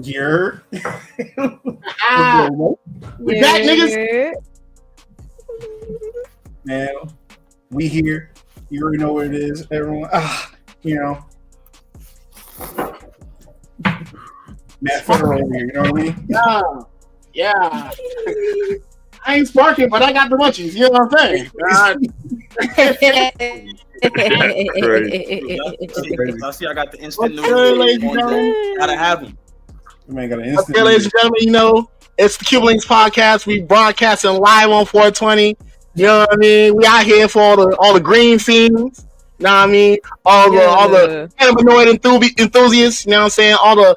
You're Ah, we back, niggas. Man, we here. You already know what it is, everyone. You know, Matt Federer here. You know what I mean? yeah. I ain't sparking, but I got the munchies. You know what I'm saying? I see. I got the instant What's good, ladies and noodles. gentlemen? Gotta have them. Man, got an What's instant. good, ladies and gentlemen? You know, it's the Cuban Linx podcast. We broadcasting live on 420. You know what I mean? We out here for all the green fiends. You know what I mean? All the cannabinoid enthusiasts. You know what I'm saying? All the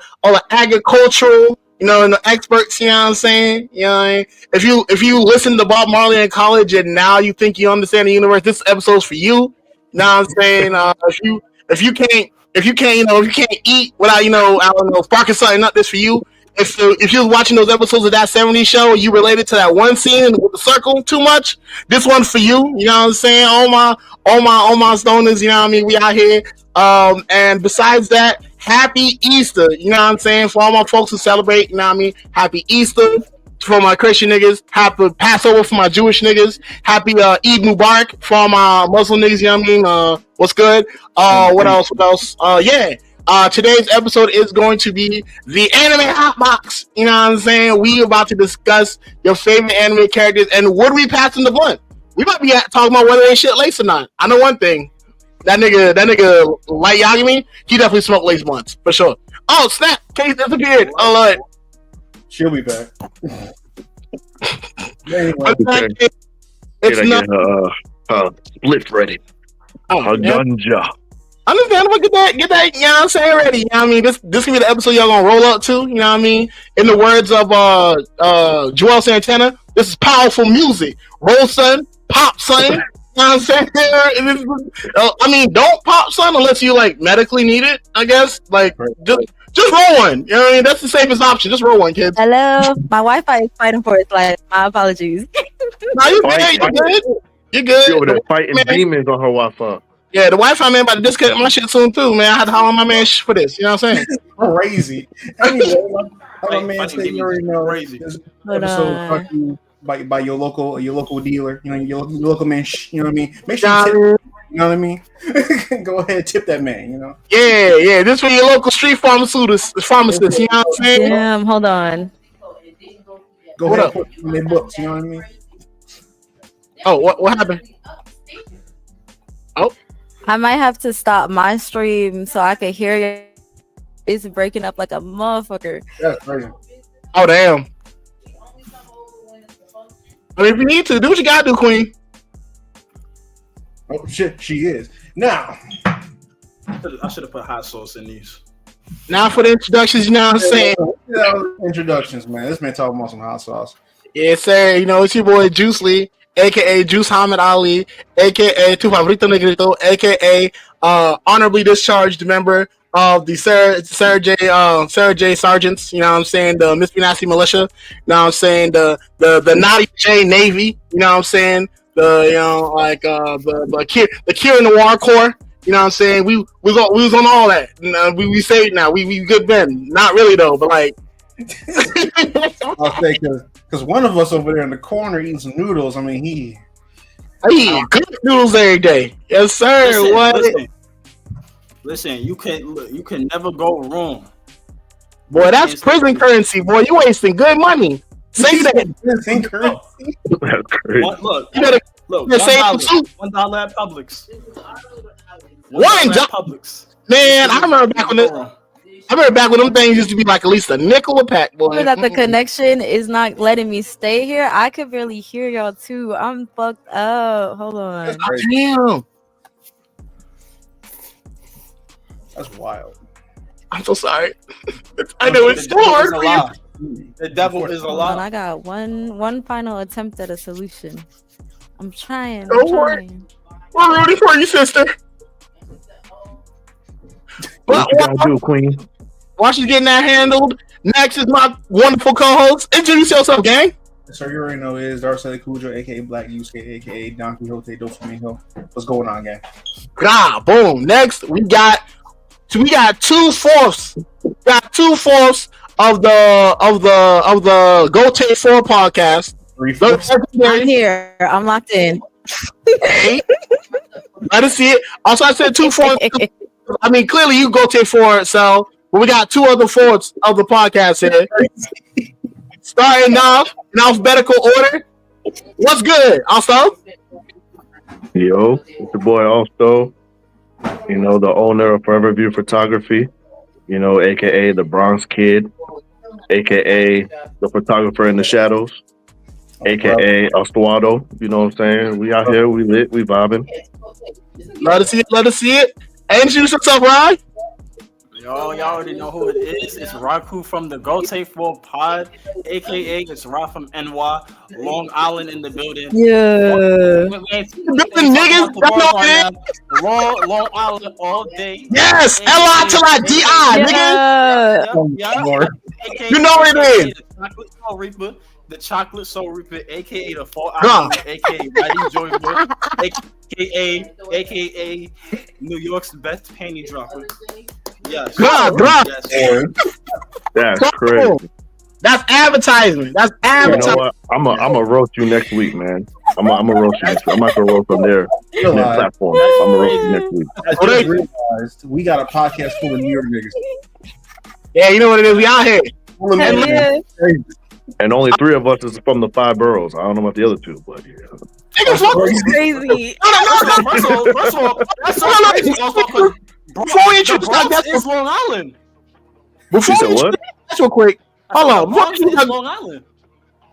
agricultural. You know, and the experts. You know what I'm saying? You know what I mean? If you listen to Bob Marley in college and now you think you understand the universe, this episode's for you. You know what I'm saying? If you can't if you can't eat without I don't know sparking something up, this for you. If you're watching those episodes of that '70s show, you related to that one scene with the circle too much, this one's for you. You know what I'm saying? All my stoners, you know what I mean? We out here. And besides that, happy Easter. You know what I'm saying? For all my folks who celebrate, you know what I mean? Happy Easter. For my Christian niggas, happy Passover for my Jewish niggas, happy Eid Mubarak for all my Muslim niggas, you know what I mean? What's good? What else? Today's episode is going to be the anime hotbox. You know what I'm saying? We about to discuss your favorite anime characters and would we pass in the blunt? We might be talking about whether they shit lace or not. I know one thing. That nigga Light Yagami, he definitely smoked lace blunts, for sure. Oh, snap! Case disappeared. Oh, Lord. She'll be back. Anyway, it's not split ready. Oh, yeah. Ganja. Understandable. Get that, you know what I'm saying, ready. You know what I mean? This can be the episode y'all gonna roll up to, you know what I mean? In the words of Joel Santana, this is powerful music. Roll son, pop son. You know what I'm saying? I mean, don't pop son unless you like medically need it, I guess. Like just roll one. You know what I mean? That's the safest option. Just roll one, kids. Hello. My Wi-Fi is fighting for its life. My apologies. No, you're good. You're good. She over there fighting demons on her Wi-Fi. Yeah, the Wi-Fi man about to disconnect my shit soon too, man. I had to holler at my man for this. You know what I'm saying? Crazy. Anyway, my man said you already know. Crazy. This episode brought to you by your local dealer. You know, your local man. You know what I mean? Make sure you tip. You know what I mean? Go ahead, tip that man. You know? Yeah. This for your local street pharmacist. You know what I'm saying? Damn, hold on. Go ahead, put in their books. You know what I mean? Oh, what happened? Oh. I might have to stop my stream so I can hear you. It's breaking up like a motherfucker. That's crazy. Oh, damn. I mean, if you need to, do what you gotta do, Queen. Oh, shit, she is. Now. I should have put hot sauce in these. Now for the introductions, you know what I'm saying? Introductions, man. This man talking about some hot sauce. Yes, sir. You know, it's your boy, Juice Lee, a.k.a. Juice Hamid Ali, a.k.a. Tu Favorito Negrito, a.k.a. Honorably Discharged member of the Sarah J. Sergeants, you know what I'm saying, the Miss Nasty Militia, you know what I'm saying, the Naughty J Navy, you know what I'm saying, the Kira Noir Corps, you know what I'm saying, we was on all that, we saved now, we good men, not really though, but like. I'll say because one of us over there in the corner eating some noodles. I mean, he eat good noodles every day. Yes, sir. Listen, you can never go wrong. Boy, that's prison currency. Boy, you wasting good money. Say that. Prison currency. That's crazy. Look, $1 at Publix. $1 at Publix. Man, I remember back when them things used to be like at least a nickel a pack, boy. That the connection is not letting me stay here. I could barely hear y'all too. I'm fucked up. Hold on. Damn. That's wild. I'm so sorry. I know it's so hard for you. The devil is a lie. I got one final attempt at a solution. I'm trying. Don't worry. We're rooting for you, sister. What you gotta do, Queen? While she's getting that handled, next is my wonderful co-host. Introduce yourself, gang. So you already know it is Darcy Cujo, aka Black Yusuke, aka Don Quixote Doflamingo. What's going on, gang? Boom. Next, we got 2/4. Got 2/4 of the Go Take 4 podcast. I'm here. I'm locked in. Hey, let us see it. Also, I said 2 4. I mean, clearly you Go Take 4, so but we got 2 other 4s of the podcast here. Starting off in alphabetical order. What's good, also? Yo, it's your boy also. You know, the owner of Forever View Photography. You know, aka the Bronx Kid, aka the photographer in the shadows, aka Ostuado. You know what I'm saying? We out here, we lit, we vibing. Let us see it. Let us see it. And introduce yourself, Ryan. Yo, y'all already know who it is. It's Raku from the Go Take 4 Pod, aka it's Ra from NY, Long Island in the building. Yeah. Long Island all day. Yes, L-I-T-I-D-I, nigga. Yeah. You know what it is. The Chocolate Soul Reaper, aka the Fall Out, aka Mighty Joy Boy, aka New York's best panty dropper. Yes. Yes. That's crazy. That's advertisement. That's advertisement. You know what? I'm a roast you next week, man. I'm a roast you next week. I'm not gonna roast on their platform. I'm gonna roast you next week. I just realized we got a podcast full of New York niggas. Yeah, you know what it is. We out here. Yeah. And only 3 of us is from the 5 boroughs. I don't know about the other 2, but yeah. Nigga, fuck It's crazy. First of all, that's so crazy. Before we introduce our guest, is Long Island. before You said we what? introduce our guest real quick, hold on. Before we Bronx introduce is our- Long Island.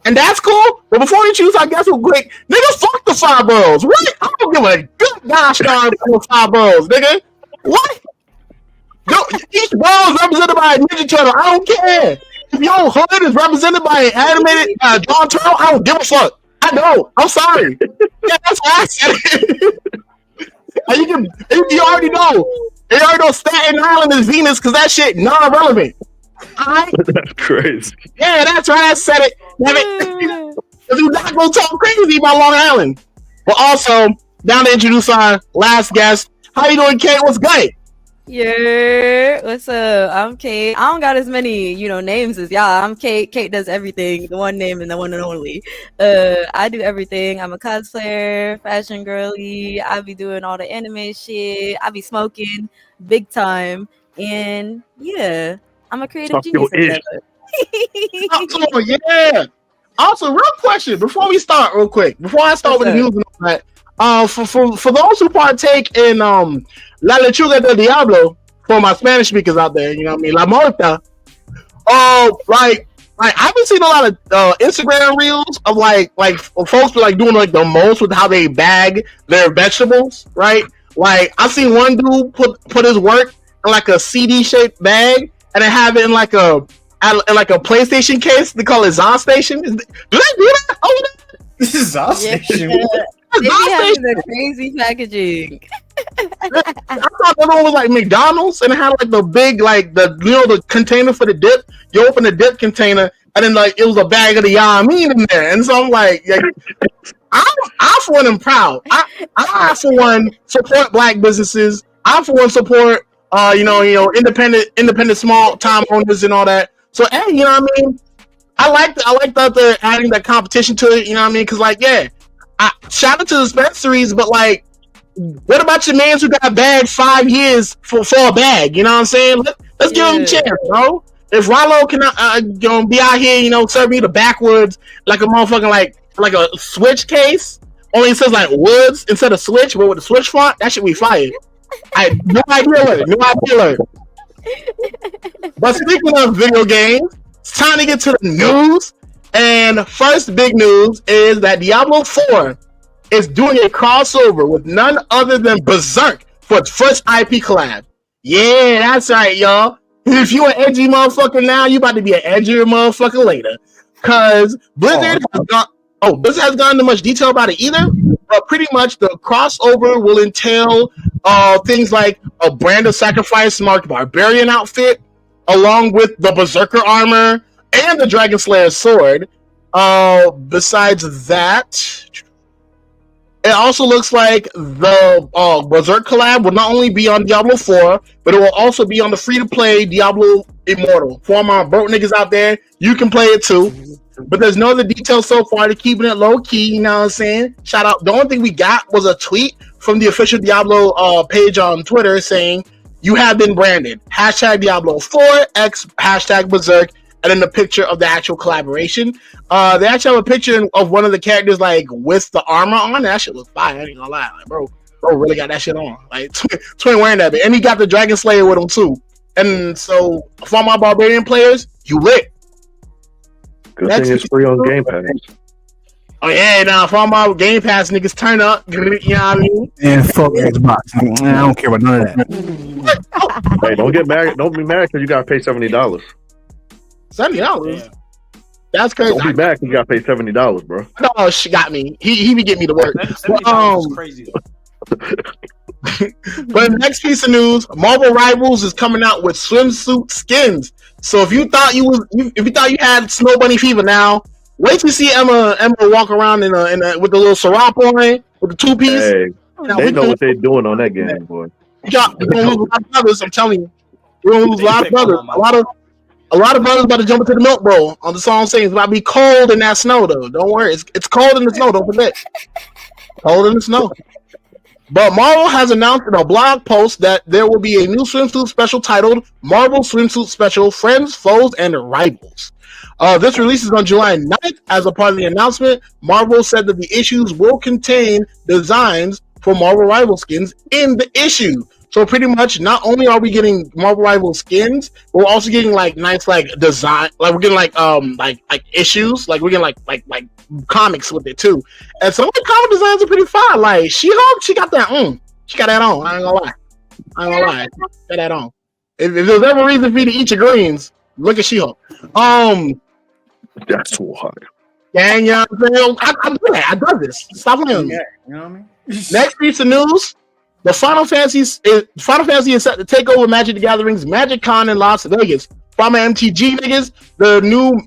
And that's cool. But before we choose our guest real quick, nigga, fuck the 5 boroughs. What? I don't give a good gosh darn for the 5 boroughs, nigga. What? Yo, each borough is represented by a Ninja Turtle. I don't care. If your hood is represented by an animated John Turtle, I don't give a fuck. I don't. I'm sorry. Yeah, that's why I said it. And you already know. You already know Staten Island is Venus because that shit non-relevant. Alright? That's crazy. Yeah, that's right. I said it. Damn it. Because you're not going to talk crazy about Long Island. But also, down to introduce our last guest. How you doing, Kate? What's good? Yeah, what's up? I'm Kate. I don't got as many, names as y'all. I'm Kate. Kate does everything. The one name and the one and only. I do everything. I'm a cosplayer, fashion girly. I be doing all the anime shit. I be smoking big time. And yeah, I'm a creative Talk genius. your ish. Oh, yeah. Also, real question before we start, real quick. Before I start with the news and all that, for those who partake in La Lechuga del Diablo, for my Spanish speakers out there, you know what I mean, La Morta. Like I've been seeing a lot of Instagram reels of like folks doing like the most with how they bag their vegetables, right? Like I've seen one dude put his work in like a CD shaped bag and then have it in like a PlayStation case. They call it Zon Station. Do they do that? Oh, This is Station. They be having the crazy packaging. I thought that one was like McDonald's and it had like the big the container for the dip. You open the dip container and then like it was a bag of the yamin in there. And so I'm like I for one am proud. I for one support black businesses. I for one support independent small time owners and all that. So hey, you know what I mean? I like that they're adding that competition to it, you know what I mean? Cause shout out to the dispensaries, but like, what about your mans who got bagged 5 years for a bag? You know what I'm saying? Let's give him a chance, bro. If Rollo can be out here, serve me the backwoods like a motherfucking like a switch case, only it says like woods instead of switch, but with the switch font, that should be fired. No idea alert. But speaking of video games, it's time to get to the news. And first big news is that Diablo 4 is doing a crossover with none other than Berserk for its first IP collab. Yeah, that's right, y'all. If you an edgy motherfucker now, you about to be an edgier motherfucker later. Cause Blizzard hasn't gone into much detail about it either. But pretty much the crossover will entail things like a brand of sacrifice marked barbarian outfit, along with the Berserker armor and the Dragon Slayer sword. Besides that, it also looks like the Berserk collab will not only be on Diablo 4, but it will also be on the free-to-play Diablo immortal. For all my broke niggas out there, you can play it too. But there's no other details so far to keeping it low key. You know what I'm saying? Shout out. The only thing we got was a tweet from the official Diablo page on Twitter saying, "You have been branded. Hashtag Diablo 4 X hashtag Berserk." And then the picture of the actual collaboration. They actually have a picture of one of the characters like with the armor on. That shit looks fire. I ain't gonna lie, like, bro really got that shit on. Like Twin wearing that, and he got the Dragon Slayer with him too. And so for my Barbarian players, you lit. Good thing it's free on Game Pass. Oh yeah, now for all my Game Pass niggas, turn up. You know what I mean? And fuck Xbox. I don't care about none of that. Hey, don't get mad. Don't be mad because you gotta pay $70. $70. Yeah. That's crazy. Don't be mad because you gotta pay $70, bro. No, she got me. He be getting me to work. $70 is crazy. But next piece of news, Marvel Rivals is coming out with swimsuit skins. So if you thought you had Snow Bunny fever now, wait till you see Emma walk around in a with the little Sarap on with the two piece. Hey, now, they know what they're doing on that game, boy. We're gonna lose a lot of brothers. I'm telling you, we're gonna lose a lot of brothers. A lot of brothers about to jump into the milk bowl on the song saying it's about to be cold in that snow though. Don't worry, it's cold in the snow. Don't forget, cold in the snow. But Marvel has announced in a blog post that there will be a new swimsuit special titled Marvel Swimsuit Special Friends, Foes, and Rivals. This releases on July 9th. As a part of the announcement, Marvel said that the issues will contain designs for Marvel Rival skins in the issue. So pretty much, not only are we getting Marvel Rival skins, but we're also getting like nice like design, like we're getting like issues, like we're getting like comics with it too. And some of the comic designs are pretty fine. Like She-Hulk, she got that on. I ain't gonna lie. She got that on. If there's ever a reason for you to eat your greens, look at She-Hulk. That's too hard. Dang, you know what I'm saying? I do that. I do this. Stop playing with me. You know what I mean? Next piece of news. The Final Fantasy is set to take over Magic the Gathering's Magic Con in Las Vegas. From MTG niggas, the new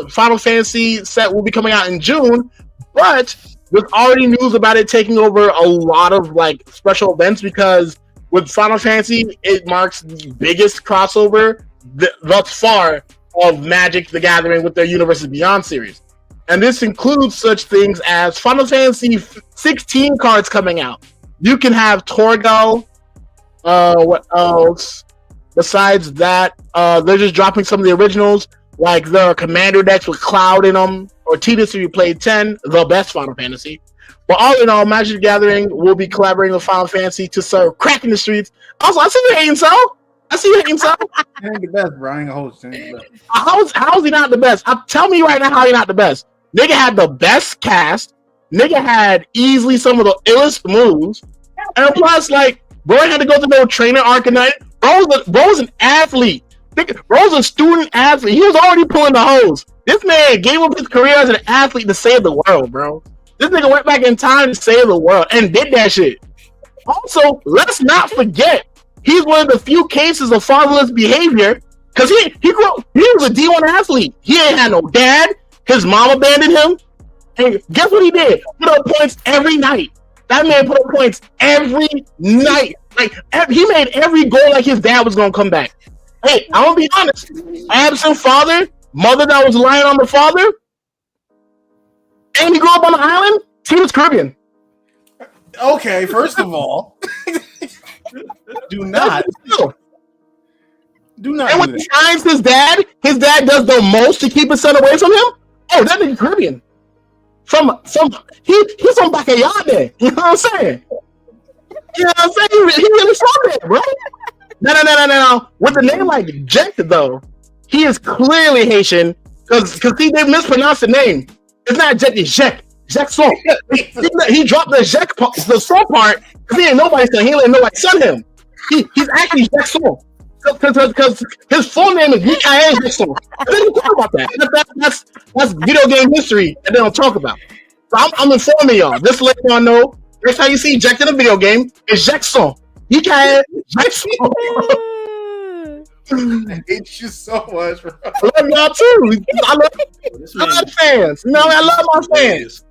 Final Fantasy set will be coming out in June, but there's already news about it taking over a lot of like special events because with Final Fantasy, it marks the biggest crossover thus far of Magic the Gathering with their Universes Beyond series. And this includes such things as Final Fantasy 16 cards coming out. You can have Torgal. What else? Besides that, they're just dropping some of the originals, like the Commander decks with Cloud in them, or Tidus if you played 10, the best Final Fantasy. But all in all, Magic the Gathering will be collaborating with Final Fantasy to serve crack in the streets. Also, I see you hating so. He ain't the best, bro. I ain't gonna hold it. How is he not the best? Tell me right now how he not the best. Nigga had the best cast. Nigga had easily some of the illest moves. And plus, like, bro had to go through no trainer arcanite. Bro was an athlete. Bro was a student athlete. He was already pulling the hose. This man gave up his career as an athlete to save the world, bro. This nigga went back in time to save the world and did that shit. Also, let's not forget, he's one of the few cases of fatherless behavior because he was a D1 athlete. He ain't had no dad. His mom abandoned him. And guess what he did? Put up points every night. That man put up points every night. Like he made every goal like his dad was gonna come back. Hey, I'm gonna be honest. Absent father, mother that was relying on the father, and he grew up on the island. He was Caribbean. Okay, first of all, do not. And when he finds his dad does the most to keep his son away from him. Oh, that nigga Caribbean. He's from Bacayade. You know what I'm saying? You know what I'm saying? He really from there, bro. No. With a name like Jack, though, he is clearly Haitian because they mispronounced the name. It's not Jack, it's Jack. Jack Son. He dropped the Jack part, the Son part, because he ain't nobody's son. He ain't let nobody son him. He's actually Jack Son. Because his full name is Mikael Jackson. They don't talk about that. That's video game history that they don't talk about. So I'm informing y'all. Just to let y'all know, next time you see Jack in a video game, it's Jackson. Mikael Jackson. I hate you so much, bro. I love y'all too. I love fans. You know, I love my fans.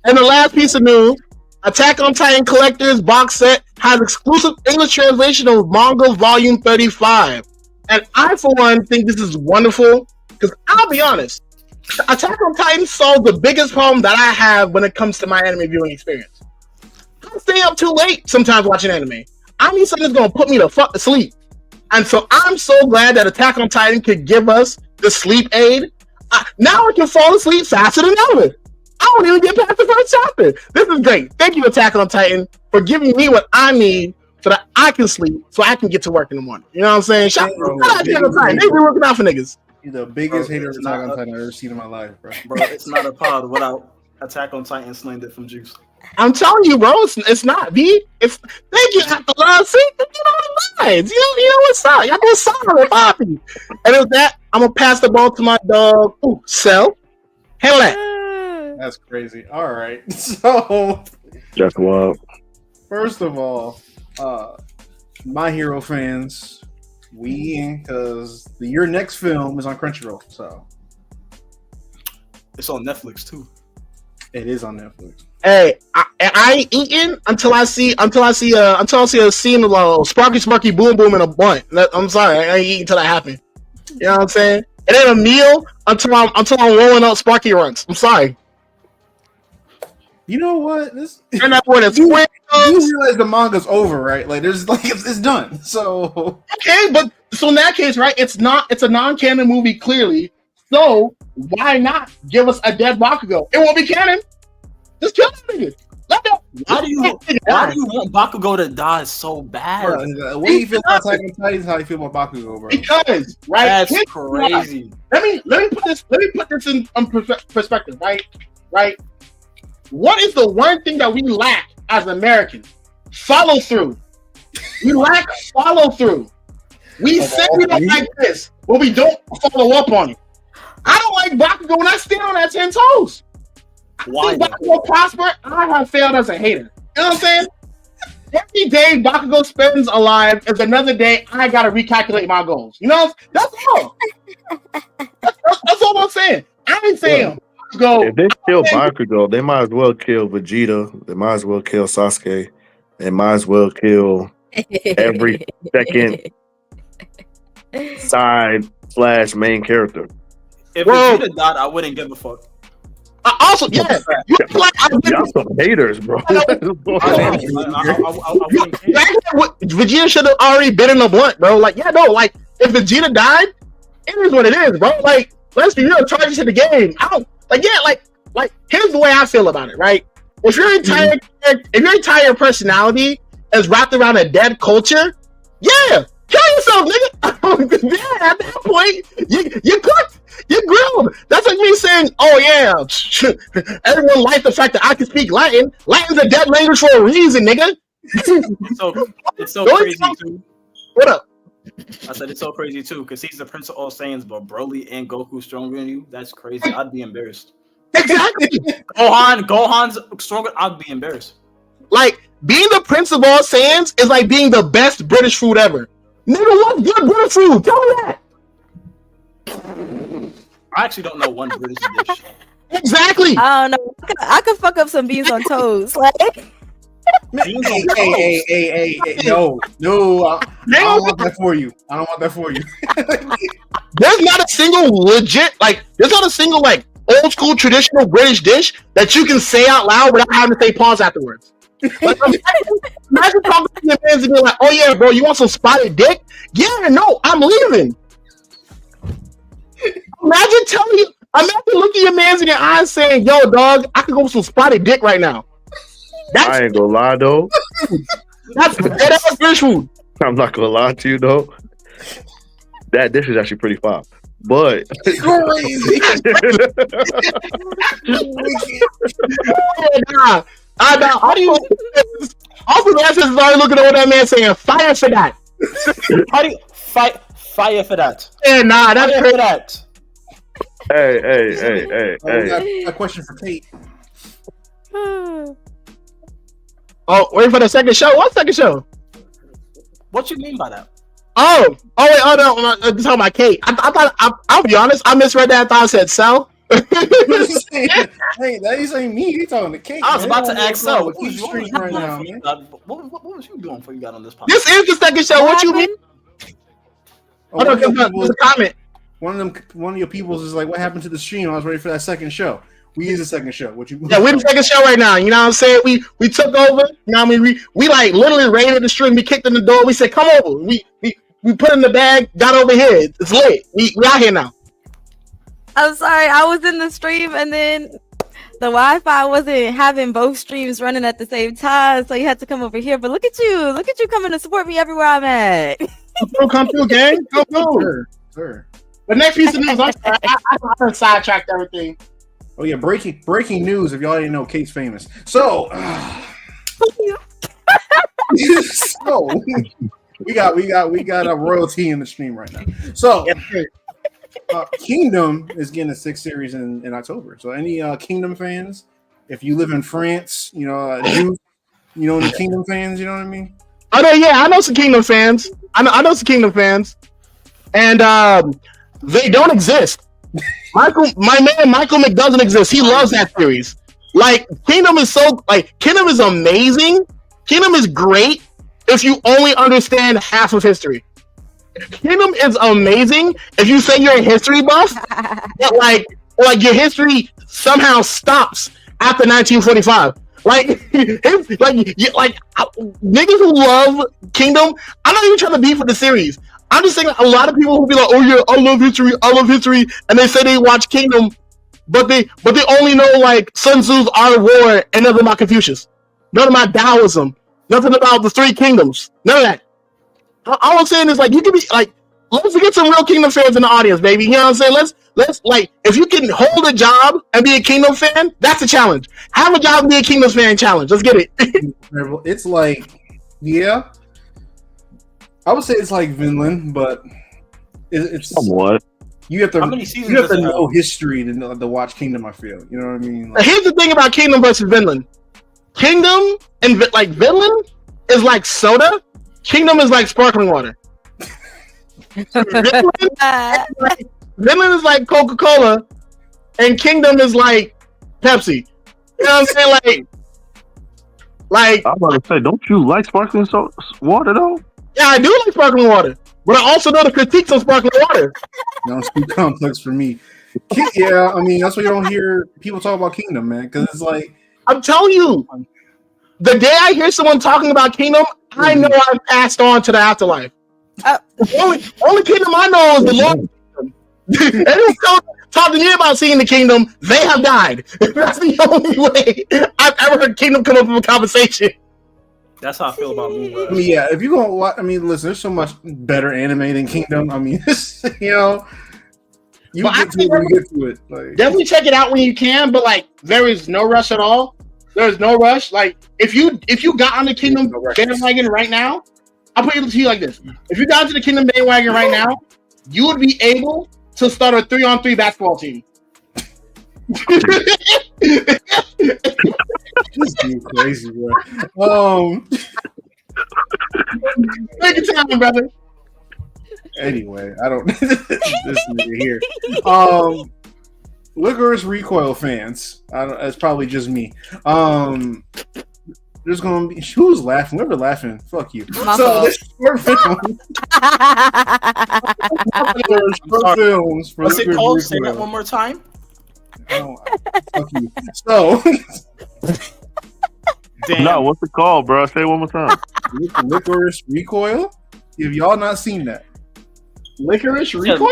And the last piece of news, Attack on Titan Collector's box set has exclusive English translation of manga volume 35. And I, for one, think this is wonderful because I'll be honest, Attack on Titan solved the biggest problem that I have when it comes to my anime viewing experience. I stay up too late sometimes watching anime. I need something that's gonna put me the fuck to sleep. And so I'm so glad that Attack on Titan could give us the sleep aid. Now I can fall asleep faster than ever. I don't even get past the first chapter. This is great. Thank you, Attack on Titan, for giving me what I need so that I can sleep, so I can get to work in the morning. You know what I'm saying? Shout out Attack on Titan. They be working out for niggas. You're the biggest hater of Attack on Titan I've ever seen in my life, bro. Bro, it's not a pod without Attack on Titan slander from Juice. I'm telling you, bro, it's not B. It's thank you, After Love. See, you know the lines. You know what's up. Y'all go solid, Bobby. And with that, I'm gonna pass the ball to my dog. Ooh, Cell. Hell that. That's crazy. All right. So, Just what? first of all, My Hero fans, because your next film is on Crunchyroll, so It's on Netflix too. it is on Netflix. Hey, I ain't eating until I see a scene of Sparky Boom Boom in a blunt. I'm sorry, I ain't eating until that happens. You know what I'm saying? It ain't a meal until I'm rolling up Sparky Runs. I'm sorry. You know what? And that word is You realize the manga's over, right? Like, it's done. So okay, but so in that case, right? It's a non-canon movie, clearly. So why not give us a dead Bakugo? It won't be canon. Just kill that nigga. Why do you want Bakugo to die so bad? bro, the way you feel about Attack on Titan is how you feel about Bakugo, bro. Because right, That's crazy. Let me put this in perspective, right? Right. What is the one thing that we lack as Americans? Follow through. We lack follow through. We say we don't like this, but we don't follow up on it. I don't like Bakugo and I stand on that 10 toes. Why? Bakugo prosper, I have failed as a hater. You know what I'm saying? Every day Bakugo spends alive is another day I gotta recalculate my goals. You know, that's all. That's all I'm saying. I ain't saying go. If they kill Bakugo, they might as well kill Vegeta. They might as well kill Sasuke. They might as well kill every second side / main character. If Vegeta died, I wouldn't give a fuck. Also, yeah, you like Y'all some haters, bro. Vegeta should have already been in the blunt, bro. Like, yeah, no, like if Vegeta died, it is what it is, bro. Like, let's be real, charges to the game. I don't like, yeah, like here's the way I feel about it, right? If your entire personality is wrapped around a dead culture, yeah, kill yourself, nigga. Yeah, at that point, you cooked. You're grilled. That's like me saying, "Oh yeah, everyone likes the fact that I can speak Latin. Latin's a dead language for a reason, nigga." It's so crazy too. What up? I said it's so crazy too because he's the Prince of all Saiyans, but Broly and Goku stronger than you. That's crazy. I'd be embarrassed. Exactly. Gohan's stronger. I'd be embarrassed. Like being the Prince of all Saiyans is like being the best British food ever. Nigga, what's good British food? Tell me that. I actually don't know one British dish. Exactly. I don't know. I could fuck up some beans on toast. Like, Hey, no, I don't want that for you. I don't want that for you. There's not a single like old school traditional British dish that you can say out loud without having to say pause afterwards. Like, imagine talking to your fans and being like, "Oh yeah, bro, you want some spotted dick?" Yeah, no, I'm leaving. Imagine looking your mans in your eyes saying, "Yo, dog, I could go with some spotted dick right now." I ain't gonna lie though. That's British food. I'm not gonna lie to you though. That dish is actually pretty fire. But Crazy. How do you? Also, the answer is already looking over that man saying, "Fire for that." How do you fight? Fire for that. Yeah, nah, that's Fire crazy. for that. Hey. A question for Kate. Oh, wait for the second show. What second show? What you mean by that? Oh, wait, no, I'm talking about Kate. I thought, I'll be honest, I misread that. I thought I said Cell. Hey, that ain't me. You talking to Kate? I was about to ask Cell. What you stream right now, man? What was you doing before you got on this podcast? This is the second show. What you mean? Oh no, there's a comment. One of your peoples is like, what happened to the stream? I was ready for that second show. We is a second show. What you? Yeah, we're the second show right now. You know what I'm saying? We took over. You know what I mean? We like literally raided the stream. We kicked in the door. We said, "Come over." We put in the bag. Got over here. It's lit. We out here now. I'm sorry, I was in the stream and then the Wi-Fi wasn't having both streams running at the same time, so you had to come over here. But look at you coming to support me everywhere I'm at. Come through, gang. Come through. Sure. The next piece of news. I sidetracked everything. Oh yeah, breaking news. If y'all didn't know, Kate's famous. So, so we got a royalty in the stream right now. So. Kingdom is getting a 6th series in October. So any Kingdom fans, if you live in France, Jews, the Kingdom fans, you know what I mean? Oh no, yeah, I know some Kingdom fans. I know some Kingdom fans, and they don't exist. My man Michael Mick doesn't exist. He loves that series. Like Kingdom is Kingdom is amazing. Kingdom is great if you only understand half of history. Kingdom is amazing if you say you're a history buff, but like your history somehow stops after 1945. Niggas who love Kingdom, I'm not even trying to beef with the series. I'm just saying a lot of people who be like, "Oh yeah, I love history," and they say they watch Kingdom, but they only know like Sun Tzu's Art of War and nothing about Confucius, nothing about Taoism, nothing about the 3 kingdoms, none of that. All I'm saying is like you can be like, let's get some real Kingdom fans in the audience, baby. You know what I'm saying? Let's like if you can hold a job and be a Kingdom fan, that's a challenge. Have a job and be a Kingdom fan challenge. Let's get it. It's like, yeah, I would say it's like Vinland, but it's somewhat. You have to How many seasons you have to does it know have? history to watch Kingdom. I feel, you know what I mean? Like, Here's the thing about Kingdom versus Vinland. Kingdom and Vinland is like soda. Kingdom is like sparkling water. Vinland is like Coca-Cola, and Kingdom is like Pepsi. You know what I'm saying? Like I'm about to say, don't you like sparkling water though? Yeah, I do like sparkling water, but I also know the critiques of sparkling water. no, it's too complex for me. Yeah, I mean that's why you don't hear people talk about Kingdom, man, because it's like I'm telling you, the day I hear someone talking about Kingdom, I know I've passed on to the afterlife. The only Kingdom I know is the Lord. Anyone talk to me about seeing the Kingdom, they have died. That's the only way I've ever heard Kingdom come up with a conversation. That's how I feel about Moonrise. I mean, yeah, if you're gonna watch, I mean, listen, there's so much better anime than Kingdom. I mean, you get to it when you get to it. Like, definitely check it out when you can, but like there is no rush at all. There's no rush. Like if you got on the Kingdom bandwagon right now, I'll put it to you like this: if you got onto the Kingdom bandwagon right now, you would be able to start a 3-on-3 basketball team. This dude crazy, bro. Take your time, brother. Anyway, I don't. This nigga here. Licorice Recoil fans. It's probably just me. There's gonna be who's laughing. Whoever laughing, fuck you. My So fault. this short films for What's it Licorice called? Say that Recoil. one more time. Fuck you. So Damn. No, what's it called, bro? Say it one more time. Licorice Recoil. If y'all not seen that, Licorice Recoil?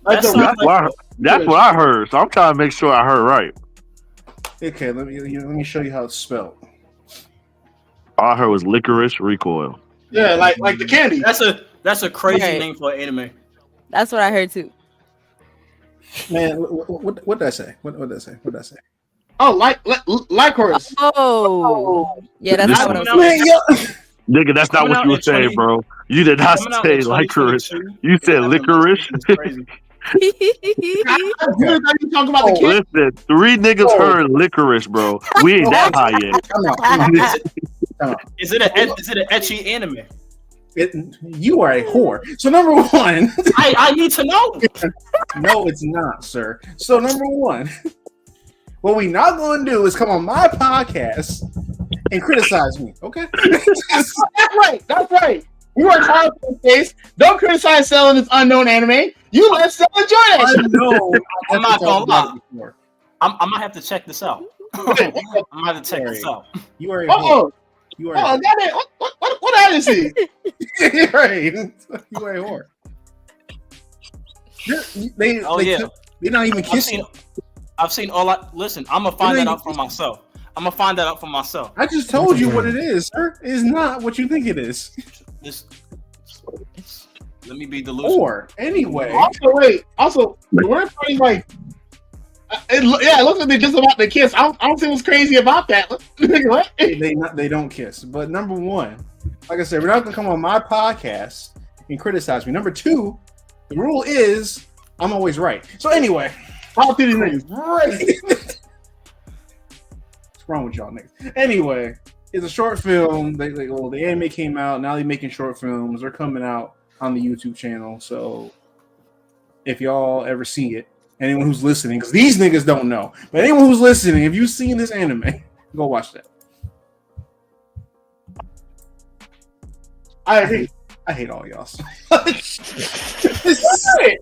That sounds That's what I heard. So I'm trying to make sure I heard right. okay. Let me show you how it's spelled. All I heard was licorice recoil. Yeah, like the candy. That's a crazy Right. name for an anime. That's what I heard too. Man, what did I say? What did I say? What did I say? Oh, licorice. Oh, yeah, that's This not what I is- was Man, yo. Nigga, that's not Coming what out you were in saying, 20 bro. You did not Coming out say in licorice. 2022, You said that's licorice. It's crazy. I really thought you were talking about the candy. Listen, 3 niggas heard licorice, bro. We ain't that high yet. Come on. Is it an ecchi anime? You are a whore. So number one, I need to know. no, it's not, sir. So number one, what we not going to do is come on my podcast and criticize me. Okay? That's right. We work hard for this case. Don't criticize Cell in this unknown anime. You let Cell enjoy that I shit. know. I'm not gonna lie. Before. I might have to check this out. I might have to check this out. You are a whore. Oh, You are oh, a whore. goddamn. What I didn't see? Right. You are a whore. They're not even kissing. I've seen all I listen. I'm gonna find that out for myself. I just told you what it is, sir. It is not what you think it is. Let me be delusional. Or anyway. Also, the word party like. It looks like they're just about to kiss. I don't see what's crazy about that. What? They don't kiss. But number one, like I said, we're not gonna come on my podcast and criticize me. Number two, the rule is I'm always right. So anyway, I'll do these niggas. right. What's wrong with y'all niggas? Anyway, it's a short film. The anime came out. Now they're making short films. They're coming out on the YouTube channel. So if y'all ever see it, anyone who's listening, because these niggas don't know, but anyone who's listening, if you've seen this anime, go watch that. I hate all y'all.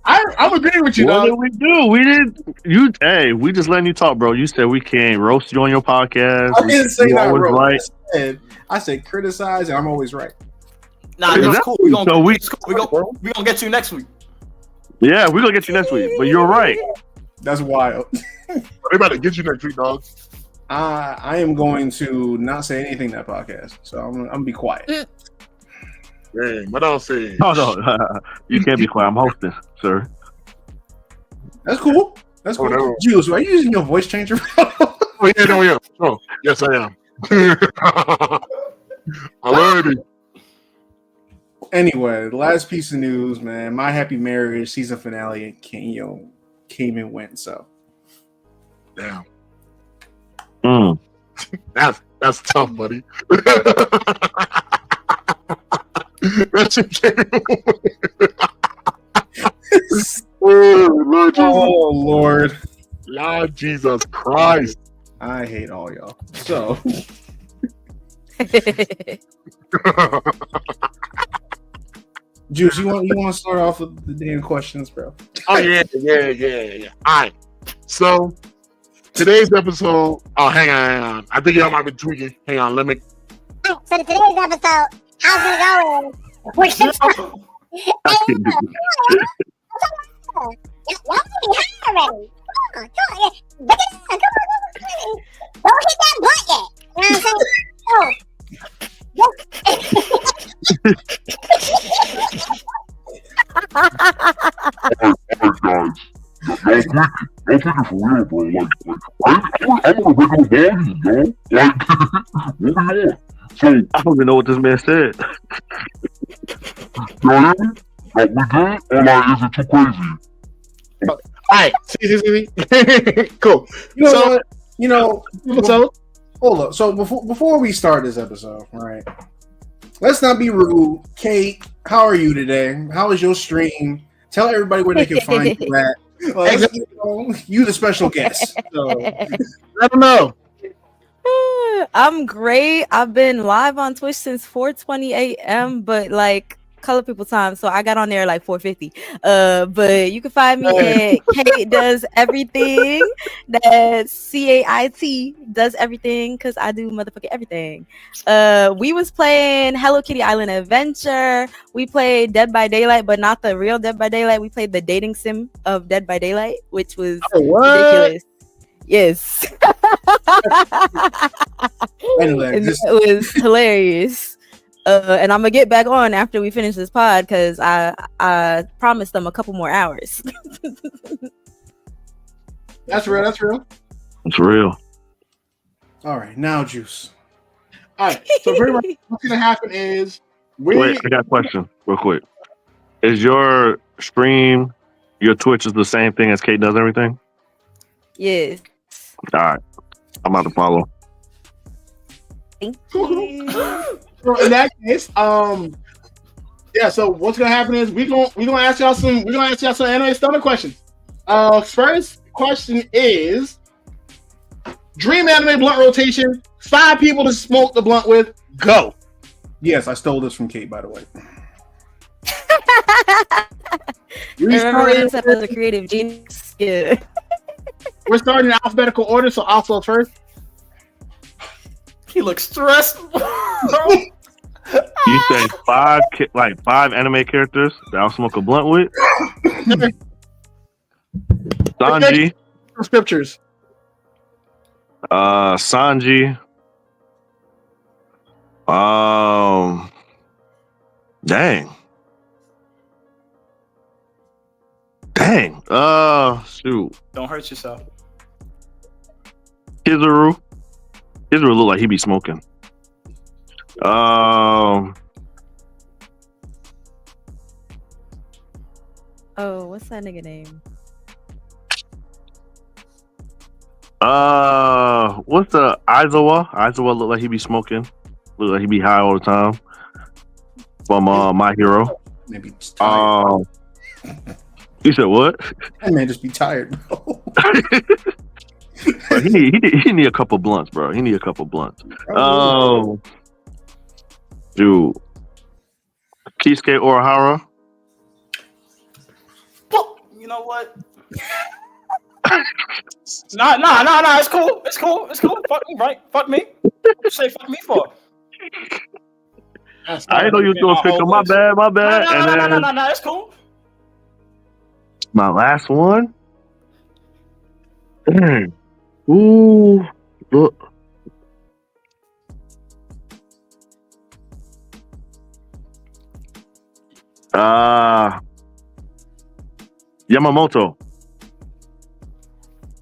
I'm agreeing with you, What dog. did we do? We we just letting you talk, bro. You said we can't roast you on your podcast. I didn't say that, always bro. right. I said criticize, and I'm always right. Nah, that's cool. We gonna get you next week. Yeah, we're gonna get you next week. But you're right. That's wild. They about to get you next week, dog. I am going to not say anything in that podcast, so I'm gonna be quiet. Dang, what else say? Oh no, you can't be quiet. I'm hosting, sir. That's cool. That's cool. no. Jules, are you using your voice changer? Oh, yeah, no, yeah. Oh, yes, I am. Alrighty. Anyway, the last piece of news, man. My Happy Marriage season finale came and went. So, Damn. Mm. That's tough, buddy. That shit came. oh Lord, Lord Jesus Christ. I hate all y'all. So, Juice, you want to start off with the damn questions, bro? Oh yeah. All right. So today's episode. Oh, hang on. I think y'all might be tweaking. Hang on. Let me. So today's episode, I was gonna go in. Y'all be high already. Come on. Come on. Don't hit that blunt yet. You know what I'm saying? Alright, guys. Y'all tweaking for real, bro. I'm on a regular volume, yo. Moving on. So, I don't even know what this man said. y'all hear me? We good? Or is it too crazy? Alright, see. Cool. You know what? So, Hold up. So before we start this episode, all right? Let's not be rude. Kate, how are you today? How is your stream? Tell everybody where they can find you at. You the special guest. So. let them know. I'm great. I've been live on Twitch since 4:20 a.m. but like color people time, so I got on there like 4:50. But you can find me at Kate Does Everything. That's CAIT Does Everything, because I do motherfucking everything. We was playing Hello Kitty Island Adventure. We played Dead by Daylight, but not the real Dead by Daylight. We played the dating sim of Dead by Daylight, which was ridiculous. Yes. Anyway, and it was hilarious. And I'm gonna get back on after we finish this pod because I promised them a couple more hours. That's real. It's real. all right, now Juice. All right. So pretty much what's gonna happen is Wait, I got a question real quick. Is your stream, your Twitch is the same thing as Kate Does Everything? Yes. All right. I'm about to follow. Thank you. So in that case, yeah. So what's gonna happen is we're gonna ask y'all some anime stomach questions. First question is dream anime blunt rotation. 5 people to smoke the blunt with. Go. Yes, I stole this from Kate, by the way. Remember when I said I was a creative genius? Yeah. We're starting in alphabetical order, so also first. He looks stressed. You say five anime characters that I'll smoke a blunt with? Sanji. Scriptures. Sanji. Dang. Shoot. Don't hurt yourself. Kizaru look like he be smoking. Oh, what's that nigga name? What's the Aizawa? Aizawa look like he be smoking. Look like he be high all the time. From My Hero. Maybe tired. You said what? That man just be tired, bro. Bro, he need a couple blunts, bro. He need a couple blunts. Dude. Kisuke Urahara. You know what? Nah. It's cool. Fuck me, right? Fuck me. What you say fuck me for? I didn't know you was gonna pick up. My bad. No, it's cool. My last one. Dang. Ooh, look. Yamamoto.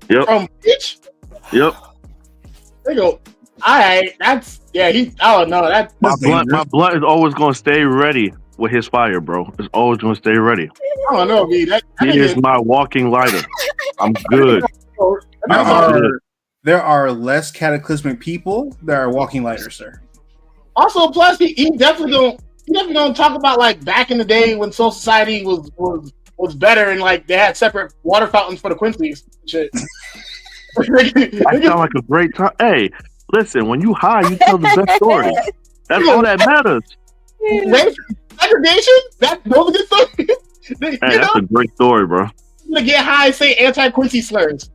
Yep. Bitch. Yep. There you go. Alright, that's he. Oh no, that's my blunt is always gonna stay ready with his fire, bro. It's always gonna stay ready. I don't know, B. He is my walking lighter. I'm good. There are less cataclysmic people that are walking lighters, sir. Also, plus he definitely gonna talk about like back in the day when Soul Society was better and like they had separate water fountains for the Quincy's shit. I sound like a great time. Hey, listen, when you high, you tell the best story. That's all that matters. Segregation? Those are good stories. Hey, that's a great story, bro. You're gonna get high and say anti-Quincy slurs.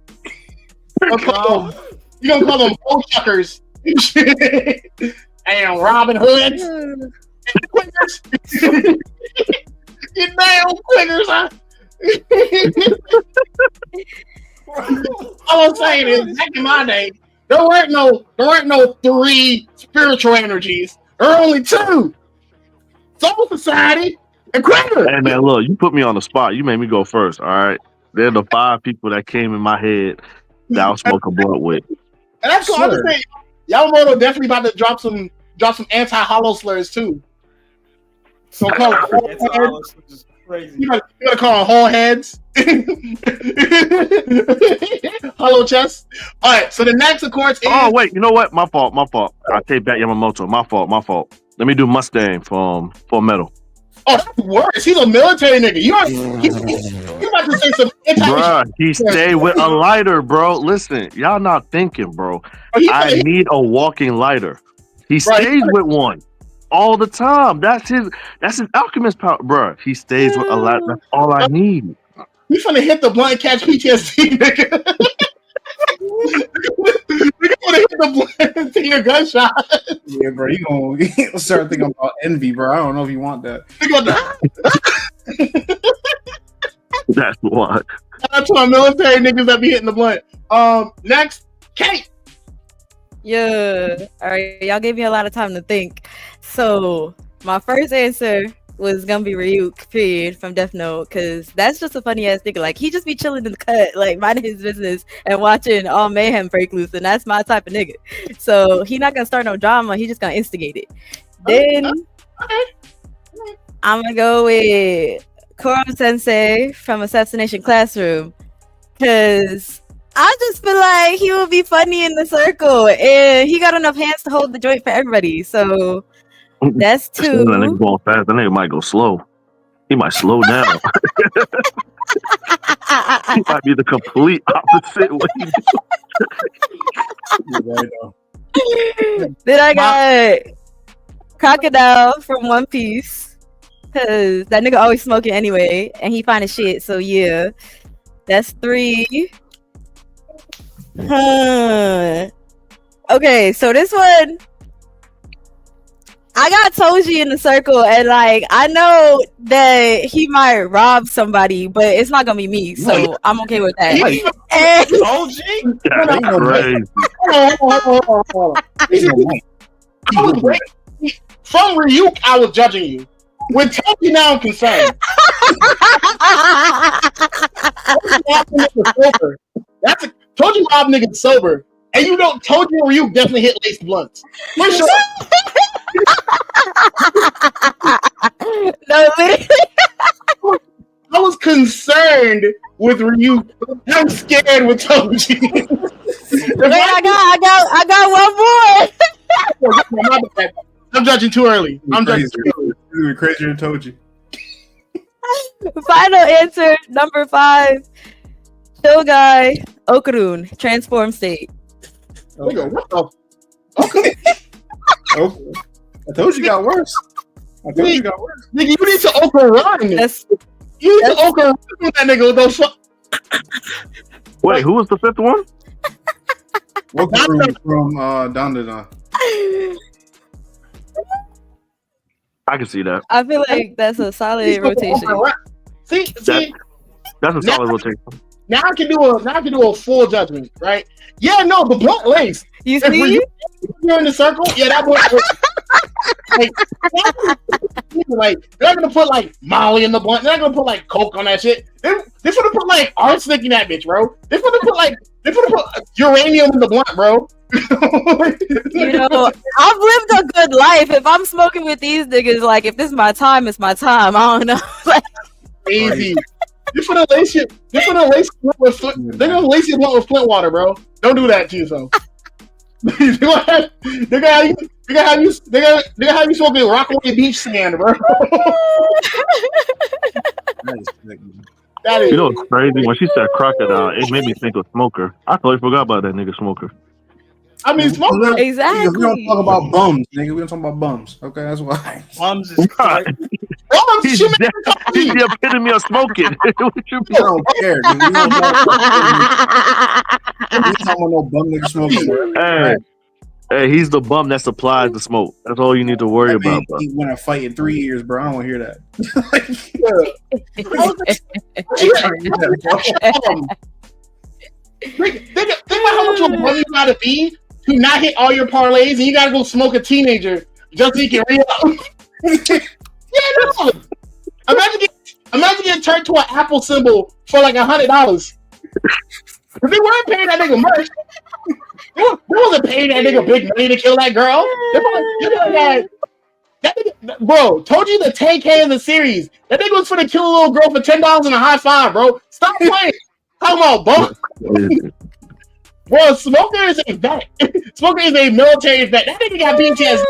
You're gonna call them old chuckers and Robin Hoods and Quiggers. You damn Quiggers, huh? All I'm saying is, back in my day, there weren't no 3 spiritual energies. There were only 2. Soul Society and Quiggers. Hey man, look, you put me on the spot. You made me go first. All right, they're the 5 people that came in my head that I'll smoke a blunt with. And that's cool. I'm just saying, Yamamoto definitely about to drop some anti-hollow slurs too. So call it crazy. You gotta call them whole heads. Hollow chest. All right. So the next, of course, is... Oh wait, you know what? My fault. I take back Yamamoto. My fault. Let me do Mustang from Full Metal. Oh, that's worse. He's a military nigga. You about to say some Bruh, he stayed with a lighter, bro. Listen, y'all not thinking, bro. I need a walking lighter. He stays with one all the time. That's his alchemist power, bruh. He stays with a lighter. That's all I need. He's gonna hit the blunt and catch PTSD, nigga. We're gonna hit the blunt and take a gunshot. Yeah, bro. You gonna start thinking about envy, bro. I don't know if you want that. That's what. Shout out to our military niggas that be hitting the blunt. Next, Kate. Yeah. All right. Y'all gave me a lot of time to think. So my first answer was gonna be Ryuk, period, from Death Note, because that's just a funny ass nigga. Like, he just be chilling in the cut, like minding his business and watching all mayhem break loose, and that's my type of nigga. So he not gonna start no drama. He just gonna instigate it. Then I'm gonna go with Koro Sensei from Assassination Classroom, because I just feel like he would be funny in the circle, and he got enough hands to hold the joint for everybody. So that's 2. That nigga going fast. That nigga might go slow. He might slow down. He might be the complete opposite what he do. Then I got Crocodile from One Piece. Cause that nigga always smoking anyway, and he fine as shit. So yeah, that's 3. Okay, so this one, I got Toji in the circle, and like I know that he might rob somebody, but it's not gonna be me, so I'm okay with that. And OG? That's crazy. Hold on. I was waiting. From Ryuk, I was judging you. With Toji now, I'm concerned. Toji Rob nigga sober, and you know Toji and Ryuk definitely hit laced blunts. For sure. No, literally. I was concerned with Ryuk. I'm scared with Toji. Wait, I got one more. I'm judging too early. I'm judging too early. This is crazier than Toji. Final answer, number 5. Chill guy, Okarun, transform state. Nigga, what the? Okay. I told you got worse. Nigga, you need to Oka run. You need to Oka run that nigga. Those Wait, who was the 5th one? Welcome from Dandadan. I can see that. I feel like that's a solid rotation. See, That's a solid rotation. now I can do a full judgment, right? Yeah, no, the blunt lace. You see? If you're in the circle, yeah, that boy. Like they're not gonna put like Molly in the blunt. They're not gonna put like Coke on that shit. They're gonna put like arsenic in that bitch, bro. They're gonna put uranium in the blunt, bro. You know, I've lived a good life. If I'm smoking with these niggas, like if this is my time, it's my time. I don't know. Easy. You're gonna lace your blunt with Flint water, bro. Don't do that to yourself. They're gonna have you smoking Rockaway Beach sand, bro. That is. You know what's crazy? When she said crocodile, it made me think of Smoker. I totally forgot about that nigga Smoker. I mean, smoker. Exactly. We don't talk about bums, nigga. We don't talk about bums. Okay, that's why. Bums is crazy. He's the epitome of smoking. What you I don't care. Dude. We don't talk about no bum nigga smoking. Hey, he's the bum that supplies the smoke. That's all you need to worry about, bro. He went a fight in 3 years, bro. I don't want to hear that. Think about how much of a bum you gotta be to not hit all your parlays, and you gotta go smoke a teenager just so you can re-up. Yeah, no. Imagine getting turned to an Apple symbol for like $100. If they weren't paying that nigga merch, they wasn't paying that nigga big money to kill that girl. That nigga, bro, told you the 10K of the series. That nigga was finna kill a little girl for $10 and a high five, bro. Stop playing. Talking about bum. Bro, Smoker is a vet. Smoker is a military vet. That nigga got PTSD.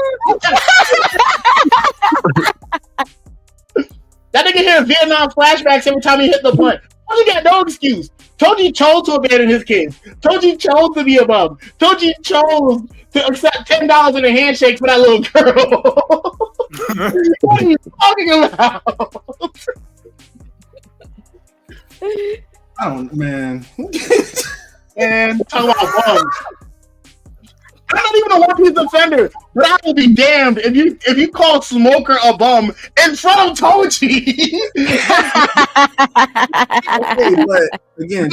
That nigga hears Vietnam flashbacks every time he hit the blunt. Told you got no excuse. Told you chose to abandon his kids. Told you chose to be a bum. Told you chose to accept $10 in a handshake for that little girl. What are you talking about? I don't, man. And talking about bums. I'm not even a One Piece defender, but I will be damned if you call Smoker a bum in front of Toji. Hey, but again,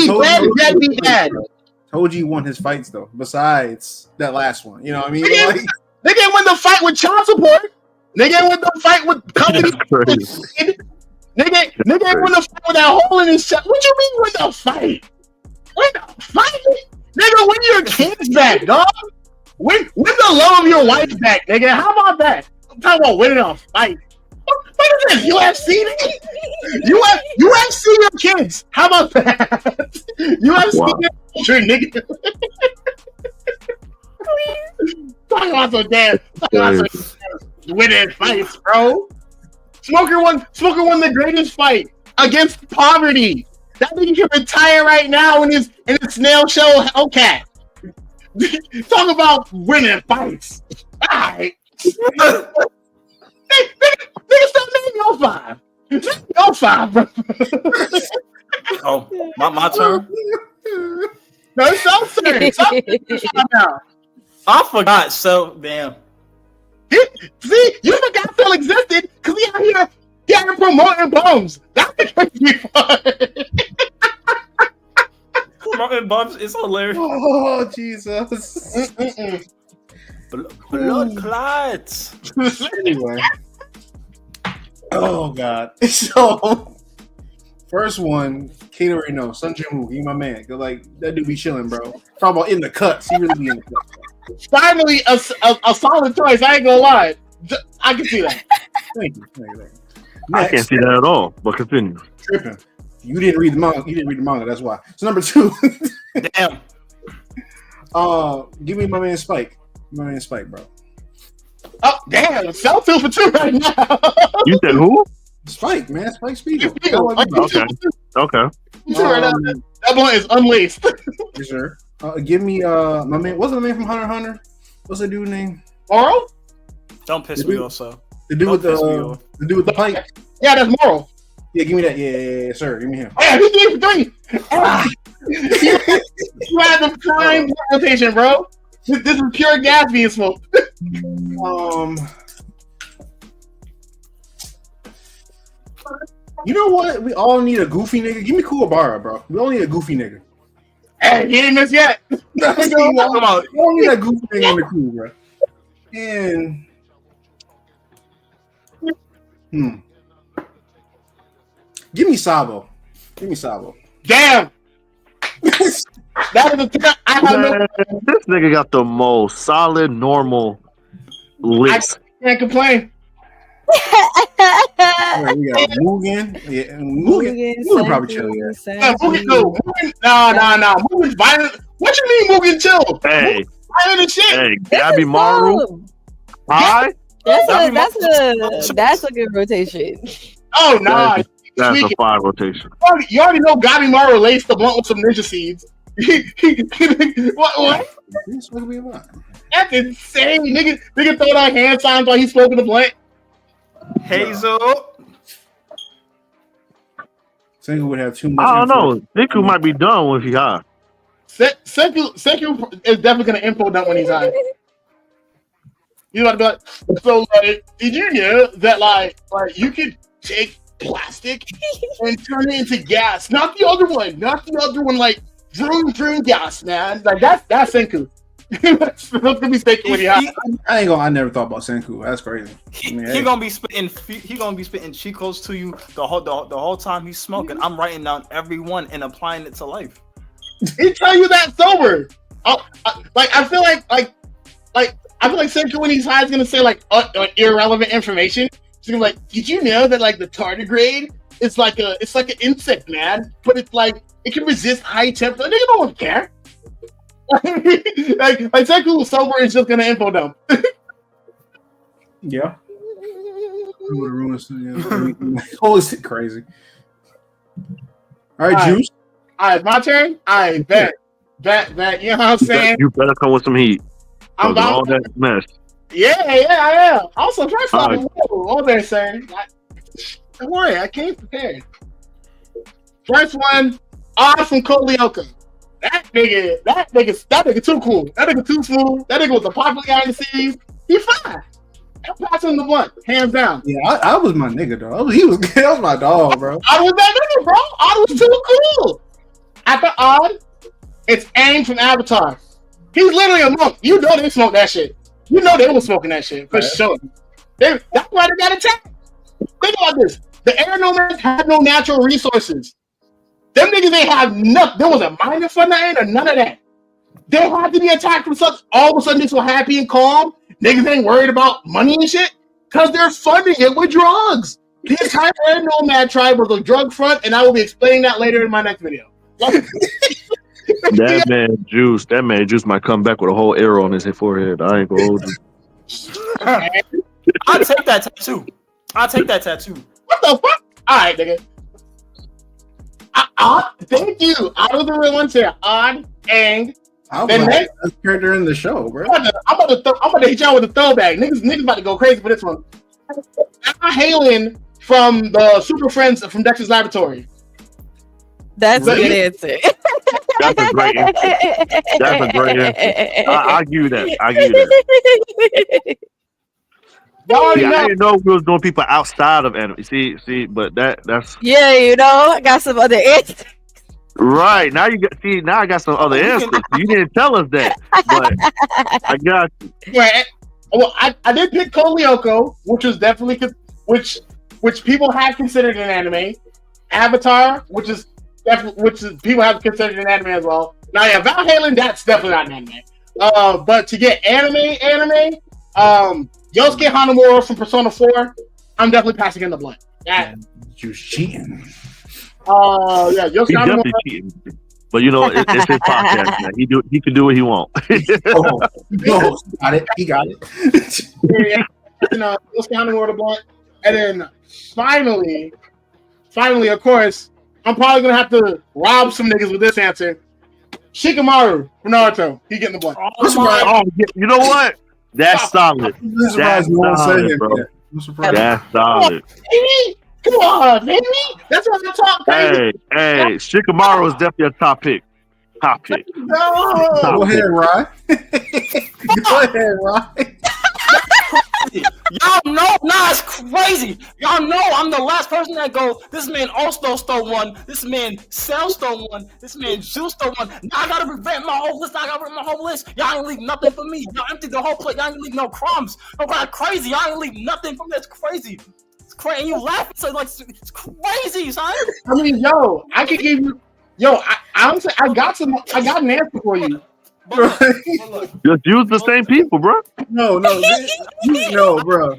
Toji won his fights though. Besides that last one, you know what I mean? They didn't win the fight with child support. They didn't win the fight with company. Nigga didn't win the fight with that hole in his chest. What you mean win the fight? Win the fight? Nigga, win your kids back, dog. Win the love of your wife back, nigga. How about that? I'm talking about winning a fight. What is this? UFC? UFC your kids. How about that? UFC your nigga. Talking about some damn winning fights, bro. Smoker won the greatest fight against poverty. That nigga can retire right now in his snail shell Hellcat. Talk about winning fights. All right. Nigga, stop naming your 5. Your 5, bro. Oh, my turn. No, it's so serious. Now. I forgot. So damn. See, you forgot Phil existed because he out here promoting bums. That's the crazy part. Promoting bums is hilarious. Oh Jesus! Blood clots. Anyway. Oh God. So first one, Kate already knows. Sun Jin-woo, he my man. Like that dude be chilling, bro. Talk about in the cuts. He really be in the cuts. Finally, a solid choice. I ain't gonna lie. I can see that. Thank you. I can't see that at all. But continue. Tripping. You didn't read the manga. You didn't read the manga. That's why. So number 2. Damn. Give me my man Spike. My man Spike, bro. Oh damn! Self feel for 2 right now. You said who? Spike, man. Spike Spiegel. Okay. That blunt is unlaced. Yes, sir. Give me my man. What's the man from Hunter x Hunter? What's the dude's name? Moral? Don't piss me off, so. The dude with the pipe. Yeah, that's Moral. Yeah, give me that. Yeah, sir. Give me him. Yeah, he's 3 for 3. You had the prime rotation, bro. This is pure gas being smoked. You know what? We all need a goofy nigga. Give me Kuwabara, bro. We all need a goofy nigga. Hey, he ain't missed yet. We all need a goofy nigga in the crew, bro. And give me Sabo. Damn. That is a I have no. This nigga got the most solid, normal licks. I can't complain. Right, we got Mugen. Yeah, Mugen probably chill. Yeah. Mugen, no. Mugen's violent. What you mean Mugen chill? Hey, violent and shit. Hey, Gabby Maru. Hi. That's a good rotation. Oh nah. That's a 5 rotation. You already know Gabby Maru laced the blunt with some ninja seeds. What? That's insane. Nigga throw out hand signs while he's smoking the blunt. Hazel. Senku would have too much. I don't know. Senku might be done when he's high. Senku is definitely gonna info dump when he's high. You know what I'm like? So like, did you know that like you could take plastic and turn it into gas? Not the other one. Like vroom gas, man. Like that's Senku. That's gonna be Senku when he high. I never thought about Senku. That's crazy. He gonna be spitting Chicos to you the whole time he's smoking. I'm writing down every one and applying it to life. He tell you that sober. I feel like Senku when he's high is gonna say like irrelevant information. He's gonna be like, did you know that like the tardigrade is like an insect, man, but it's like it can resist high temperature. Nigga don't care. like Senku sober is just gonna info dump. Yeah. Holy shit, crazy. All right, Juice. All right, my turn. I bet. You know what I'm saying? You better come with some heat. I'm about all that mess. Yeah, I am. Also, try something all there, sir. Don't worry, I came prepared. First one, from Kolioka. That nigga too cool. That nigga too smooth. That nigga was a popular guy in the series. He fine. I'm passing the blunt, hands down. Yeah, I was my nigga, dog. That was my dog, bro. I was that nigga, bro. I was too cool. After Odd, it's Aang from Avatar. He's literally a monk. You know they smoke that shit. You know they were smoking that shit for sure. That's why they got attacked. Think about this. The air nomads had no natural resources. Them niggas ain't have nothing. There wasn't mining for nothing or none of that. They had to be attacked from such. All of a sudden, they so happy and calm. Niggas ain't worried about money and shit because they're funding it with drugs. The entire air nomad tribe was a drug front, and I will be explaining that later in my next video. That man Juice might come back with a whole arrow on his forehead. I ain't gonna hold you. I'll take that tattoo. What the fuck? All right, nigga. Thank you. Out of the real ones here. Odd, Aang. I'm the character in the show, bro. I'm about to hit y'all with a throwback. Niggas about to go crazy for this one. Van Halen from the Super Friends from Dexter's Laboratory. That's a good answer. That's a great answer. That's a great answer. I'll give you that. I'll give you that. Y'all already See, I know. didn't know we was doing people outside of anime. See, but that's Yeah, you know, I got some other answers. right. Now you got now I got some other answers. You didn't tell us that, but I got you. Wait, well, I did pick Kolyoko, which was definitely which people have considered an anime. Avatar, which is people have considered an anime as well. Now, yeah, Van Halen, that's definitely not an anime. But to get anime, Yosuke Hanamura from Persona 4, I'm definitely passing in the blunt. That, You was cheating. yeah, Yosuke He Hanamura. definitely cheating. But you know, it's his podcast, man. He can do what he want. Oh, no, got it. He got it. Yeah, Yosuke Hanamura the blunt. And then finally, of course, I'm probably gonna have to rob some niggas with this answer. Shikamaru from Naruto. He getting the blunt. Oh, you know what? That's solid. This is That's you won't say solid, him. bro. Yeah, I'm surprised. That's solid. Baby, come on, baby. That's what I'm talking crazy. Hey, Shikamaru is definitely a top pick. Top pick. No. Go ahead, Ryan. Go ahead, Ryan. Y'all know, it's crazy. Y'all know I'm the last person that goes, this man also stole one, this man Cell stole one, this man Juice stole one. Now I gotta revamp my whole list. Y'all ain't leave nothing for me. Y'all empty the whole plate. Y'all ain't leave no crumbs. Oh God, crazy. Y'all ain't leave nothing from this. Crazy. It's crazy. And you laughing so like it's crazy, son. I mean, yo, I could give you. Yo, honestly, I got an answer for you. But look, Just use the same people, bro. No, bro.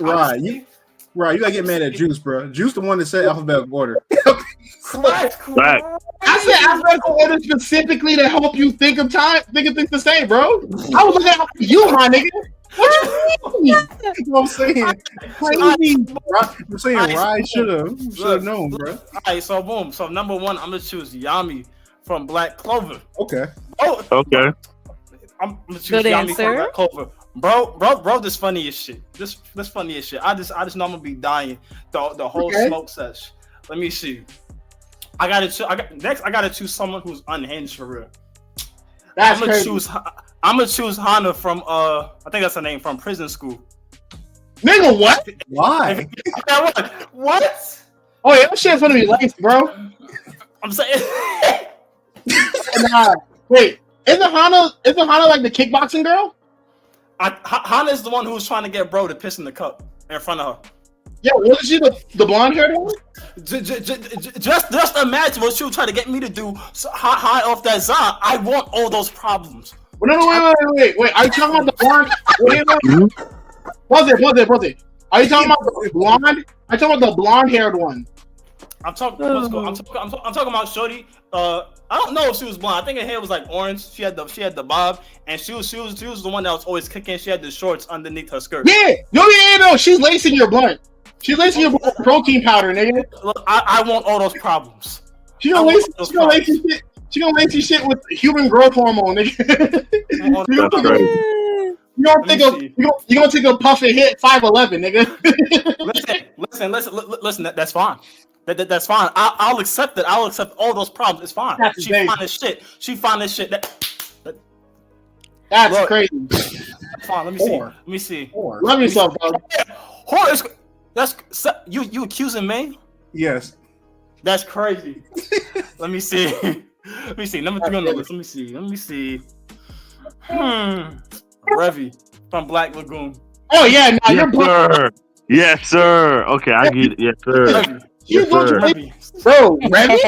Right, you gotta get mad at Juice, bro. Juice the one that said alphabetical order. Right. I said alphabetical order specifically to help you think of things to say, bro. I was looking at you, my nigga. What you mean? That's what I'm saying. Crazy. I'm saying Ryan should have known, bro. Alright, so boom. So number one, I'm gonna choose Yami from Black Clover. Okay. Oh, Okay. I'm gonna choose Good Yami answer. from Black Clover. Bro, this funny as shit. This funny as shit. I just know I'm gonna be dying the whole smoke sesh. Let me see. I gotta choose someone who's unhinged for real. That's I'm gonna crazy. choose Hana from I think that's her name, from Prison School. Nigga, what? Why? What? Oh yeah, that shit's gonna be laced, bro. I'm saying. Nah, wait. Isn't Hana like the kickboxing girl? Hana is the one who was trying to get bro to piss in the cup in front of her. Yeah, wasn't she the blonde haired one? Just imagine what she was trying to get me to do high off that Zon. I want all those problems. No, wait. Are you talking about the blonde? Pause it. Are you talking about the blonde? Are you talking about the blonde haired one? I'm talking about Shorty. I don't know if she was blonde. I think her hair was like orange. She had the bob, and she was the one that was always kicking. She had the shorts underneath her skirt. Yeah, no. She's lacing your blunt. She's lacing your blunt with protein powder, nigga. Look, I want all those problems. She gonna lace your shit with human growth hormone, nigga. You gonna take a puff and hit 5'11", nigga. Listen. That's fine. That's fine. I'll accept it. I'll accept all those problems. It's fine. That's She fine as shit. That's Look, crazy. Fine. Let me see. Love yourself, bro. Whore is that's you accusing me? Yes. That's crazy. Let me see. Number 3 on the list. Let me see. Revy from Black Lagoon. Oh yeah, nah, you're sir. Yes, sir. Okay, I get it. Yes, sir. Revy. You sir. Revy. bro, Revy?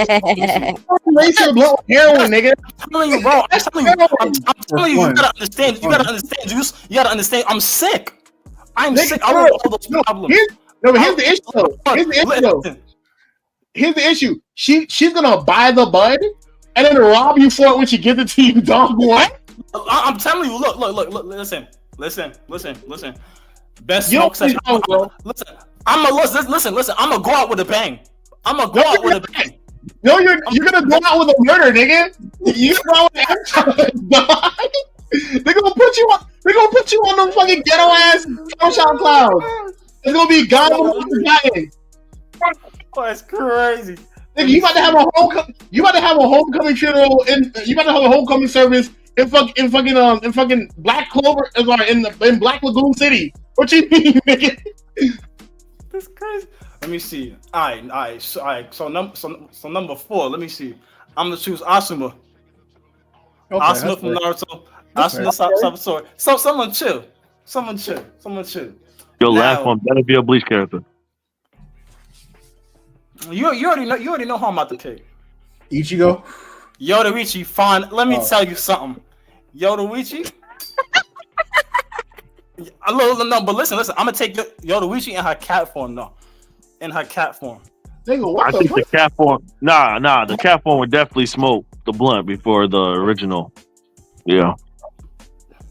Lace your blunt with heroin, nigga. I'm telling you, bro. I'm telling you, you gotta understand. You gotta understand, Juice. You gotta understand. I'm sick. I'm sick. I want all those problems. Here's the issue. Here's the issue. She's gonna buy the bud and then rob you for it when she gives it to you, dog. What? I'm telling you. Look. Listen. Best smoke session. Listen. I'm gonna go out with a bang. No, you're gonna go out with a murder, nigga. You gonna go out with an dog. They're gonna put you on them fucking ghetto ass SoundCloud clouds. It's gonna be gone before dying. Oh, that's crazy. Nigga, you about to have a homecoming funeral you about to have a homecoming service in fucking Black Clover, in Black Lagoon City. What you mean, nigga? That's crazy. Let me see. All right. So number 4. Let me see. I'm gonna choose Asuma. Okay, Asuma from Naruto. Asuma Sabatori. So someone chill. Your Now- last one better be a Bleach character. You already know how I'm about to pick. Ichigo. Yoruichi, fine. Let me tell you something. Yoruichi. No, but listen. I'm gonna take Yoruichi in her cat form, though. In her cat form. Nigga, what I the think fuck? the cat form. Nah. The cat form would definitely smoke the blunt before the original. Yeah.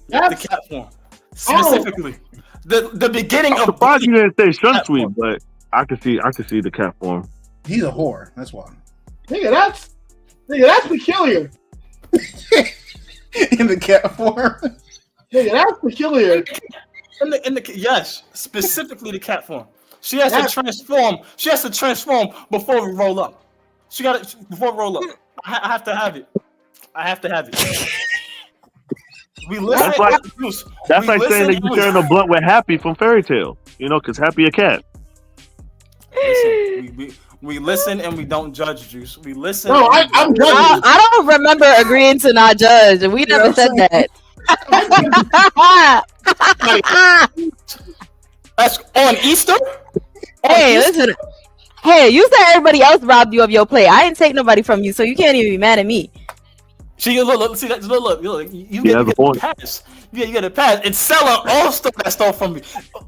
The cat form. Specifically. The beginning I'm of surprised you didn't say Cat Shunsui, form. but I could see the cat form. He's a whore. That's why. Nigga, that's peculiar. In the cat form. Nigga, that's peculiar. Yes, specifically the cat form. She has to transform. She has to transform before we roll up. She got it before we roll up. I have to have it. We listen. That's like saying that you're sharing a blunt with Happy from Fairy Tail. You know, because Happy a cat. Listen, we listen and we don't judge, Juice. We listen. No, I'm judging. I don't remember agreeing to not judge. We never said that. That's on Easter. Hey, listen. Hey, you said everybody else robbed you of your plate. I didn't take nobody from you, so you can't even be mad at me. See, look, see that. Look. You Yeah, get a pass. You get a pass. It's Seller also that stole from me.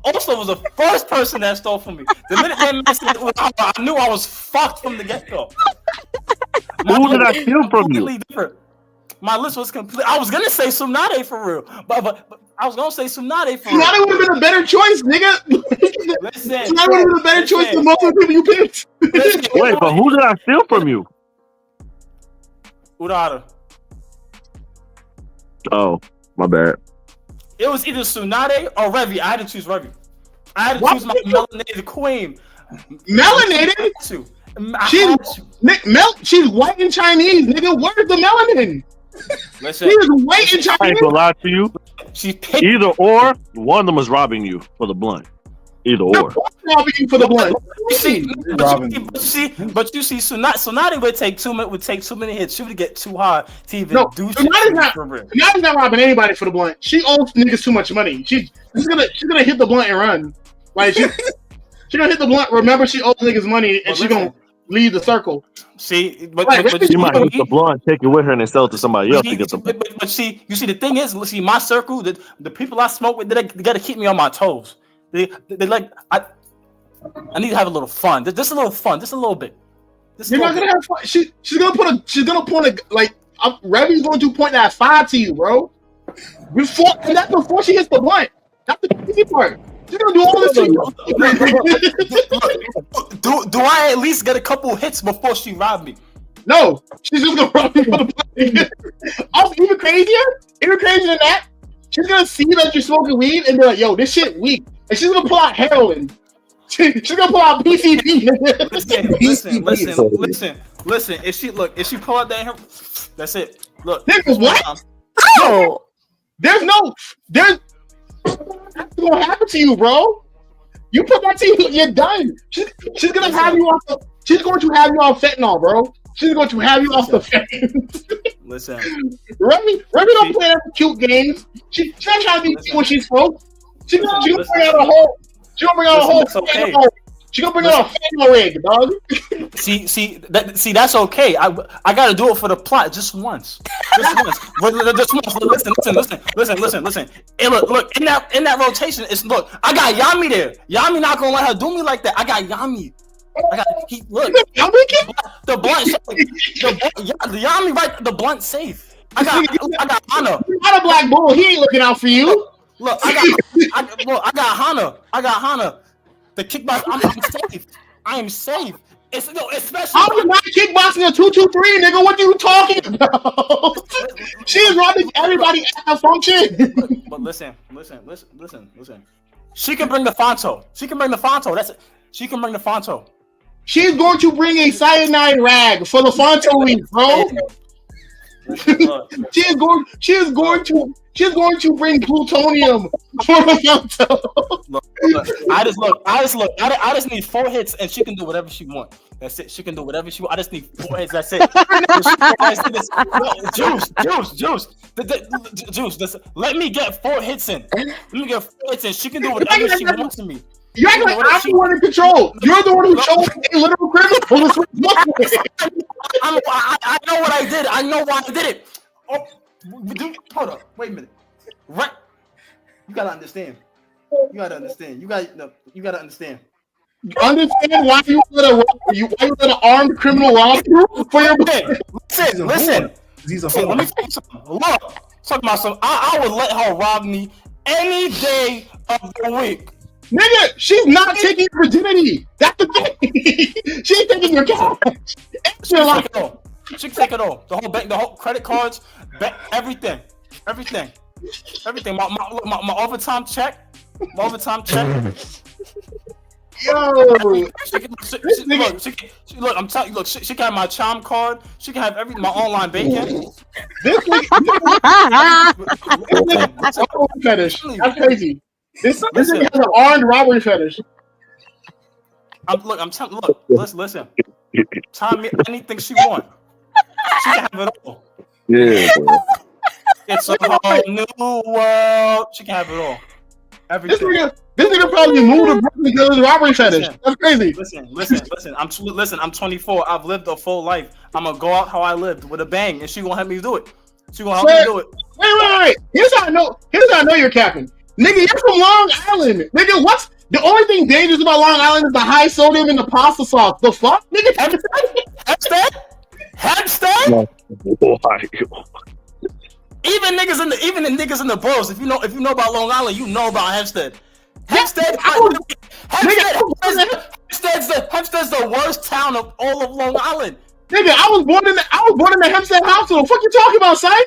Also was the first person that stole from me. The minute that man said, I knew I was fucked from the get go. Who did I steal from you? Different. My list was complete. I was gonna say Tsunade for real, but I was gonna say Tsunade for real. Tsunade would have been a better choice, nigga. Listen, Tsunade would have been a better choice than most of the people you picked. Wait, but who did I steal from you? Urara. Oh, my bad. It was either Tsunade or Revi. I had to choose Revi. I had to What? choose my melanated queen. Melanated? She's white and Chinese, nigga. Where's the melanin? Listen, She is white and I ain't Chinese. gonna lie to you. she picked. Either or, one of them is robbing you for the blunt. Either or. Robbing you for the blood. But you see, Tsunade would take 2 minutes. Would take too many hits. She would get too hard to even No, do Tsunade's shit. not. Tsunade's not robbing anybody for the blunt. She owes niggas too much money. She's gonna hit the blunt and run. Like she's gonna hit the blunt. Remember, she owes niggas money, and she's gonna leave the circle. See, but She might hit the blunt, take it with her, and then sell it to somebody else to get the blunt. But see, you see, the thing is, see, my circle, the people I smoke with, they gotta keep me on my toes. They like, I need to have a little fun. Just a little fun, just a little bit. You're not gonna have fun. She's gonna point a like. Revi's going to point that 5 to you, bro. And that's before she hits the blunt. That's the easy part. She's gonna do all this to you. Do I at least get a couple hits before she robbed me? No, she's just gonna rob you for the blunt. Also, even crazier than that, she's gonna see that you're smoking weed and be like, "Yo, this shit weak," and she's gonna pull out heroin. She's gonna pull out PCP. Listen. If she pull out that, that's it. Look, Niggas, what? Oh, There's that's gonna happen to you, bro. You put that to you, you're done. She's gonna have you off. She's going to have you off fentanyl, bro. She's going to have you off the fentanyl. Listen, Remy don't play that cute games. She's not trying to be cute when she's smoked. She's gonna bring out a whole. She's gonna bring out a whole. She's gonna bring out a fentanyl rig, dog. see, that's okay. I gotta do it for the plot just once. Listen. And look, in that rotation, look, I got Yami there. Yami not gonna let her do me like that. I got Yami. Look, the blunt, the Yami right, the blunt safe. I got Hana. You're not a black bull. He ain't looking out for you. Look, I got Hana. I got Hana. The kickbox, I'm safe. I am safe. Especially. I'm not kickboxing a 2-2-3, nigga. What are you talking about? She is robbing everybody at a function. But listen. She can bring the Fonto. That's it. She can bring the Fonto. She's going to bring a cyanide rag for the Fonto leaf, bro. She is going to bring plutonium for the Fonto. Look, I just need 4 hits and she can do whatever she wants. That's it. She can do whatever she wants. I just need 4 hits. That's it. Juice. Listen, let me get 4 hits in. She can do whatever she wants to me. You're acting like I'm the one in control. You're the one who chose a literal criminal. I know what I did. I know why I did it. Oh, hold up. Wait a minute. Right. You gotta understand. You gotta understand. Understand why you let an armed criminal rob you for your Listen. Let me tell you something. Look, talking about something. I would let her rob me any day of the week. Nigga, she's not taking your virginity. That's the thing. She's taking your cash. She can take it all. The whole bank, the whole credit cards, everything. My overtime check. Yo, I'm telling you, look, she can have my Chime card. She can have my online banking. this nigga fetish. That's crazy. This nigga has an armed robbery fetish. Listen. Time me anything she wants. She can have it all. Yeah, bro. It's a whole new world. She can have it all. Everything. This nigga probably moved to Brooklyn because of his robbery fetish. That's crazy. Listen. I'm 24. I've lived a full life. I'm gonna go out how I lived with a bang, and she gonna help me do it. Wait. Here's how I know you're capping. Nigga, you're from Long Island. Nigga, what's the only thing dangerous about Long Island is the high sodium in the pasta sauce. The fuck? Nigga, Hempstead? Why? Even the niggas in the boroughs, if you know about Long Island, you know about Hempstead. Hempstead's the worst town of all of Long Island. Nigga, I was born in the Hempstead hospital. What the fuck you talking about, son?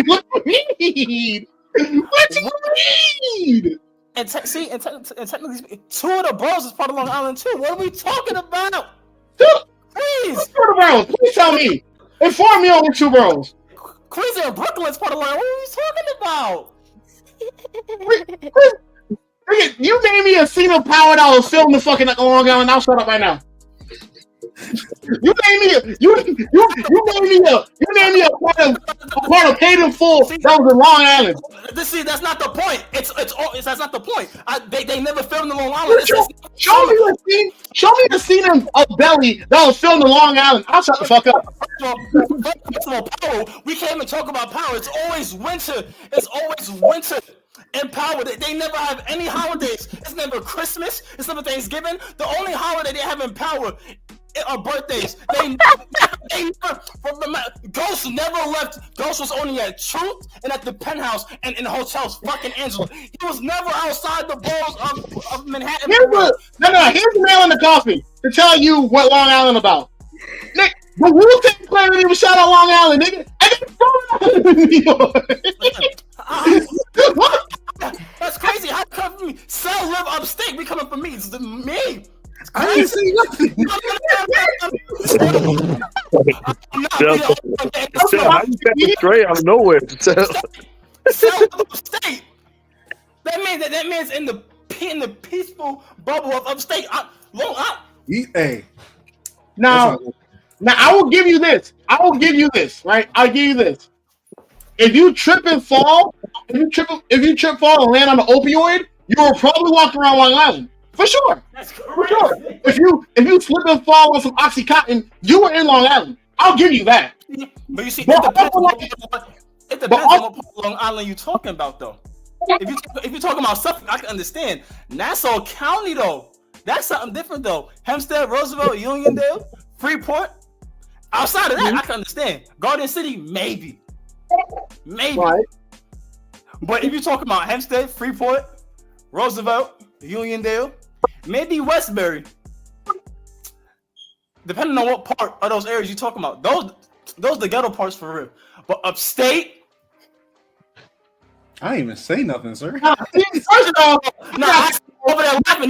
What you need? What you need? And technically, 2 of the boroughs is part of Long Island too. What are we talking about? Please. 2 of the boroughs. Please tell me. Inform me on the 2 boroughs. Queens and Brooklyn's part of Long Island. What are we talking about? You name me a scene of power that was filmed in fucking Long Island. I'll shut up right now. You name me a part of Paid in Full that was in Long Island. That's not the point. That's not the point. They never filmed in Long Island. Show me the scene of Belly that was filmed in Long Island. I'll shut the fuck up. First of all, power. We can't even talk about power. It's always winter. And power, they never have any holidays. It's never Christmas. It's never Thanksgiving. The only holiday they have in power are birthdays. They never. Ghost never left. Ghost was only at Truth and at the Penthouse and in hotels. Fucking Angela. He was never outside the boroughs of Manhattan. Here's the nail in the coffin to tell you what Long Island about. Nick, the Wu-Tang Clan didn't even shout out Long Island, nigga. And they from New York. What? That's crazy. How come me? Sal live upstate. We coming for me. It's me. I ain't saying nothing. How you got straight out of nowhere? Sal live upstate. That means in the peaceful bubble of upstate. Hey. Now I will give you this. Right? I'll give you this. If you trip and fall, if you trip, fall, and land on an opioid, you will probably walk around Long Island. For sure. That's For sure. If you slip and fall on some Oxycontin, you were in Long Island. I'll give you that. But you see, it depends on what part of Long Island you're talking about, though. If you're talking about Suffolk, I can understand. Nassau County, though, that's something different, though. Hempstead, Roosevelt, Uniondale, Freeport. Outside of that, I can understand. Garden City, maybe. Right. But if you're talking about Hempstead, Freeport, Roosevelt, Uniondale, maybe Westbury, depending on what part of those areas you're talking about, Those are the ghetto parts for real. But upstate, I didn't even say nothing, sir. First of all, I over there laughing.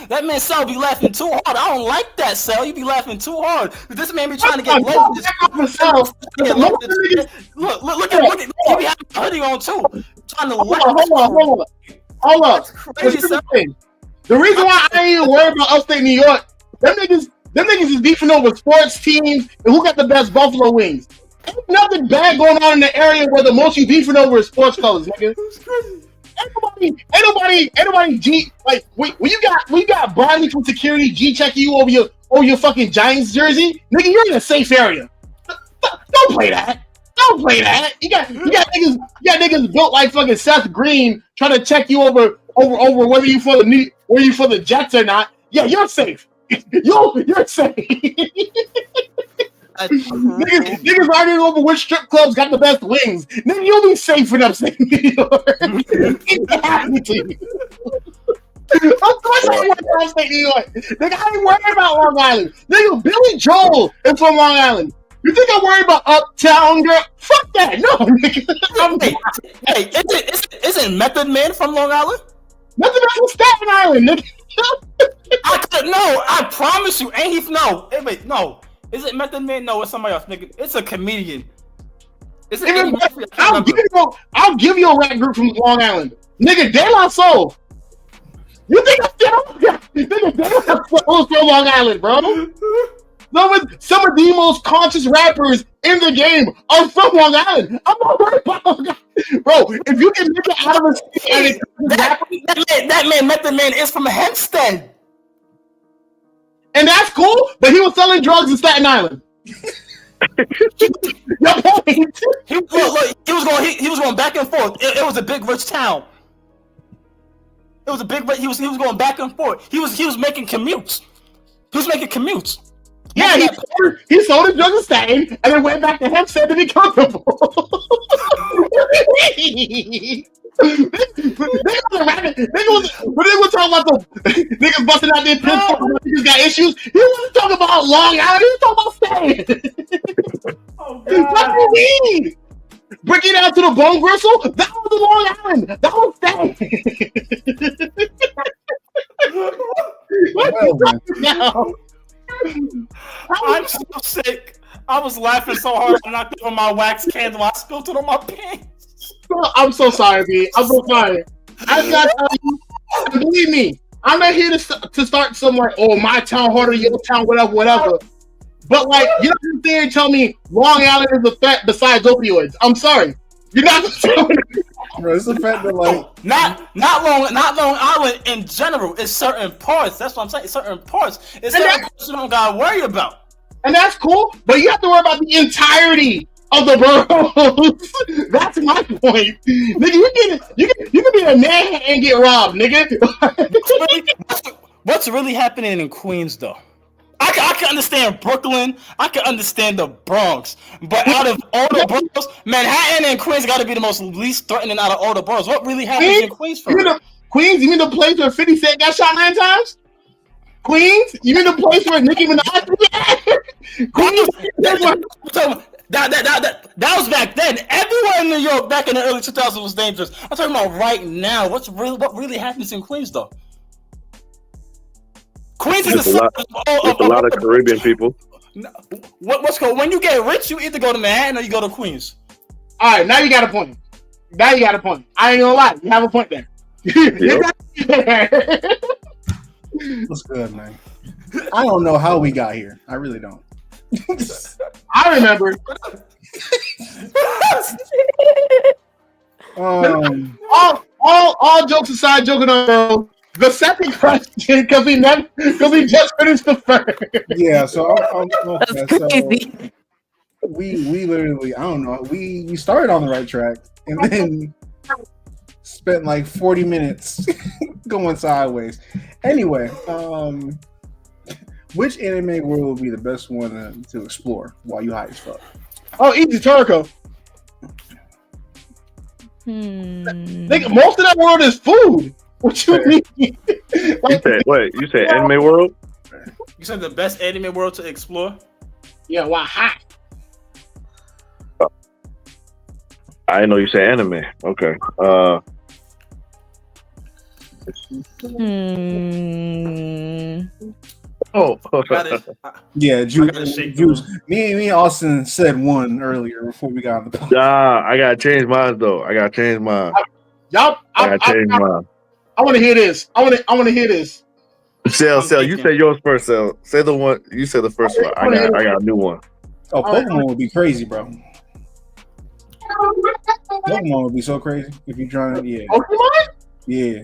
That man Sal be laughing too hard. I don't like that, Sal. You be laughing too hard. This man be trying to get low. Look, he be having a hoodie on too. Trying to hold up. Crazy, Sal. The reason why I ain't even worried about upstate New York, them niggas is beefing over sports teams and who got the best buffalo wings. Ain't nothing bad going on in the area where the most you beefing over is sports colors, nigga. Ain't nobody G like when you got Barney from security G checking you over your fucking Giants jersey, nigga, you're in a safe area. Don't play that. Don't play that. You got niggas built like fucking Seth Green trying to check you over whether you for the Jets or not. Yeah, you're safe. You're safe. Niggas arguing over which strip clubs got the best wings. Nigga, you'll be safe in upstate New York. It's happening to you. Of course I want upstate New York. Nigga, I ain't worried about Long Island. Nigga, Billy Joel is from Long Island. You think I'm worried about Uptown Girl? Fuck that. No, nigga. Hey, isn't Method Man from Long Island? Method Man from Staten Island, nigga. I promise you. Ain't he? No. Hey, wait, no. Is it Method Man? No, it's somebody else, nigga. It's a comedian. Is it Eddie Murphy? I'll give you a rap group from Long Island. Nigga, De La Soul. You think De La Soul is from Long Island, bro? Some of the most conscious rappers in the game are from Long Island. I'm not worried about Long Island. Bro, if you can make it out of a state that man Method Man is from Hempstead. And that's cool, but he was selling drugs in Staten Island. Your point. He was going back and forth. It was a big rich town. It was a big. He was going back and forth. He was making commutes. Yeah, he sold his drugs in Staten and then went back to Hempstead to be comfortable. They were talking about the niggas busting out their pins. Niggas got issues. He wasn't talking about Long Island. He was talking about Staten. Oh, God. What do you mean? Breaking down to the bone gristle? That was the Long Island. That was Staten. I'm so sick. I was laughing so hard I knocked over my wax candle. I spilled it on my pants. I'm so sorry, B. I'm so sorry. I got believe me, I'm not here to start somewhere. Oh, my town harder, your town, whatever. But like, you're not gonna there and tell me Long Island is a fact besides opioids. I'm sorry, you're not gonna tell me. Bro, it's the fact that like not Long Island in general. It's certain parts. That's what I'm saying. Certain parts. It's certain parts you don't gotta worry about. And that's cool, but you have to worry about the entirety of the boroughs. That's my point, nigga. You can be a man and get robbed, nigga. What's really happening in Queens, though? I can understand Brooklyn. I can understand the Bronx. But out of all the boroughs, Manhattan and Queens got to be the most least threatening out of all the boroughs. What really happens in Queens for real? Queens? You mean the place where 50 Cent got shot 9 times? Queens? You mean the place where Nicki Minaj? Queens? That was back then. Everywhere in New York back in the early 2000s was dangerous. I'm talking about right now. What really happens in Queens, though? Queens is a lot of Caribbean people. What's called when you get rich, you either go to Manhattan or you go to Queens. All right, now you got a point. I ain't gonna lie, you have a point there. What's good, man? I don't know how we got here. I really don't. I remember. All jokes aside, joking on the second question because he just finished the first. Yeah, so That's crazy. So we literally, I don't know, we started on the right track and then spent like 40 minutes going sideways. Anyway, which anime world would be the best one to explore while you high as fuck? Oh, easy, Toriko. Nigga, most of that world is food. What you mean? You said anime world? You said the best anime world to explore? Yeah, why hot? I didn't know you said anime. Okay. Oh. Got it. Yeah, I gotta shake Juice. Me and Austin said one earlier before we got on the podcast. Nah, I gotta change mine though. I gotta change mine. Y'all, I gotta change mine. I want to hear this. I want to hear this. Sel, you said yours first, Sel. Say the one you said the first one. I got a new one. Oh, Pokemon would be crazy, bro. Pokemon would be so crazy if you trying to. Yeah. Pokemon? Yeah.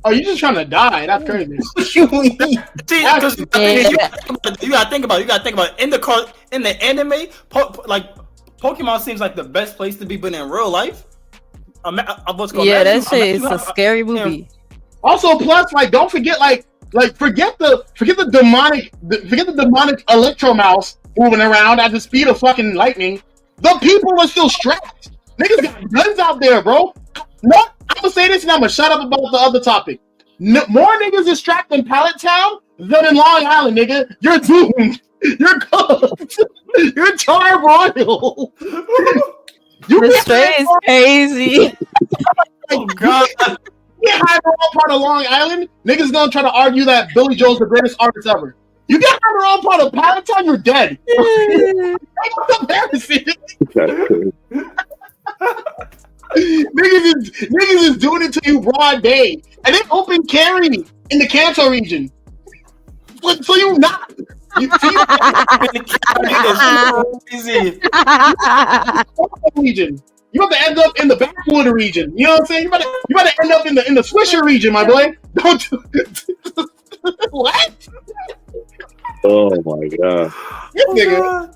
Oh, you just trying to die? That's crazy. See, because you gotta think about it. In the anime, Pokemon seems like the best place to be, but in real life, yeah, that shit is a scary movie. Also, plus, like, don't forget, forget the demonic Electro Mouse moving around at the speed of fucking lightning. The people are still strapped. Niggas got guns out there, bro. No, I'm gonna say this and I'm gonna shut up about the other topic. More niggas is strapped in Pallet Town than in Long Island, nigga. You're doomed. You're cooked. You're charbroiled. The straight is crazy. Oh god. You hide the wrong part of Long Island, niggas gonna try to argue that Billy Joel's the greatest artist ever. You get on the wrong part of Pallet Town, you're dead. That's embarrassing. Niggas is doing it to you broad day, and then open carry in the Kanto region. So you not. Easy. Region. You have to end up in the backwood region. You know what I'm saying? You better end up in the Swisher region, my boy. Don't you? What? Oh my god. Nigga.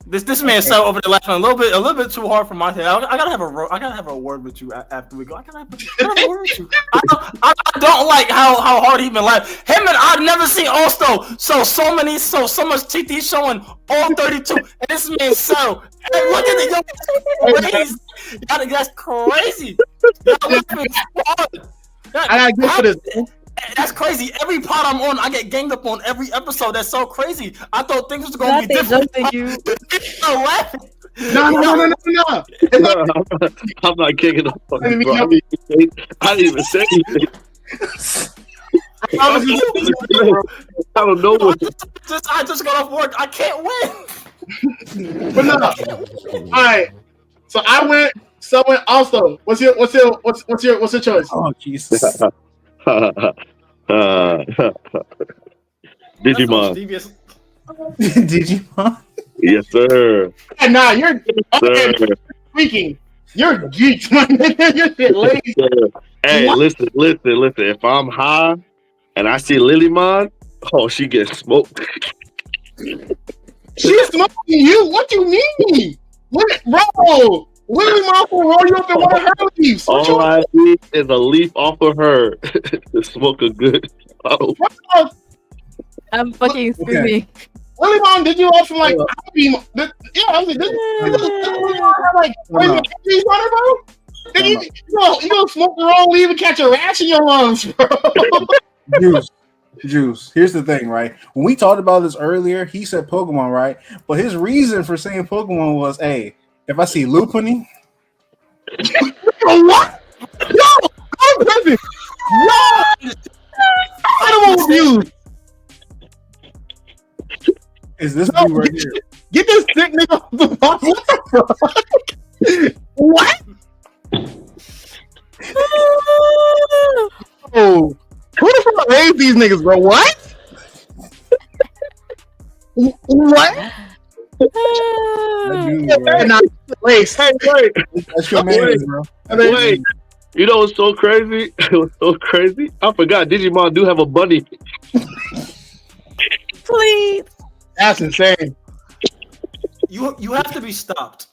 This man so over there laughing a little bit too hard for my head. I gotta have a word with you after we go. I gotta have a word with you. I don't like how hard he been laughing. Him and I've never seen also so much teeth he's showing all 32. And this man so look at it, yo, crazy. That's crazy. Y'all laughing hard. I gotta get for this. That's crazy. Every pod I'm on, I get ganged up on every episode. That's so crazy. I thought things was gonna be different. You. No. I'm not kicking up on you, bro. I didn't even say anything. I don't know what. I just got off work. I can't win. But no. All right. So I went. Someone also. What's your choice? Oh Jesus. Digimon. Digimon? Yes, sir. Yeah, nah, you're freaking. You're geeks, man. You're shit lazy. Hey, listen. If I'm high and I see Lilymon, oh, she gets smoked. She's smoking you? What do you mean? What, bro? Lilymon will roll you up in one of her leaves. All I need is a leaf off of her to smoke a good bottle. I'm fucking screaming. Lilymon, did you also like? Yeah, I was like, this like crazy on her, bro. Then you gonna smoke the wrong leaf and catch a rash in your lungs, bro. Juice. Here's the thing, right? When we talked about this earlier, he said Pokemon, right? But his reason for saying Pokemon was, hey, if I see Lopunny. What? No! I'm tripping! No! Animal abuse! Is this dude right here? Get this sick nigga off the box. What? Oh. Who the fuck raised these niggas, bro? What? What? Wait. That's your man, bro. Wait. You know what's so crazy? It was so crazy. I forgot Digimon do have a bunny. Please. That's insane. You have to be stopped.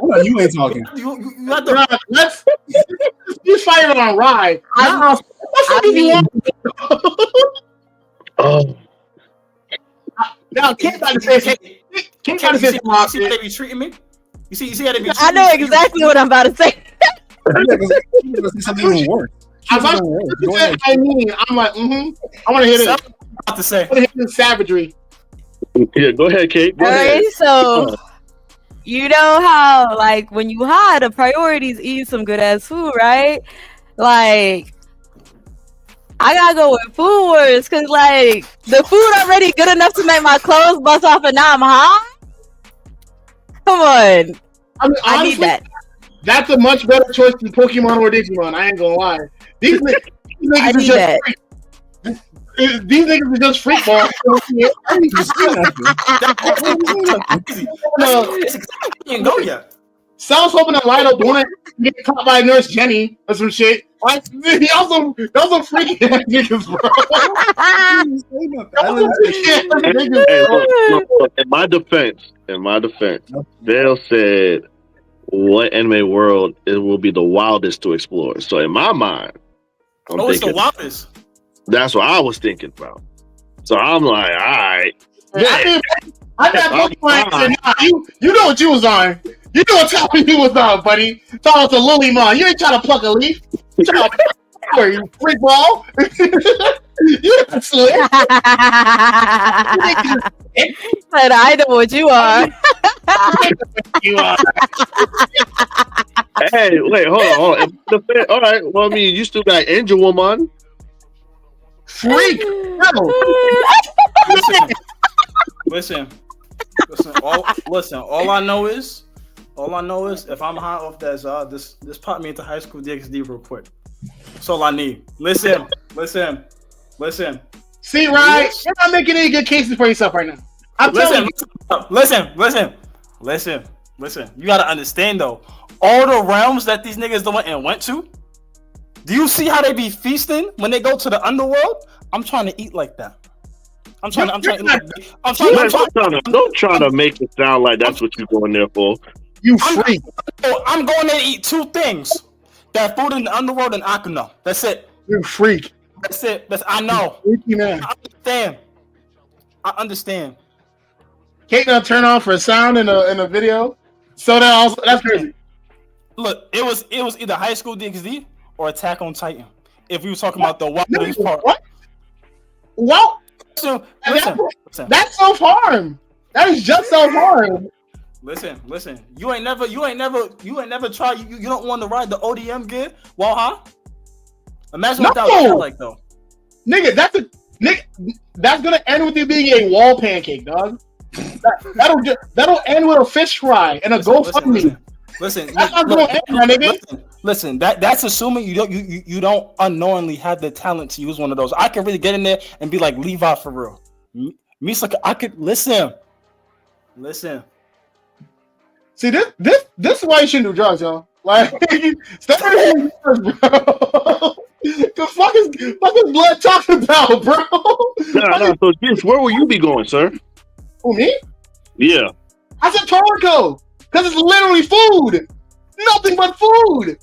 No, you ain't talking. You have to. Let's fire on Rye. Oh. Now, can't try to say See how they be treating me? You see how they be treating I know exactly what I'm about to say. Something even worse. I'm like, I want to hear this. about to say. I want to hear this savagery. Yeah, go ahead, Kate. Go ahead. Alright, so you know how like when you high, the priorities eat some good ass food, right? Like I gotta go with Food Wars because like the food already good enough to make my clothes bust off, and now I'm high. Come on, I mean, I need honestly, that. that's a much better choice than Pokemon or Digimon. I ain't gonna lie. These I niggas are need just that. these niggas are just freak balls. No, He didn't go yet. Sal's hoping that Lido don't get caught by Nurse Jenny or some shit. Like, those are freaky ass niggas, bro. Those are freaky ass niggas, Hey, bro. look, in my defense, Dale said what anime world it will be the wildest to explore. So in my mind, I'm It's the thinking wildest. that's what I was thinking about. So I'm like, all right. I got Pokemon said, nah, you know what you was on. You know what topic you was on, buddy. Talking to Lilymon. You ain't trying to pluck a leaf. You trying to where you freak ball. You slick. But I know what you are. You are. Hey, wait, hold on. All right. Well, I mean, you still got Angel Woman. Freak. No. Listen. All I know is if I'm high off that this popped me into high school DxD real quick. That's all I need. Listen. See, right? You're not making any good cases for yourself right now. I'm telling you. Listen. You gotta understand though. All the realms that these niggas went to. Do you see how they be feasting when they go to the underworld? I'm trying to eat like that. I'm trying Don't try to make it sound like that's what you're going there for. You freak. I'm going there to eat two things. That food in the underworld and Akuno. That's it. You freak. That's it. I know. Freaky man. I understand. Kate gonna turn on for a sound in a video. So that's crazy. Look, it was either High School DxD or Attack on Titan. If we were talking about the wildest part. What? Well, Listen. that's self-harm. That is just self-harm. Listen. You ain't never tried. You don't want to ride the ODM gear while high. Imagine what that would feel like though. Nigga, that's gonna end with you being a wall pancake, dog. That'll end with a fish fry and a GoFundMe. Listen, that's not gonna end, my nigga. Listen. That's assuming you don't unknowingly have the talent to use one of those. I can really get in there and be like Levi for real. I could listen. See, this is why you shouldn't do drugs, y'all. Like, stop doing drugs, bro. The fuck is blood talking about, bro? No. So, Vince, where will you be going, sir? Who, me? Yeah. I said Toriko, because it's literally food. Nothing but food.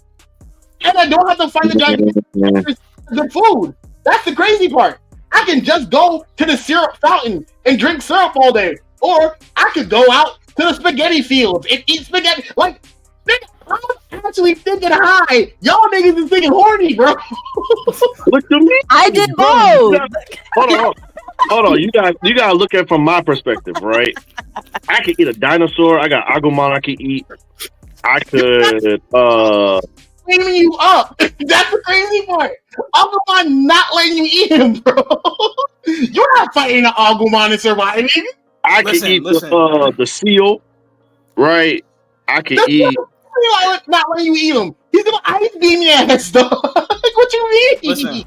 And I don't have to find the gigantic good food. That's the crazy part. I can just go to the syrup fountain and drink syrup all day. Or I could go out to the spaghetti fields and eat spaghetti. Like, I'm actually thinking high. Y'all niggas is thinking horny, bro. Look at me. I did both. Hold on. You gotta look at it from my perspective, right? I could eat a dinosaur. I got Agumon I could eat. I could Cleaning you up. That's the crazy part. Agumon not letting you eat him, bro. You're not fighting an Agumon and surviving. I could eat the seal, right? I could eat. Not letting you eat him. He's gonna ice beam your ass, dog. Like, what you mean? Listen.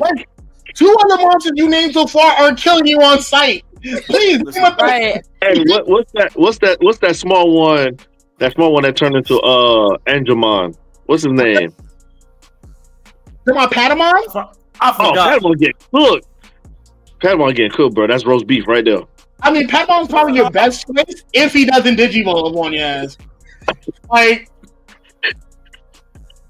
Like, two other monsters you named so far are killing you on sight. Please, Right. Hey, what's that small one? That small one that turned into Angemon. What's his name? Come on, Patamon? I forgot. Patamon getting cooked. Patamon getting cooked, bro. That's roast beef right there. I mean, Patamon's probably your best choice if he doesn't Digimon on your ass. Like,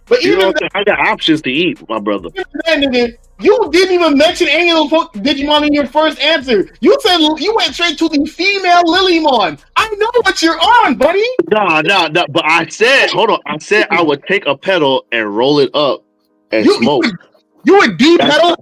but even then, I got options to eat, my brother. Nigga, you didn't even mention any of the Digimon in your first answer. You said you went straight to the female Lilymon. I know what you're on, buddy. Nah. But I said, hold on. I said I would take a pedal and roll it up and smoke. You would deep pedal?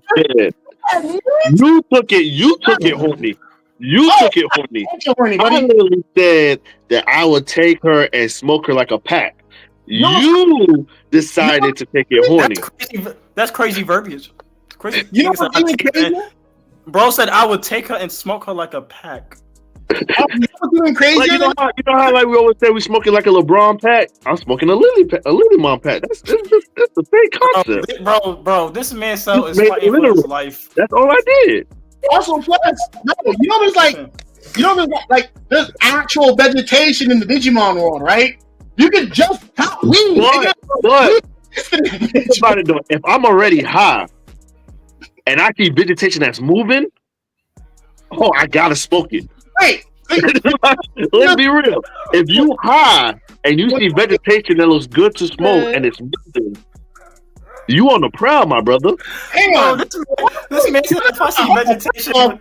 You took it. You took it, horny. You took it, horny. Horny, I buddy. literally said that I would take her and smoke her like a pack. No. You decided to take it horny. That's crazy verbiage. Crazy. You know Nigga said, what's even crazy? Bro said I would take her and smoke her like a pack. You know what's even crazier? Like, you know how like we always say we smoking like a LeBron pack. I'm smoking a Lily Mom pack. That's the same concept. Bro, this man so is Made fighting for literal. his life. That's all I did. Also, plus, no, you know, there's actual vegetation in the Digimon world, right? You can just pop weed. But think about it though. If I'm already high and I see vegetation that's moving, I gotta smoke it. Wait. Let's be real. If you high and you see vegetation that looks good to smoke and it's moving, you on the prowl, my brother. Hang on. This man said if I see vegetation. I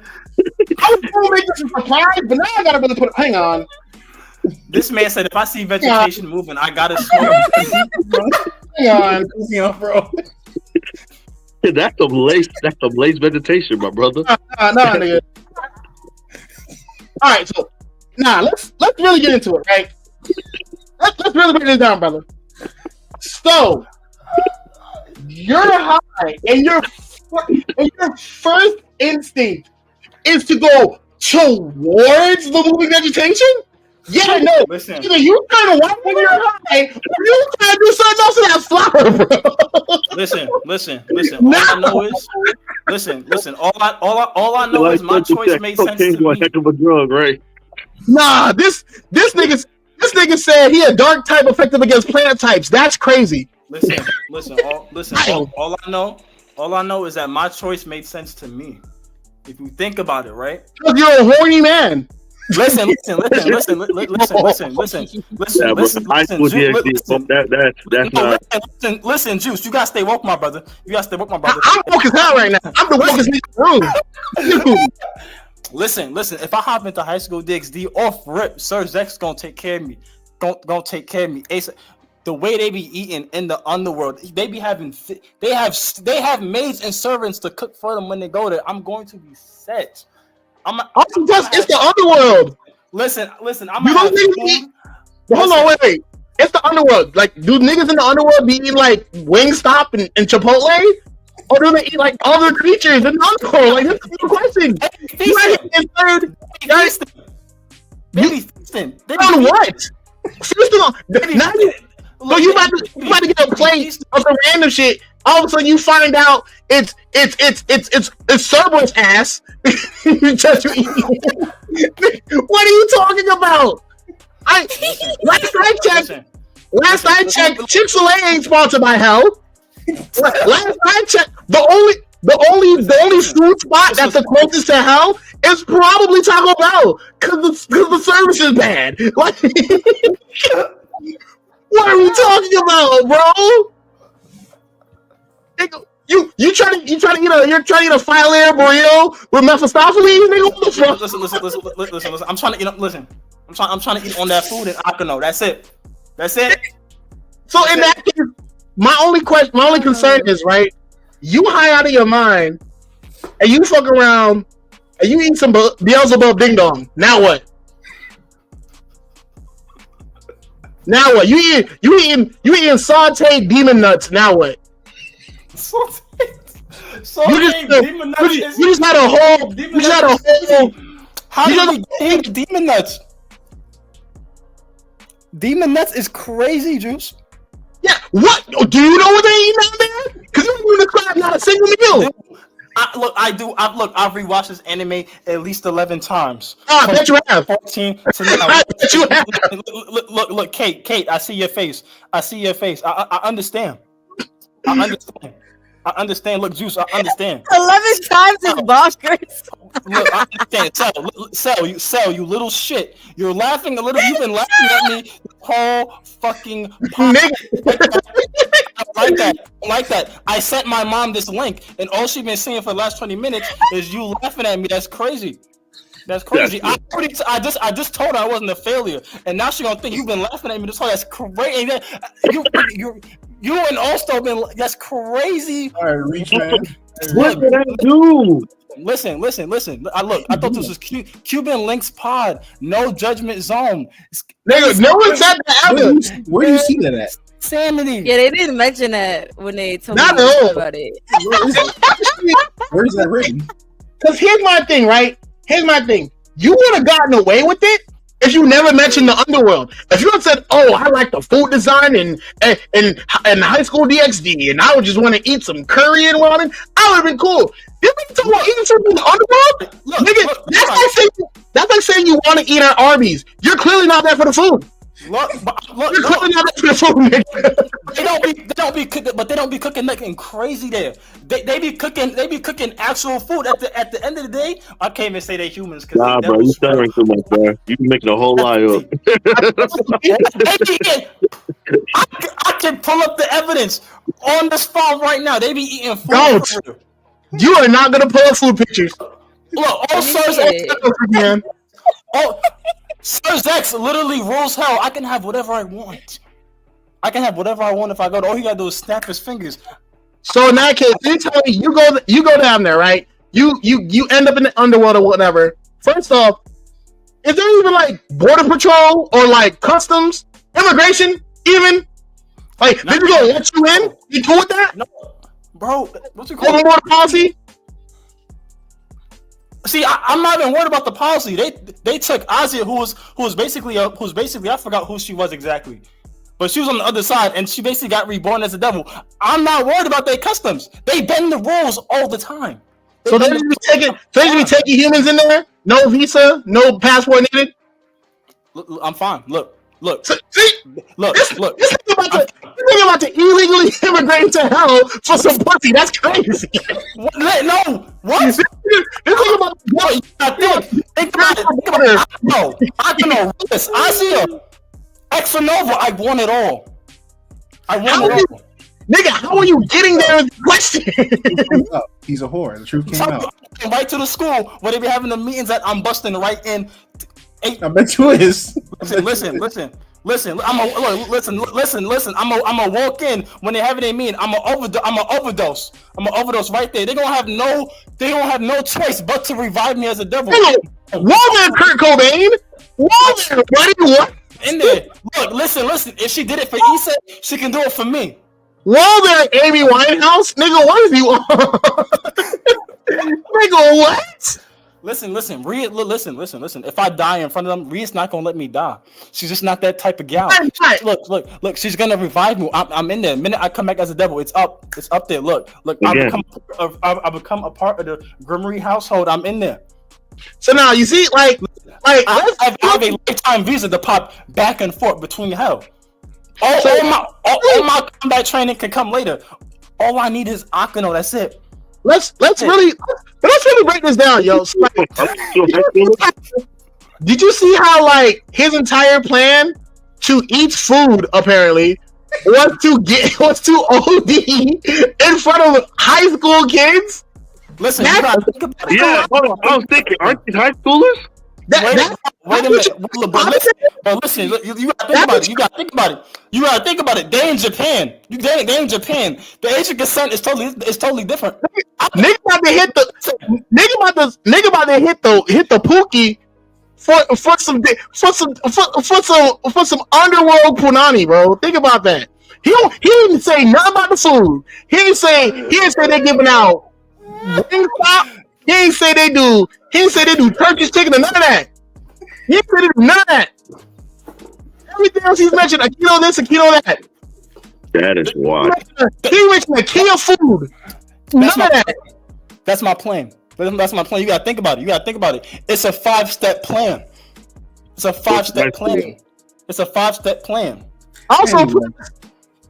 was gonna make this a surprise, but now I gotta really put. Hang on. This man said if I see vegetation moving, I gotta smoke. Hang on. Bro. That's some lace vegetation, my brother. Nah, nigga. All right, so let's really get into it, right? Let's really break this down, brother. So you're high, and your first instinct is to go towards the moving vegetation. Yeah, no. Listen. Either you trying to walk when you're high, or you trying to do something else to that flower, bro. Listen. All I know is, listen. All I know is my choice made sense to me. Heck of a drug, right? Nah, this nigga said he a dark type effective against plant types. That's crazy. Listen. All I know is that my choice made sense to me. If you think about it, right? You're a horny man. Listen. That's not. Listen, Juice. You gotta stay woke, my brother. I'm woke as hell right now. I'm the wokest nigga in the room. Listen. If I hop into high school digs, the off rip, Sir Zex gonna take care of me. Gonna take care of me. The way they be eating in the underworld, they have maids and servants to cook for them when they go there. I'm going to be set. It's the underworld. Listen. Hold on, wait. It's the underworld. Like, do niggas in the underworld be eating like Wingstop and Chipotle, or do they eat like other creatures in the underworld? Like, that's the question. Feasting. On what? Feasting on. So you about to get a plate of some random shit. All of a sudden, you find out it's Cerberus ass. Just eating. What are you talking about? Last I checked, Chick-fil-A ain't sponsored by hell. Last I checked, the only food spot that's the closest to hell is probably Taco Bell because the service is bad. Like, what are we talking about, bro? You trying to eat a file-air burrito with Mephistopheles, nigga? What the fuck? Listen. I'm trying to eat. Listen, I'm trying to eat on that food in Akano. That's it. So in that case, my only concern is, right? You high out of your mind, and you fuck around, and you eat some Beelzebub Ding Dong. Now what? Now what? You eating sauteed demon nuts. Now what? You just had a whole. How do you eat demon nuts? Demon nuts is crazy, Juice. Yeah. What? Do you know what they eat out there? Because you didn't describe not a single meal. I've rewatched this anime at least 11 times. Oh, I bet you have. 14 to now. I bet you have. Look, Kate, I see your face. I understand. I understand. Look, Juice, I understand. 11 times is bonkers. Look, I understand. Sell, you little shit. You're laughing a little. You've been laughing at me the whole fucking like that. I sent my mom this link, and all she's been saying for the last 20 minutes is you laughing at me. That's crazy. I just told her I wasn't a failure, and now she gonna think you've been laughing at me this whole. That's crazy. You and also been that's crazy. All right, reach man. What did I do? Listen. I thought this was Cuban Links Pod. No judgment zone. Nigga, no one said that ever. Where do you see that at? Sanity. Yeah, they didn't mention that when they told Not me at all. about it. Where is that written? Because here's my thing, right? Here's my thing. You would have gotten away with it if you never mentioned the underworld. If you had said, "Oh, I like the food design and high school DxD, and I would just want to eat some curry and ramen," I would have been cool. You think talking about eating something in the underworld? Nigga, that's like saying you want to eat at Arby's. You're clearly not there for the food. Look, You're clearly not there for the food, nigga. They don't be cooking nothing crazy there. They be cooking actual food. At the end of the day, I can't even say they're humans. Nah, bro, you stuttering too much, bro. You making a whole lie up. I can pull up the evidence on the spot right now. They be eating food. Don't. You are not gonna pull up food pictures. Look, all Sir's Sir's X literally rules hell. I can have whatever I want. If I go to. All he gotta do is snap his fingers. So in that case, you tell me you go down there, right? You end up in the underworld or whatever. First off, is there even like border patrol or like customs, immigration, even? Like, they just gonna let you in? You cool with that? No, bro. What's it called? Open border policy? See, I'm not even worried about the policy. They took Azia, who was basically I forgot who she was exactly, but she was on the other side, and she basically got reborn as a devil. I'm not worried about their customs. They bend the rules all the time. So they just be taking humans in there? No visa, no passport needed? Look, I'm fine. Look. See? Look. This nigga about to illegally immigrate to hell for some pussy. That's crazy. No, what? This nigga about to Think about it. No, I can know this. Azia, Exonova, I want it all. Nigga, how are you getting there is the question. He's a whore. The truth came out. Right to the school where they be having the meetings that I'm busting right in. I bet you is. Listen. I'm a walk in when they having their meeting. I'm a overdose right there. They don't have no choice but to revive me as a devil. Whoa there, Kurt Cobain. Whoa there, buddy. What? In there. Look, listen. If she did it for Issa, she can do it for me. Whoa there, Amy Winehouse. Nigga, what is you on? Nigga, what? Listen. Rhea, listen. If I die in front of them, Rhea's not gonna let me die. She's just not that type of gal. Look. She's gonna revive me. I'm in there. The minute I come back as a devil, it's up there. Look. I become a part of the Grimmery household. I'm in there. So now you see, I have a lifetime visa to pop back and forth between hell. All my combat training can come later. All I need is Akano. That's it. Let's really break this down, yo. So, did you see how his entire plan to eat food apparently was to OD in front of high school kids? Listen, you gotta think about it. Yeah, I was thinking, aren't these high schoolers? Wait a minute. But listen, you gotta think about it. You gotta think about it. They in Japan. They in Japan. The Asian consent is totally different. Nigga about to hit the Pookie for some underworld punani, bro. Think about that. He didn't say nothing about the food. He didn't say they giving out Wingstop. He didn't say they do Turkish chicken or none of that. He didn't say they do none of that. Everything else he's mentioned, a kilo this, a kilo that. That is wild. He mentioned a kilo of food. None of that. That's my plan. That's my plan. You gotta think about it. It's a 5-step plan. It's a 5-step plan. Also, demons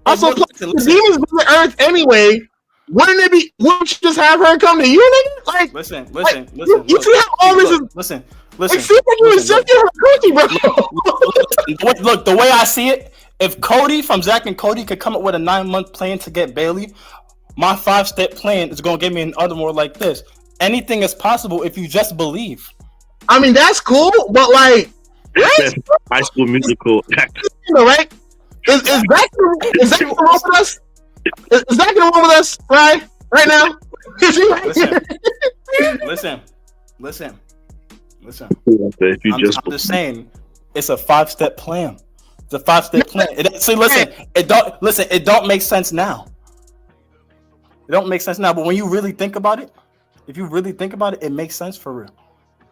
on the earth anyway. Wouldn't you just have her come to you, nigga? Listen. You see how all this is? Listen. It seems like you accepted her cookie, bro. Look, the way I see it, if Cody from Zack and Cody could come up with a 9-month plan to get Bailey, my 5-step plan is gonna give me an other more like this. Anything is possible if you just believe. I mean, that's cool, but High School Musical. Right? Is that wrong with us? Is Zach in the room with us, right? Right now? Is he right Listen. here? Listen. If you I'm just just saying, it's a 5-step plan. It's a 5-step plan. It don't make sense now. It don't make sense now, but when you really think about it, it makes sense for real.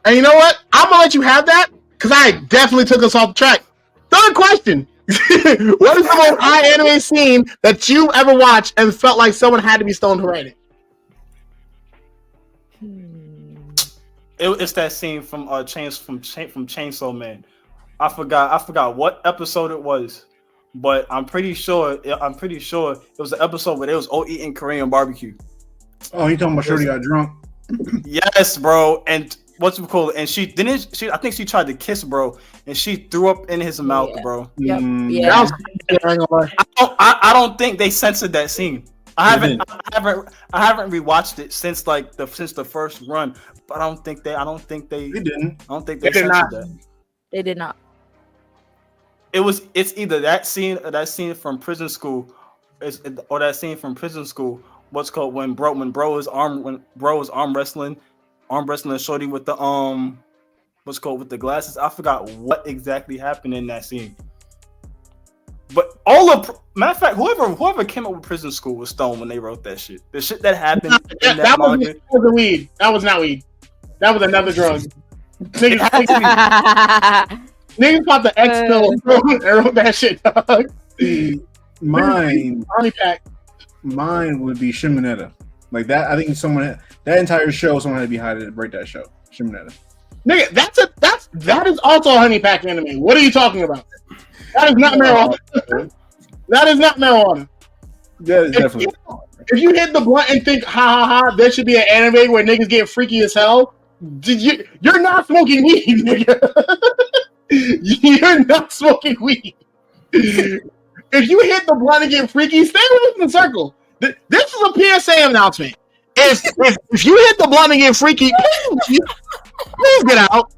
And you know what? I'm gonna let you have that because I definitely took us off the track. Third question. What is the most high anime scene that you ever watched and felt like someone had to be stoned to write it? It's that scene from Chainsaw Man. I forgot what episode it was, but I'm pretty sure it was the episode where they was all eating Korean barbecue. Oh, you talking about Shorty got drunk? Yes, bro. And what's it called? And I think she tried to kiss bro, and she threw up in his mouth, bro. Yep. Yeah. I don't think they censored that scene. I haven't rewatched it since the first run, but I don't think they didn't. I don't think They they did censored not. that. They did not. It's either that scene or that scene from prison school, or that scene from prison school. What's called when bro was arm wrestling Shorty with the what's called with the glasses. I forgot what exactly happened in that scene. But matter of fact, whoever came up with prison school was stoned when they wrote that shit. The shit that happened in that manga. That was weed. That was not weed. That was another drug. Niggas popped the X pill and wrote that shit, dog. Mine Army pack. would be Shimonetta. Like that, I think that entire show, someone had to be high to break that show. Shimonetta. Nigga, that is also a honey pack anime. What are you talking about? That is not marijuana. That is not marijuana. That is definitely. If you hit the blunt and think, ha ha ha, there should be an anime where niggas get freaky as hell, you're not smoking weed, nigga. You're not smoking weed. If you hit the blunt and get freaky, stay away from the circle. This is a PSA announcement. If you hit the blunt and get freaky, please get out.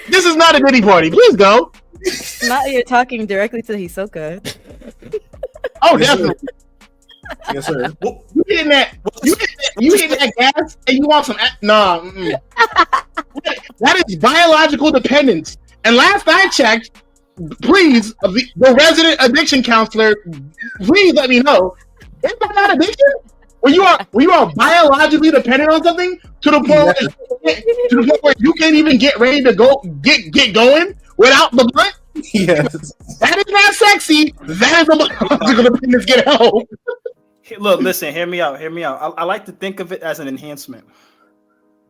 This is not a Diddy party. Please go. Not that you're talking directly to Hisoka. Oh, definitely. Yes, sir. You hitting that? You hitting that gas and you want some? Nah. That is biological dependence. And last I checked, please, the resident addiction counselor, please let me know. Is that not addiction? When you are biologically dependent on something to the point where you can't even get ready to get going without the blunt. Yes. That is not sexy. That is a biological dependence. Get help. Look, listen, hear me out. I like to think of it as an enhancement.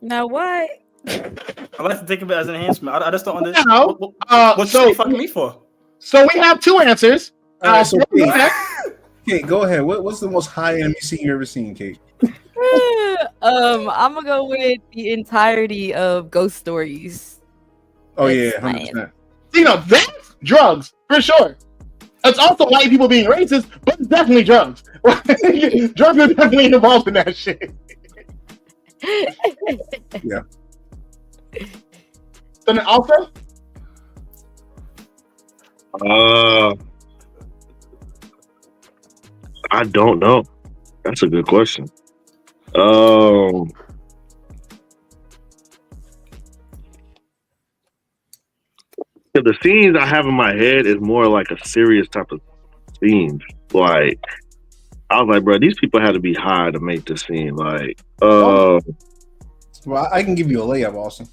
Now what? I like to think of it as an enhancement. I just don't understand. No. What's you fucking me for? So we have two answers. So Kate, go ahead. What's the most high anime scene you ever seen, Kate? I'm gonna go with the entirety of Ghost Stories. Oh That's yeah, 100%. You know, that's drugs for sure. It's also white people being racist, but it's definitely drugs. Drugs are definitely involved in that shit. Yeah. So then also, I don't know. That's a good question. The scenes I have in my head is more like a serious type of scene. Like, I was like, bro, these people had to be high to make this scene. Like, Well, I can give you a layup, Austin.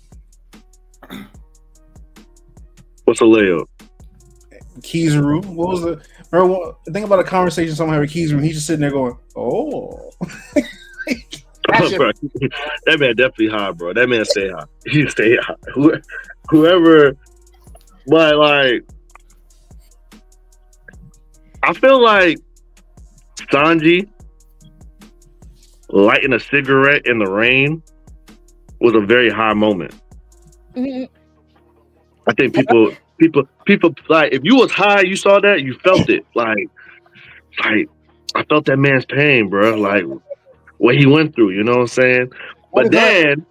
what's a layup? Kizaru. What was the? Remember, think about a conversation someone had with Kizaru, and he's just sitting there going, "Oh." Bro, that man definitely high, bro. That man stay high. He stay high. Whoever, but like, I feel like Sanji lighting a cigarette in the rain was a very high moment. Mhm. I think people like, if you was high, you saw that, you felt it. Like I felt that man's pain, bro. Like what he went through, you know what I'm saying? But then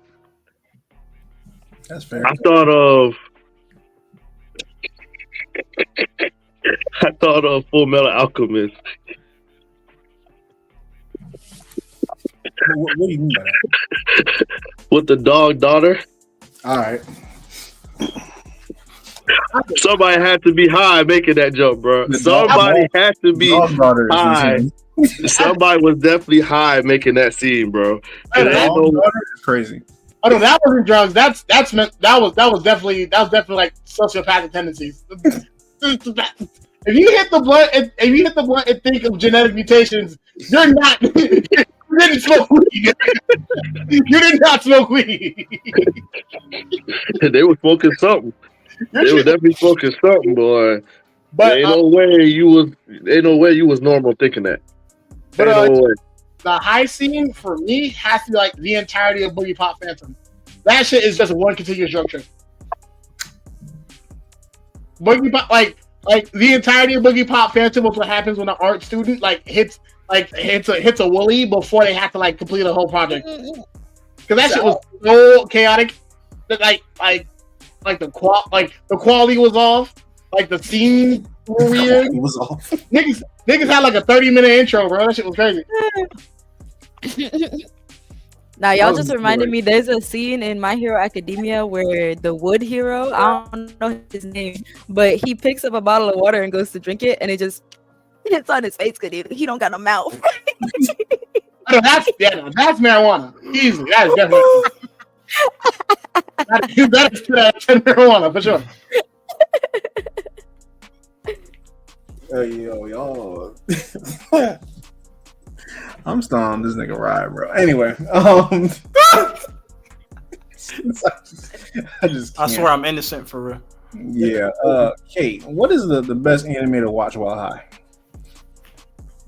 That's fair. I thought of Full Metal Alchemist What do you mean by that? With the dog daughter. All right. Somebody had to be high making that joke, bro. The Somebody had to be Dog daughter is high. insane. Somebody was definitely high making that scene, bro. The It ain't dog no- daughter is crazy. Oh no, that wasn't drugs. That was definitely like sociopathic tendencies. If you hit the blunt and think of genetic mutations, you're not. You didn't smoke weed. You did not smoke weed. They were smoking something. They were definitely smoking something, boy. But ain't no way you was normal thinking that. But, Ain't no way. the high scene for me has to be like the entirety of Boogie Pop Phantom. That shit is just one continuous drug trip. Boogie Pop, like the entirety of Boogie Pop Phantom was what happens when an art student hits a woolly before they have to like complete a whole project. Because that shit was so chaotic. That the quality was off. Like the scene were weird. It was off. Niggas had like a 30-minute intro, bro. That shit was crazy. Now y'all That was just reminded great. me. There's a scene in My Hero Academia where the wood hero, I don't know his name, but he picks up a bottle of water and goes to drink it, and it just hits on his face because he don't got no mouth. That's marijuana. Easily, that is definitely that is marijuana for sure. Hey, yo, y'all. I'm still on this nigga ride, bro. Anyway, I just I can't. swear I'm innocent for real. Yeah. Kate, what is the best anime to watch while high?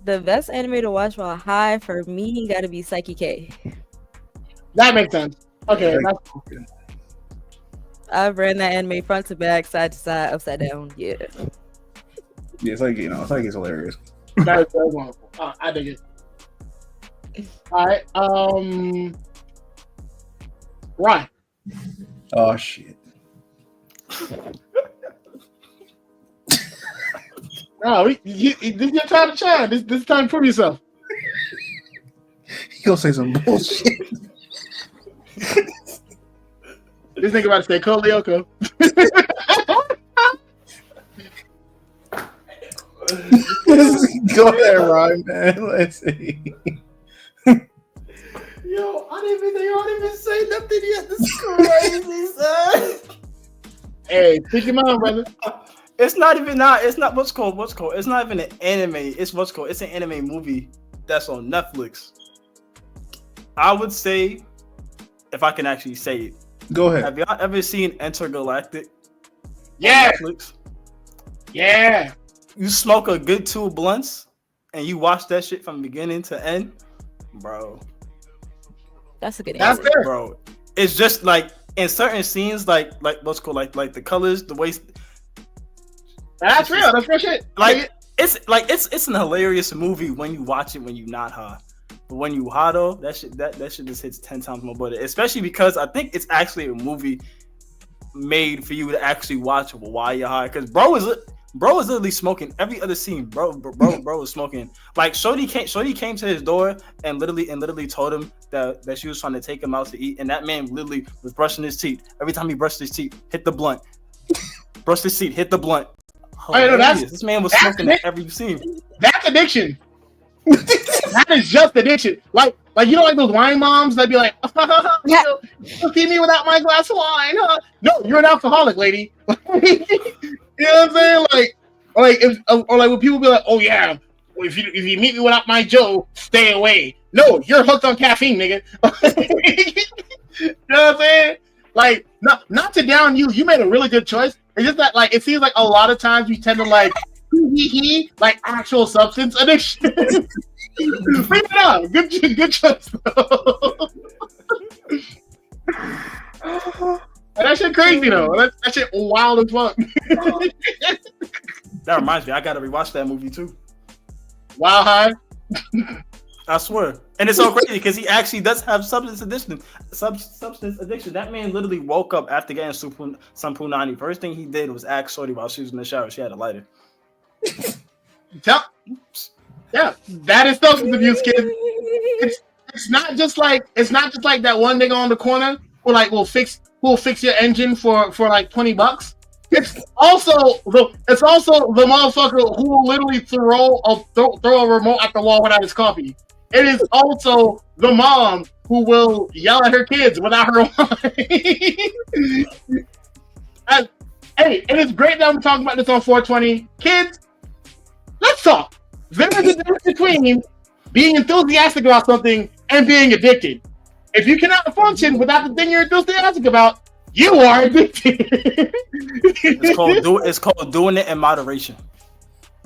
The best anime to watch while high for me got to be Psyche K. That makes sense. Okay, I've ran that anime front to back, side to side, upside down. Yeah. Yeah, it's like it's hilarious. that is very wonderful. I dig it. All right, Ryan. Oh shit. No, this is your time to shine. This is time to prove yourself. You gonna say some bullshit? This nigga about to say Kolyoko. Go ahead, Ryan, man. Let's see. Yo, I didn't even say nothing yet. This is crazy, son. Hey, pick him out, brother. It's not what's called. It's not even an anime. It's it's an anime movie that's on Netflix. I would say, if I can actually say it. Go ahead. Have y'all ever seen Intergalactic? Yeah. On Netflix? Yeah. You smoke a good 2 blunts and you watch that shit from beginning to end, bro. That's a good That's answer. fair. Bro, it's just like in certain scenes, like what's called like the colors, the way, That's real. That's real shit. it's an hilarious movie when you watch it when you're not high, but when you high though, that shit just hits 10 times more better. Especially because I think it's actually a movie made for you to actually watch while you're high. Because bro is literally smoking every other scene. Bro was smoking. Like Shorty came to his door and literally told him that she was trying to take him out to eat, and that man literally was brushing his teeth. Every time he brushed his teeth, hit the blunt. Brush his teeth, hit the blunt. Hey, no, This man was smoking at every scene. That's addiction. That is just addiction. Like you know, like those wine moms that be like, "You'll see me without my glass of wine." Huh? No, you're an alcoholic, lady. You know what I'm saying? Like when people be like, "Oh yeah, well, if you meet me without my Joe, stay away." No, you're hooked on caffeine, nigga. You know what I'm saying? Like, not to down you. You made a really good choice. It's just that, like, it seems like a lot of times we tend to like actual substance addiction. Bring it up. Good choice, though. And that shit crazy though. That shit wild as fuck. That reminds me, I gotta rewatch that movie too. Wild High. I swear. And it's so crazy because he actually does have substance addiction. That man literally woke up after getting some punani. First thing he did was ask Shorty while she was in the shower. She had a lighter. Yeah, that is substance abuse, kid. it's not just like that one nigga on the corner who like will fix your engine for like $20. It's also the motherfucker who will literally throw a remote at the wall without his coffee. It is also the mom who will yell at her kids without her wine. Hey, and it's great that I'm talking about this on 420. Kids, let's talk. There is a difference between being enthusiastic about something and being addicted. If you cannot function without the thing you're enthusiastic about, you are addicted. It's called doing it in moderation.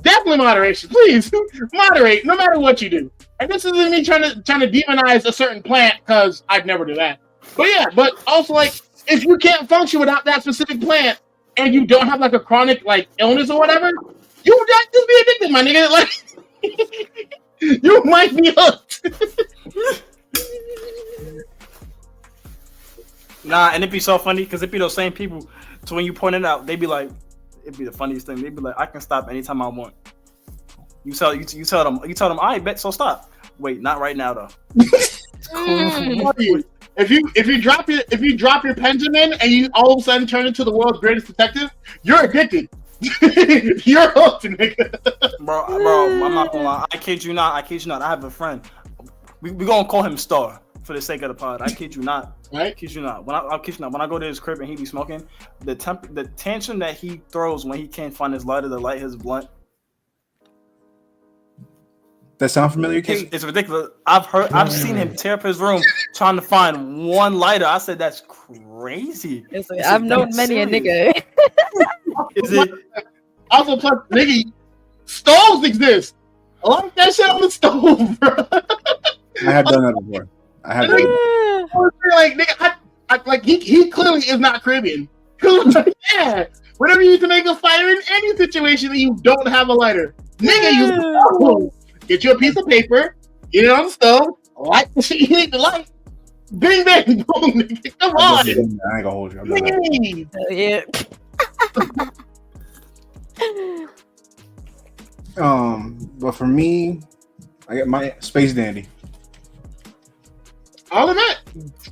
Definitely moderation. Please moderate, no matter what you do. And this isn't me trying to demonize a certain plant because I'd never do that. But yeah, but also like if you can't function without that specific plant and you don't have like a chronic like illness or whatever, you might just be addicted, my nigga. Like you might be hooked. Nah, and it'd be so funny because it'd be those same people. So when you point it out, they'd be like, it'd be the funniest thing. They'd be like, I can stop anytime I want. You tell them, I bet, so stop. Wait, not right now though. If you drop your pendulum and you all of a sudden turn into the world's greatest detective, you're addicted. You're hooked, nigga. Bro, I'm not gonna lie. I kid you not. I have a friend. We gonna call him Star for the sake of the pod. I kid you not. Right? I kid you not. When I go to his crib and he be smoking, the tantrum that he throws when he can't find his lighter to light his blunt. That sound familiar, Kate? It's ridiculous. I've seen him tear up his room trying to find one lighter. I said that's crazy. I've known many a nigga. Is it? Also, plus, nigga, stoves exist. I like that shit on the stove, bro. I have done that before. Like, nigga, like he clearly is not Caribbean. Yeah, whenever you need to make a fire in any situation that you don't have a lighter, nigga, you get you a piece of paper, get it on the stove, light the shit you need to light. Bing bang boom, nigga. Come on. I ain't gonna hold you. Yeah. But for me, I got my Space Dandy. All of that,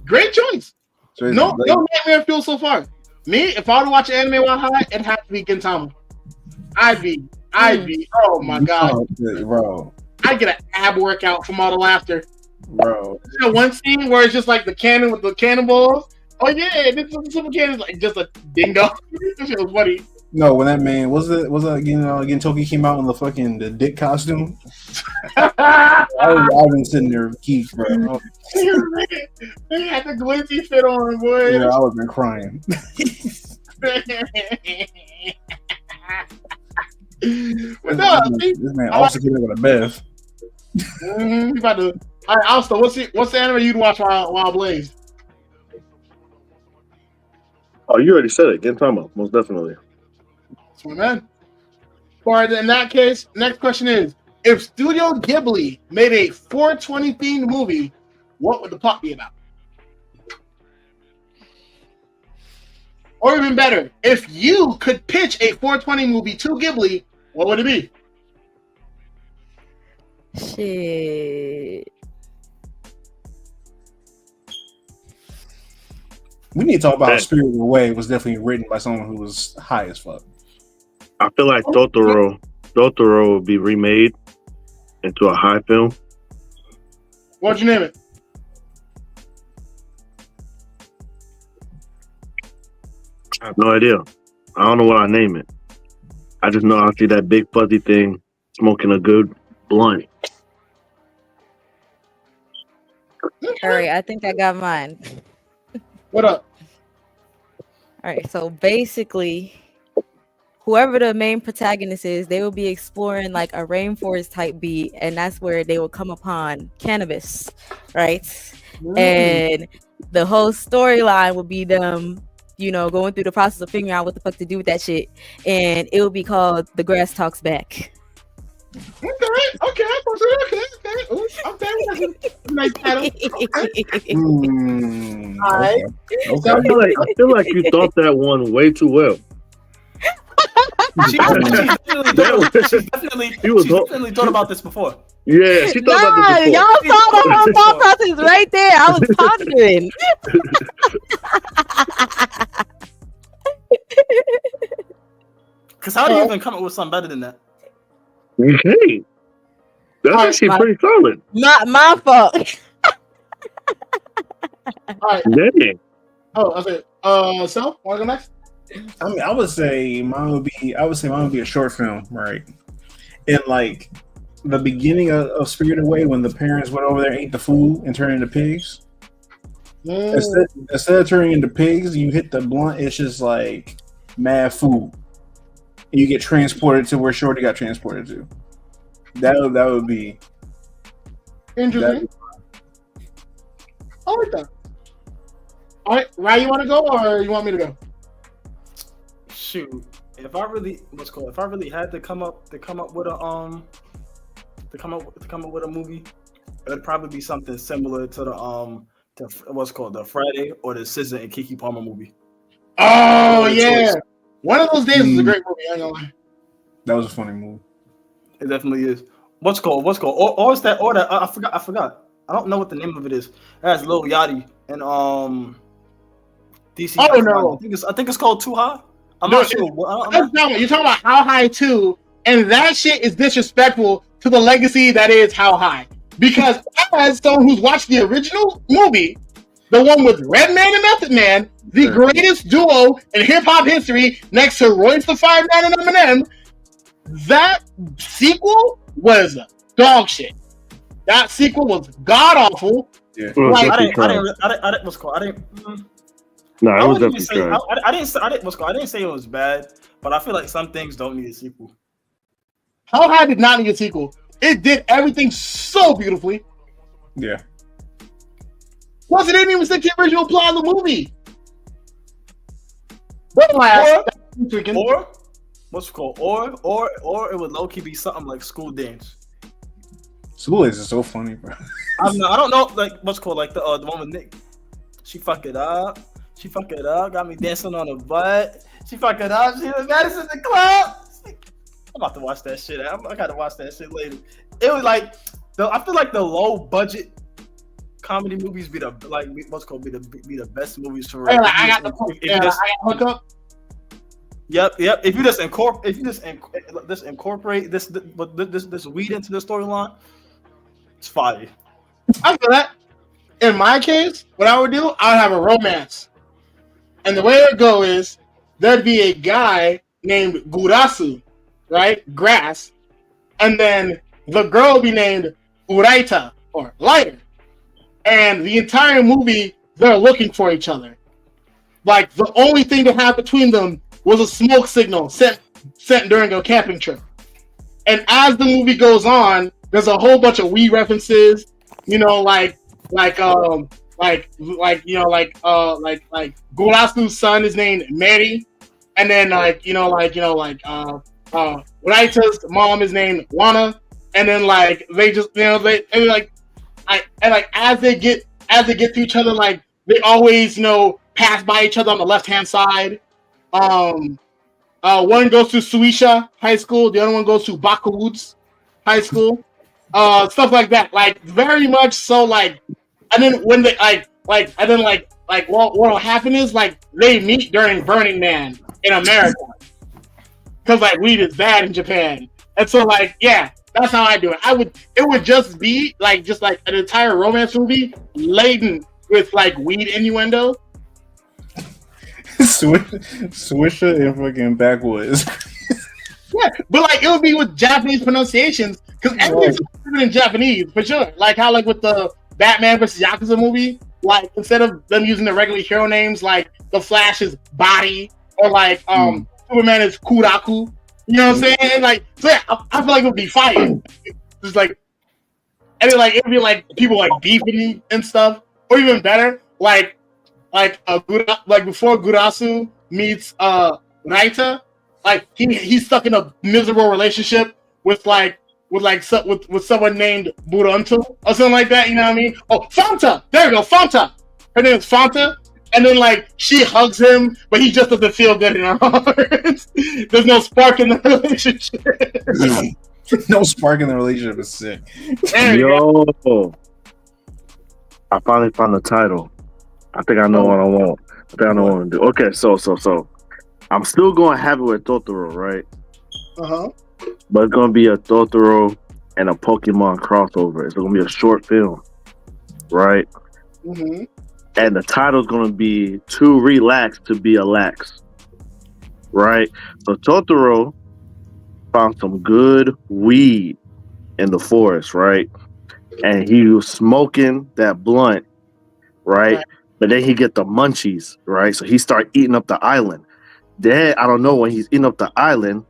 great choice. So No nightmare fuel so far. Me, if I were to watch an anime while high, it'd have to be Gintama. I'd be. Oh my god, bro! I get an ab workout from all the laughter, bro. You know, one scene where it's just like the cannon with the cannonballs. Oh yeah, this is the super cannon, like just a dingo. This shit was funny. No, when that man was it again Toki came out in the dick costume. I've been sitting there geek, bro. He had the glitzy fit on, boy. Yeah, I would have been crying. But no, this man also came in with a Beth. You about to. All right, also, what's the anime you'd watch while Blaze? Oh, you already said it. Gintama, most definitely. That's my man. All right, in that case, next question is: if Studio Ghibli made a 420 themed movie, what would the plot be about? Or even better, if you could pitch a 420 movie to Ghibli, what would it be? Shit. We need to talk about how Spirited Away was definitely written by someone who was high as fuck. I feel like Totoro would be remade into a high film. What'd you name it? I have no idea. I don't know what I name it. I just know I see that big fuzzy thing smoking a good blunt. All right, I think I got mine. What up? All right, so basically, whoever the main protagonist is, they will be exploring like a rainforest type beat, and that's where they will come upon cannabis, right? And the whole storyline will be them, going through the process of figuring out what the fuck to do with that shit, and it will be called The Grass Talks Back. Okay. Nice title. All right. Okay. I feel like you thought that one way too well. She's definitely thought about this before. Yeah, she thought about this before. Y'all thought my thought process right there. I was pondering. Because how do you even come up with something better than that? You can't. That's actually pretty solid. My fault. All right. Dang. Oh, okay. So want to go next? I mean, I would say mine would be a short film, right? In like the beginning of Spirited Away, when the parents went over there, ate the food, and turned into pigs. Instead of turning into pigs, you hit the blunt. It's just like mad food. And you get transported to where Shorty got transported to. That would be Interesting. I like that. All right, Ryan, you want to go or you want me to go? Shoot, if I really had to come up with a movie, it would probably be something similar to the the Friday or the SZA and Keke Palmer movie. Oh yeah, one of those days was a great movie. I ain't gonna lie. that was a funny movie. It definitely is. What's called? Or is that? Or that? I forgot. I don't know what the name of it is. It has Lil Yachty and DC. Oh no, I think it's called Too High. I'm No, not sure. You're talking about How High 2, and that shit is disrespectful to the legacy that is How High. Because as someone who's watched the original movie, the one with Redman and Method Man, the greatest duo in hip hop history, next to Royce the 5'9" and Eminem, that sequel was dog shit. That sequel was god awful. Yeah. It was I definitely didn't. What's called? I didn't. No, it I was wouldn't definitely even say. trash. I didn't say it was bad, but I feel like some things don't need a sequel. How High did not need a sequel. It did everything so beautifully. Yeah. Plus, it didn't even stick to the original plot of the movie. But last, Or what's it called? Or it would low key be something like School Dance. School is so funny, bro. I don't know, like what's it called, like the one with Nick. She fuck it up. Got me dancing on her butt. She fuck it up. She was Madison the club. I'm about to watch that shit. I gotta watch that shit later. It was like I feel like the low budget comedy movies be the best movies for. I got hook up. Yep. If you just incorporate this weed into the storyline, it's fire. I feel that. In my case, what I would do, I would have a romance. And the way it would go is there'd be a guy named Gurasu, right? Grass. And then the girl would be named Uraita, or Lighter. And the entire movie, they're looking for each other. Like, the only thing that happened between them was a smoke signal sent during a camping trip. And as the movie goes on, there's a whole bunch of weed references, Gulasu's son is named Mary, and then Raita's mom is named Wana, and then as they get to each other, like they always pass by each other on the left hand side. One goes to Suisha High School, the other one goes to Bakawoods High School. Stuff like that, like very much so, like, and then when they what'll happen is like they meet during Burning Man in America because like weed is bad in Japan, and so like that's how I do it. It would just be like an entire romance movie laden with like weed innuendo. Swisher and fucking backwoods. Yeah, but like it would be with Japanese pronunciations because everything's in Japanese for sure. Like how like with the Batman vs. Yakuza movie, like instead of them using the regular hero names, like the Flash is Body or like Superman is Kuraku. You know what I'm saying? Like so yeah, I feel like it would be fire. Just like and then like it'd be like people like beefing and stuff, or even better, like before Gurasu meets Raita. Like he's stuck in a miserable relationship with someone named Buranto or something like that. You know what I mean? Oh, Fanta. There we go, Fanta. Her name is Fanta, and then like she hugs him, but he just doesn't feel good in her heart. There's no spark in the relationship. No spark in the relationship is sick. Yo, I finally found the title. I think I know what I want. I think I know what I'm gonna do. Okay, so I'm still gonna have it with Totoro, right? But it's gonna be a Totoro and a Pokemon crossover. It's gonna be a short film, right? Mm-hmm. And the title's gonna be Too Relaxed to Be a Lax, right? So Totoro found some good weed in the forest, right? And he was smoking that blunt, right? But then he get the munchies, right? So he start eating up the island. Then I don't know, when he's eating up the island,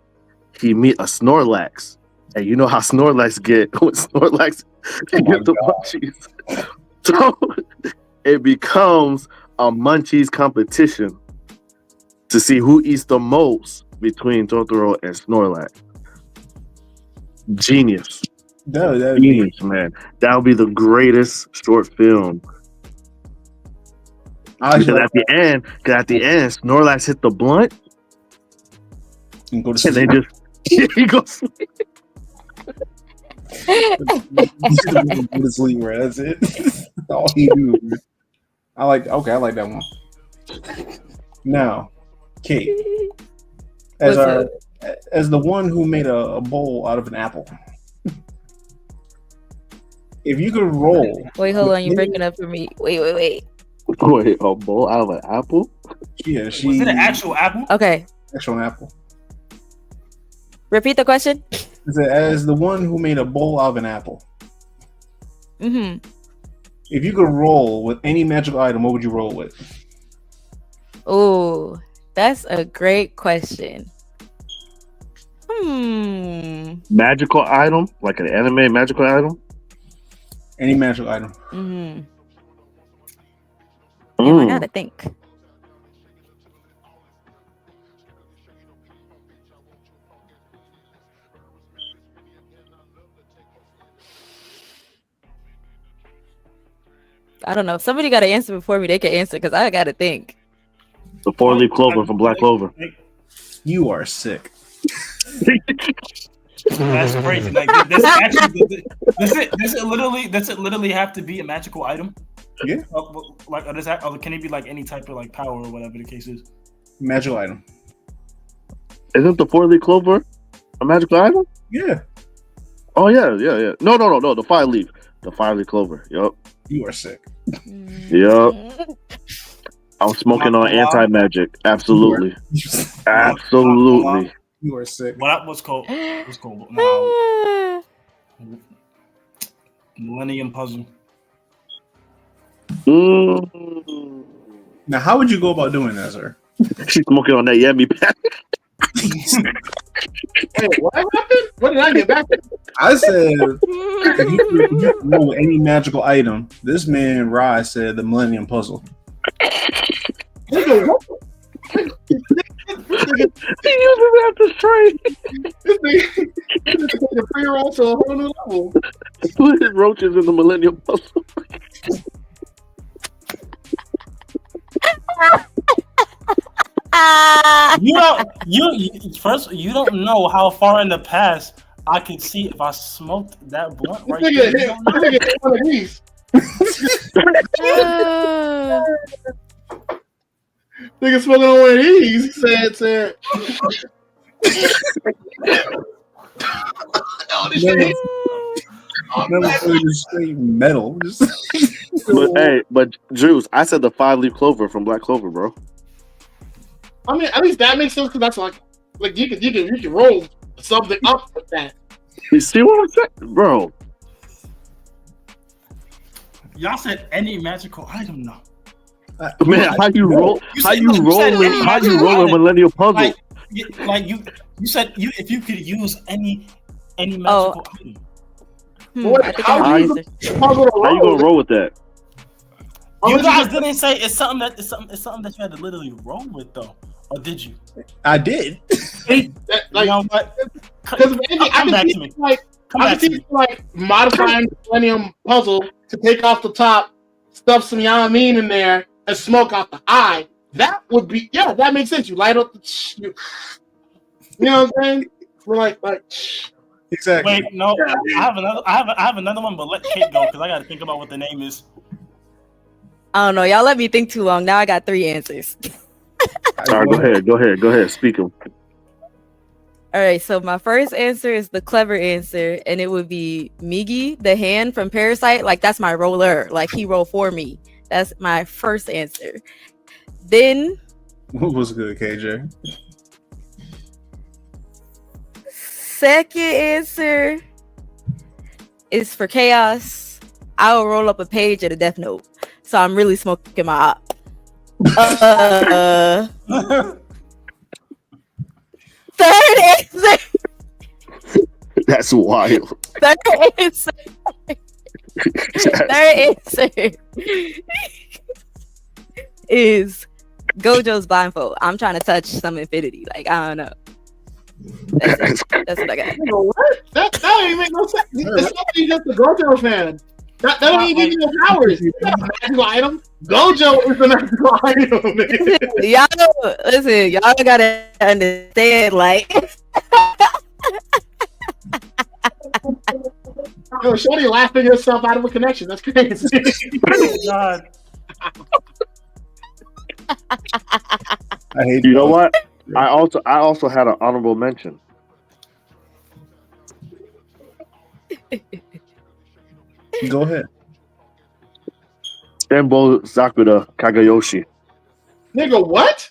he meet a Snorlax, and you know how Snorlax get when Snorlax get the munchies. So it becomes a munchies competition to see who eats the most between Totoro and Snorlax. Genius. Genius, man. That would be the greatest short film. Because at the end, Snorlax hit the blunt and go to sleep. And they just he goes sleep. Go to sleep, right? That's it. All he do. I like that one. Now, Kate, as the one who made a bowl out of an apple. If you could roll. Wait, hold on. You're breaking up for me. Wait. Wait, a bowl out of an apple? Yeah, Was it an actual apple? Okay. Actual apple. Repeat the question. As the one who made a bowl out of an apple. Mm-hmm. If you could roll with any magical item, what would you roll with? Oh, that's a great question. Magical item? Like an anime magical item? Any magical item. Mm-hmm. Damn, I gotta think. I don't know. If somebody got to answer before me, they can answer because I got to think. The 4-leaf clover from Black Clover. You are sick. That's crazy. Like, does it literally have to be a magical item? Yeah. Like, can it be like any type of like power or whatever the case is? Magical item. Isn't the 4-leaf clover a magical item? Yeah. Oh yeah. No. The 5-leaf. The 5-leaf clover. Yup. You are sick. Yup. I'm smoking on anti-magic. Absolutely. Absolutely. You are sick. What's called? No. Millennium Puzzle. Now, how would you go about doing that, sir? She's smoking on that yummy pack. Wait, what happened? What did I get back? I said, if you roll with any magical item, this man, Rye, said the Millennium Puzzle. He uses that to straight. This nigga take a free roll to a whole new level. Put his roaches in the Millennium Puzzle. You don't know how far in the past I could see if I smoked that blunt right there. Nigga one of these. Nigga smoking on one of these. He said. Straight metal. But Juice, I said the 5-leaf clover from Black Clover, bro. I mean, at least that makes sense because that's like you can roll something up with that. You see what I'm saying, bro? Y'all said any magical item now. Man, how you roll a Millennium Puzzle? Like you said if you could use any magical item. How you gonna roll with that? You guys didn't say it's something that you had to literally roll with though, or did you? I did. You know what? Because I can see like modifying the Millennium Puzzle to take off the top, stuff some Yameen in there, and smoke out the eye. That would be that makes sense. You light up the you know what I'm saying? We're like exactly. Wait, no, I have another one, but let Kate go because I got to think about what the name is. I don't know. Y'all let me think too long. Now I got 3 answers. All right, go ahead. Speak them. All right, so my first answer is the clever answer, and it would be Migi, the hand from Parasite. Like, that's my roller. Like, he rolled for me. That's my first answer. Then... What was good, KJ? Second answer is for Chaos. I will roll up a page at a Death Note. So I'm really smoking my op. Third answer. That's wild. Third answer. Third answer is Gojo's blindfold. I'm trying to touch some infinity. Like, I don't know. That's what I got. What? That don't even make no sense. It's not even just a Gojo fan. That don't even give you no powers. It's not a magical item. Gojo is a magical item. Y'all gotta understand, like. Yo, Shorty laughing yourself out of a connection. That's crazy. Oh, God. I hate You know what? I also had an honorable mention. Go ahead. Senbo Sakura Kagayoshi. Nigga, what?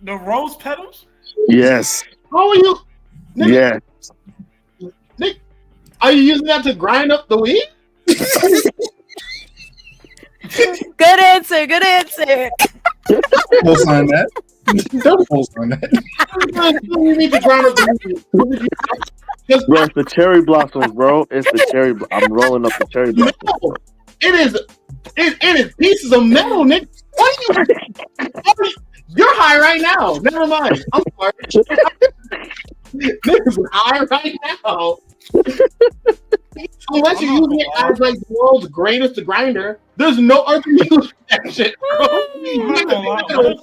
The rose petals? Yes. How are you? Nigga, Yes. Nigga, are you using that to grind up the weed? Good answer. Good answer. We'll sign that. We'll sign that. You need to grind up the weed. Bro, it's the cherry blossoms, bro. It's the cherry. I'm rolling up the cherry blossoms. No, it is pieces of metal, nigga. What are you? You're high right now. Never mind. I'm sorry. Niggas are high right now. Unless you're using it as like the world's greatest grinder, there's no other use that shit, bro. I'm not gonna lie.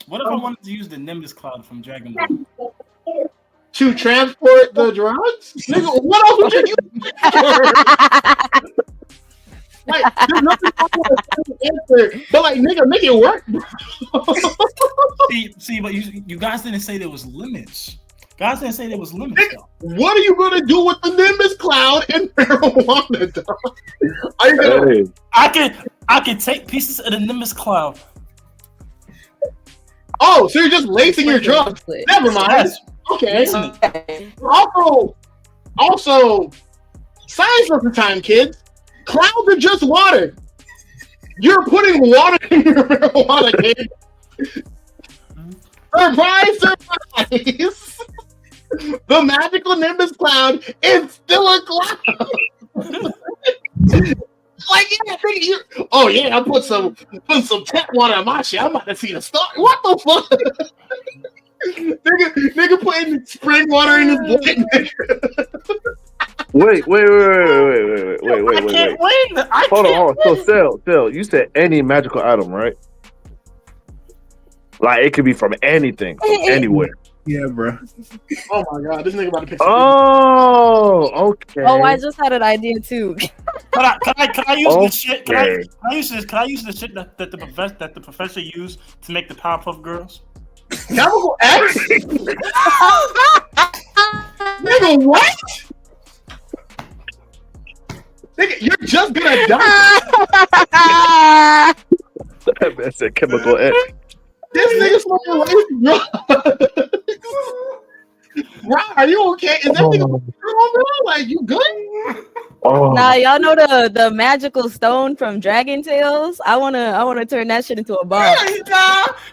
What if I wanted to use the Nimbus Cloud from Dragon Ball? To transport the drugs? Nigga, what else would you use it for? Like, there's nothing wrong with the answer, but like, nigga, make it work, bro. see, but you guys didn't say there was limits. Guys didn't say there was limits, though. What are you gonna do with the Nimbus Cloud and marijuana, dog? Are you gonna? Hey, I can take pieces of the Nimbus Cloud. Oh, so you're just lacing your drugs? Never mind. Yes. Okay. Listen, Also, science of the time, kids. Clouds are just water. You're putting water in your marijuana, kid. Surprise, surprise. The magical Nimbus Cloud is still a cloud. Like, yeah, oh yeah, I put some tap water in my shit. I'm about to see the star. What the fuck? nigga putting spring water in his blood. wait. I can't win. Hold on. So, Sel, you said any magical item, right? Like, it could be from anything, from anywhere. Yeah, bro. Oh my god, this nigga about to pick. Oh, okay. Oh, I just had an idea too. Can I use this shit? Can Okay. I use this? Can I use the shit that the professor used to make the Powerpuff Girls? Chemical X? Nigga, what? Nigga, you're just gonna die. That man said chemical X. This nigga smoking lace drugs. Bro, are you okay? Is that nigga wrong, bro? Like, you good? Oh. Nah, y'all know the magical stone from Dragon Tales? I wanna turn that shit into a bomb.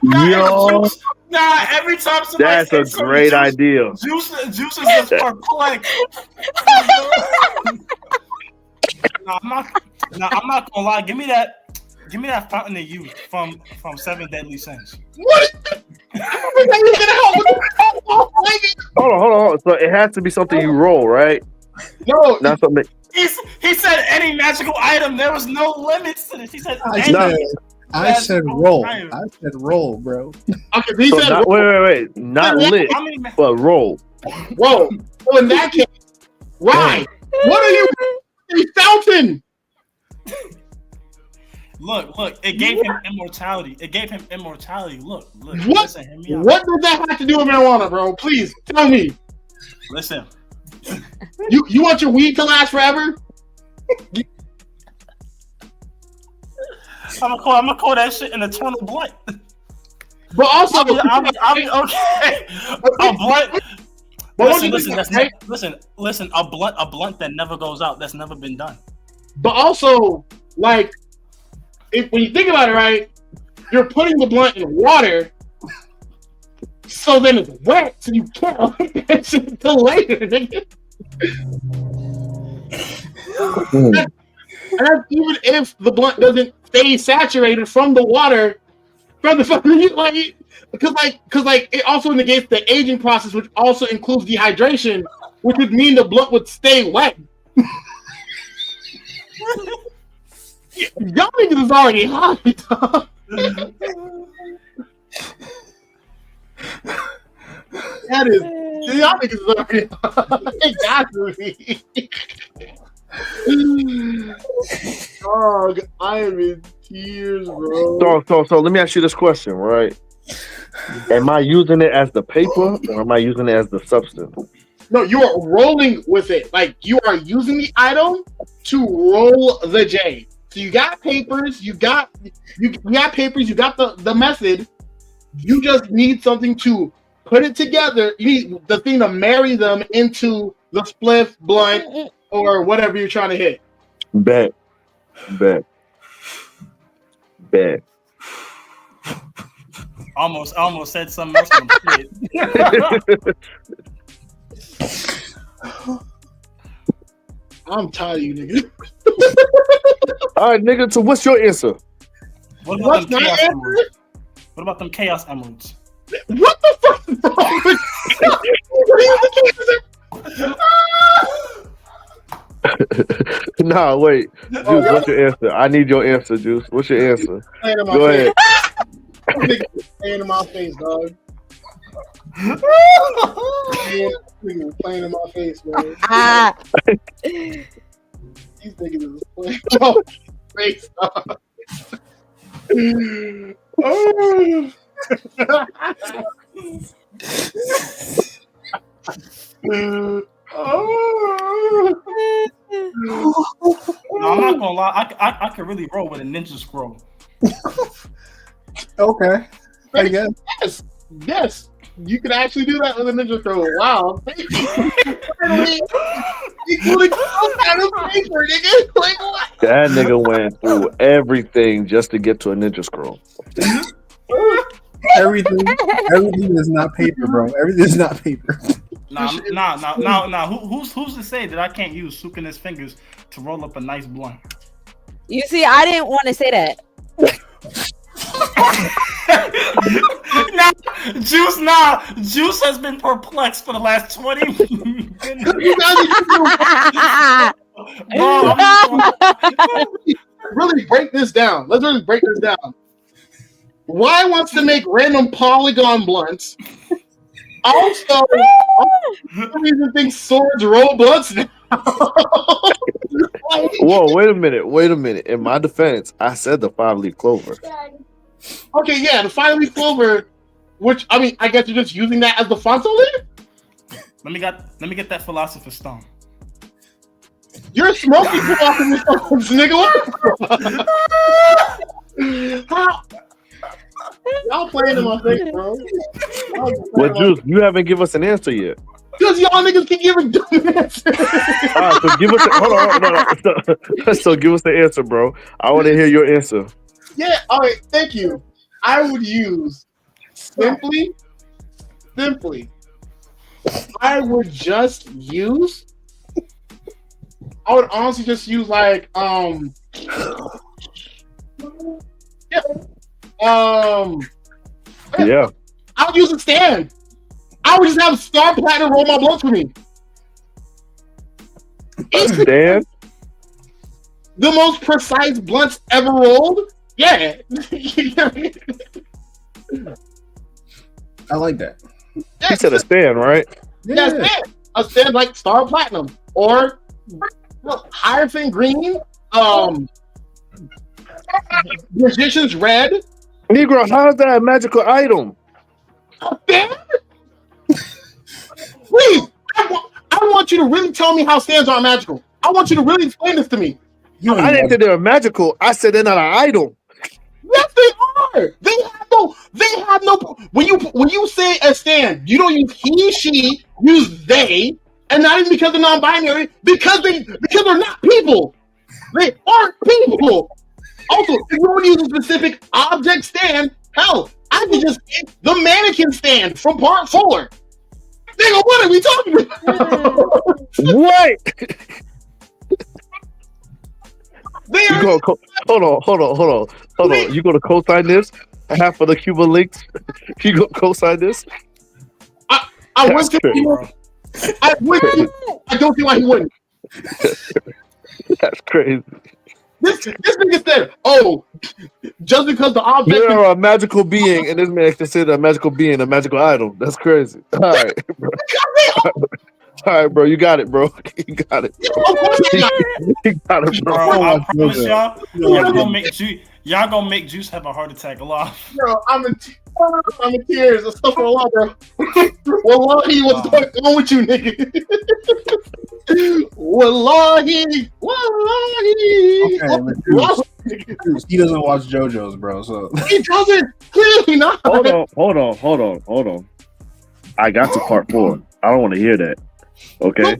Yo. Nah, every time somebody That's a says great idea. Juice is just perplexed. I'm not gonna lie. Give me that fountain of youth from Seven Deadly Sins. What? Hold on. So it has to be something you roll, right? No, Not something. He said any magical item. There was no limits to this. He said I any. said roll. I said roll, bro. okay, he So said, wait. Not lit, How many but roll. whoa. So in that case, why? What are you? A fountain. Look. It gave him immortality. Look. What? Listen, hear me out. What does that have to do with marijuana, bro? Please tell me. Listen. You want your weed to last forever? I'm gonna call that shit an eternal blunt. But also, I'll be okay. A blunt. Listen. A blunt that never goes out. That's never been done. But also, like, when you think about it, right, you're putting the blunt in water, so then it's wet, so you can't light that shit until later, nigga. And that's even if the blunt doesn't stay saturated from the water, from the fucking like, because it also negates the aging process, which also includes dehydration, which would mean the blunt would stay wet. Y'all niggas is already high, dog. That is, y'all niggas is already high. It got to be. Dog, I am in tears, bro. So let me ask you this question, right? Am I using it as the paper or am I using it as the substance? No, you are rolling with it. Like, you are using the item to roll the J. So you got papers, you got the method. You just need something to put it together. You need the thing to marry them into the spliff, blunt, or whatever you're trying to hit. Bet. Almost said something else. When I I'm tired of you, nigga. All right, nigga. So what's your answer? What What's about them my chaos answer? emeralds? What about them chaos emeralds? What the fuck is wrong with you? Nah, wait. Juice, what's your answer? I need your answer, Juice. What's your answer? Go ahead. Playing in my face, dog. Playing in my face, man. These niggas is playing in my face, dog. No, I'm not gonna lie. I could really roll with a ninja scroll. Okay, I guess. Yes, you can actually do that with a ninja scroll. Wow, thank you. Including kind of paper, nigga. Like what? That nigga went through everything just to get to a ninja scroll. Everything is not paper, bro. Everything is not paper. Nah. Who's to say that I can't use Sukana's fingers to roll up a nice blunt? You see, I didn't want to say that. Juice has been perplexed for the last 20 minutes. Really break this down. Let's really break this down. Y wants to make random polygon blunts. Also, reason thinks swords roll blunts now. Whoa, wait a minute. In my defense, I said the 5-leaf clover. Okay, yeah, the 5-leaf clover, which, I mean, I guess you're just using that as the font leaf? Let me get that philosopher's stone. You're smoking philosopher's stones, nigga. How? Y'all playing in my face, bro. Well, Juice, you haven't given us an answer yet. Because y'all niggas keep giving dumb answers. All right, so give us hold on. So give us the answer, bro. I want to hear your answer. Yeah, all right, thank you. I would use simply. I would honestly just use like Yeah. I would use a stand. I would just have Star Platinum roll my blunt for me. Stand? The most precise blunts ever rolled? Yeah. I like that. He said a stand, right? Yeah, a stand like Star Platinum or Hierophant Green. Magician's red. Negro, how is that a magical item? Stand? Please, I want you to really tell me how stands are magical. I want you to really explain this to me. I didn't say they were magical. I said they're not an item. Yes, they are. They have no. When you say a stand, you don't use he, she. Use they, and not even because they're non-binary. Because they're not people. They aren't people. Also, if you want to use a specific object stand, hell, I could just get the mannequin stand from part 4. Nigga, what are we talking about? What? They You are. go hold on. You gonna co-sign this? Half of the Cuban Linx. You go co-sign this? I went to. I don't see why he wouldn't. That's crazy. This nigga said, "Oh, just because the object." You're a magical being, and this man considered a magical being a magical item. That's crazy. All right, bro. All right, bro. You got it, bro. You got it. You got it, Bro, bro. I promise y'all gonna make Juice have a heart attack live. Yo, I'm in tears. Astaghfirullah, bro. Wallahi, what's going on with you, nigga? Wallahi. Okay, he doesn't watch JoJo's, bro. So He doesn't. Clearly not. Hold on. I got to part 4. I don't want to hear that. Okay.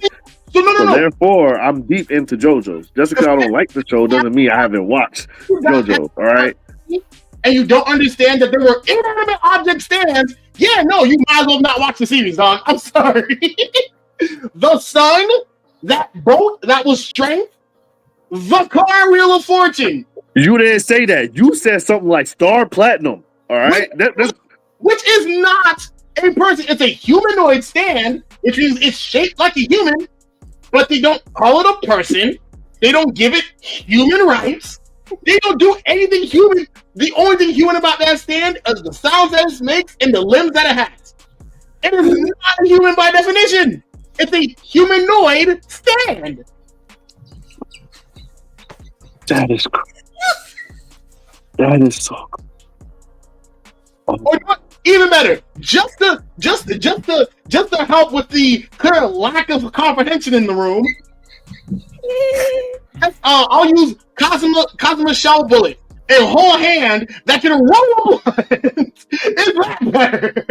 So no. Therefore, I'm deep into JoJo's. Just because I don't like the show doesn't mean I haven't watched JoJo's. All right. And you don't understand that there were inanimate object stands. Yeah, no, you might as well not watch the series, dog. I'm sorry. The sun, that boat, that was strength. The car wheel of fortune. You didn't say that. You said something like Star Platinum. All right. Which is not a person. It's a humanoid stand, which means it's shaped like a human, but they don't call it a person. They don't give it human rights. They don't do anything human. The only thing human about that stand is the sounds that it makes and the limbs that it has. It is not human by definition. It's a humanoid stand. That is crazy. That is so cool. Or even better, just to help with the clear lack of comprehension in the room. I'll use Cosmo Shell Bullet, a whole hand that can roll blood. Is that better?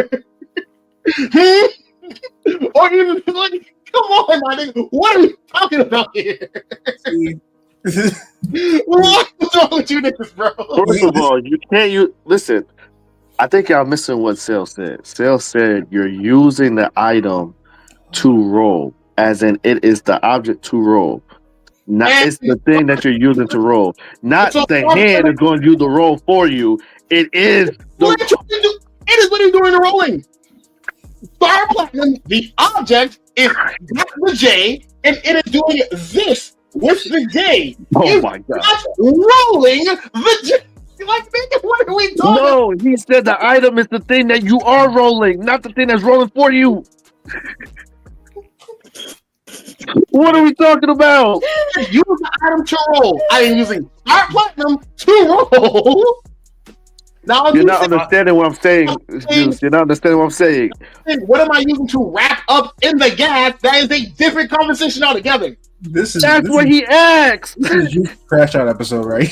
Or even like, come on, my nigga, what are we talking about here? What's wrong with you niggas, bro? First of all, you can't listen. I think y'all missing what Sale said. Sale said you're using the item to roll, as in it is the object to roll. Not it's the thing that you're using to roll. Not the hand is going to do the roll for you. It is it is what he's doing the rolling. Star Platinum, the object is not the J, and it is doing this with the J. Oh my god! Not rolling the J. Like, nigga, what are we doing? No, he said the item is the thing that you are rolling, not the thing that's rolling for you. What are we talking about? Use the item to roll. I am using Star Platinum to roll. Now you're not understanding what I'm saying, Juice. You're not understanding what I'm saying. What am I using to wrap up in the gas? That is a different conversation altogether. That's what he asked. This is your crash out episode, right?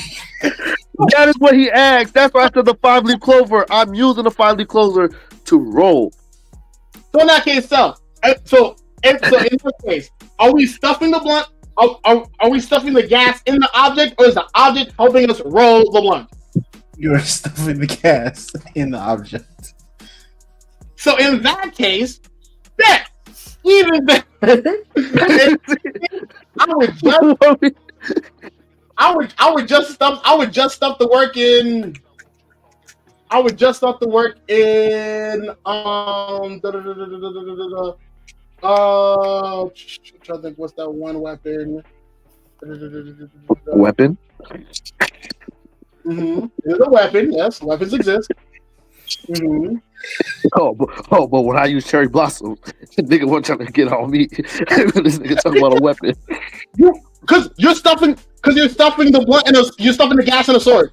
That is what he asked. That's why I said the 5-leaf clover. I'm using the 5-leaf clover to roll. So in that case, so in this case, are we stuffing the blunt? Are we stuffing the gas in the object, or is the object helping us roll the blunt? You're stuffing the gas in the object. So in that case, that even better. I would just stuff the work in. I would just stuff the work in. I'm trying to think, what's that one weapon? Weapon? Mm-hmm. It's a weapon. Yes, weapons exist. Mm-hmm. But when I use cherry blossom, nigga wasn't trying to get on me. This nigga talking about a weapon. Because you're stuffing the blunt and you're stuffing the gas in a sword.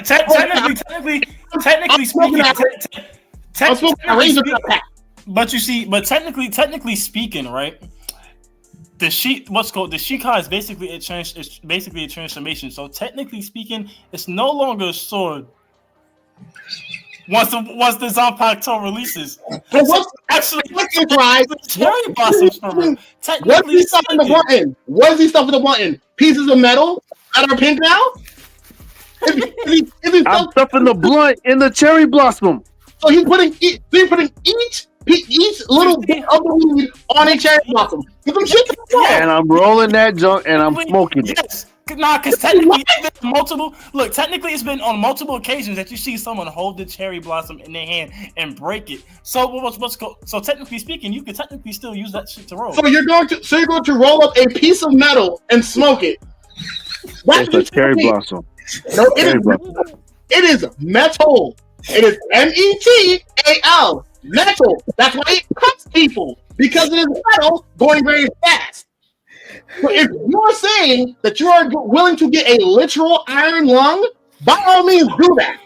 Technically speaking, I'm smoking a razor pack. but you see, technically speaking, right? The Shika is basically a transformation. So technically speaking, it's no longer a sword. Once the Zanpakuto releases, But what's actually right? cherry blossoms from her. What's he stuffing the button? What is he stuffing the button? Pieces of metal that are pink now? I'm stuffing the blunt in the cherry blossom. So he's putting each little bit of the weed on a cherry blossom. And I'm rolling that junk and I'm smoking it. Yes. Nah, because technically it's been on multiple occasions that you see someone hold the cherry blossom in their hand and break it. So so technically speaking, you could technically still use that shit to roll. So you're going to roll up a piece of metal and smoke it. That's It's a cherry blossom. No, it is metal. It is metal. Metal. That's why it cuts people, because it is metal going very fast. So if you're saying that you are willing to get a literal iron lung, by all means do that.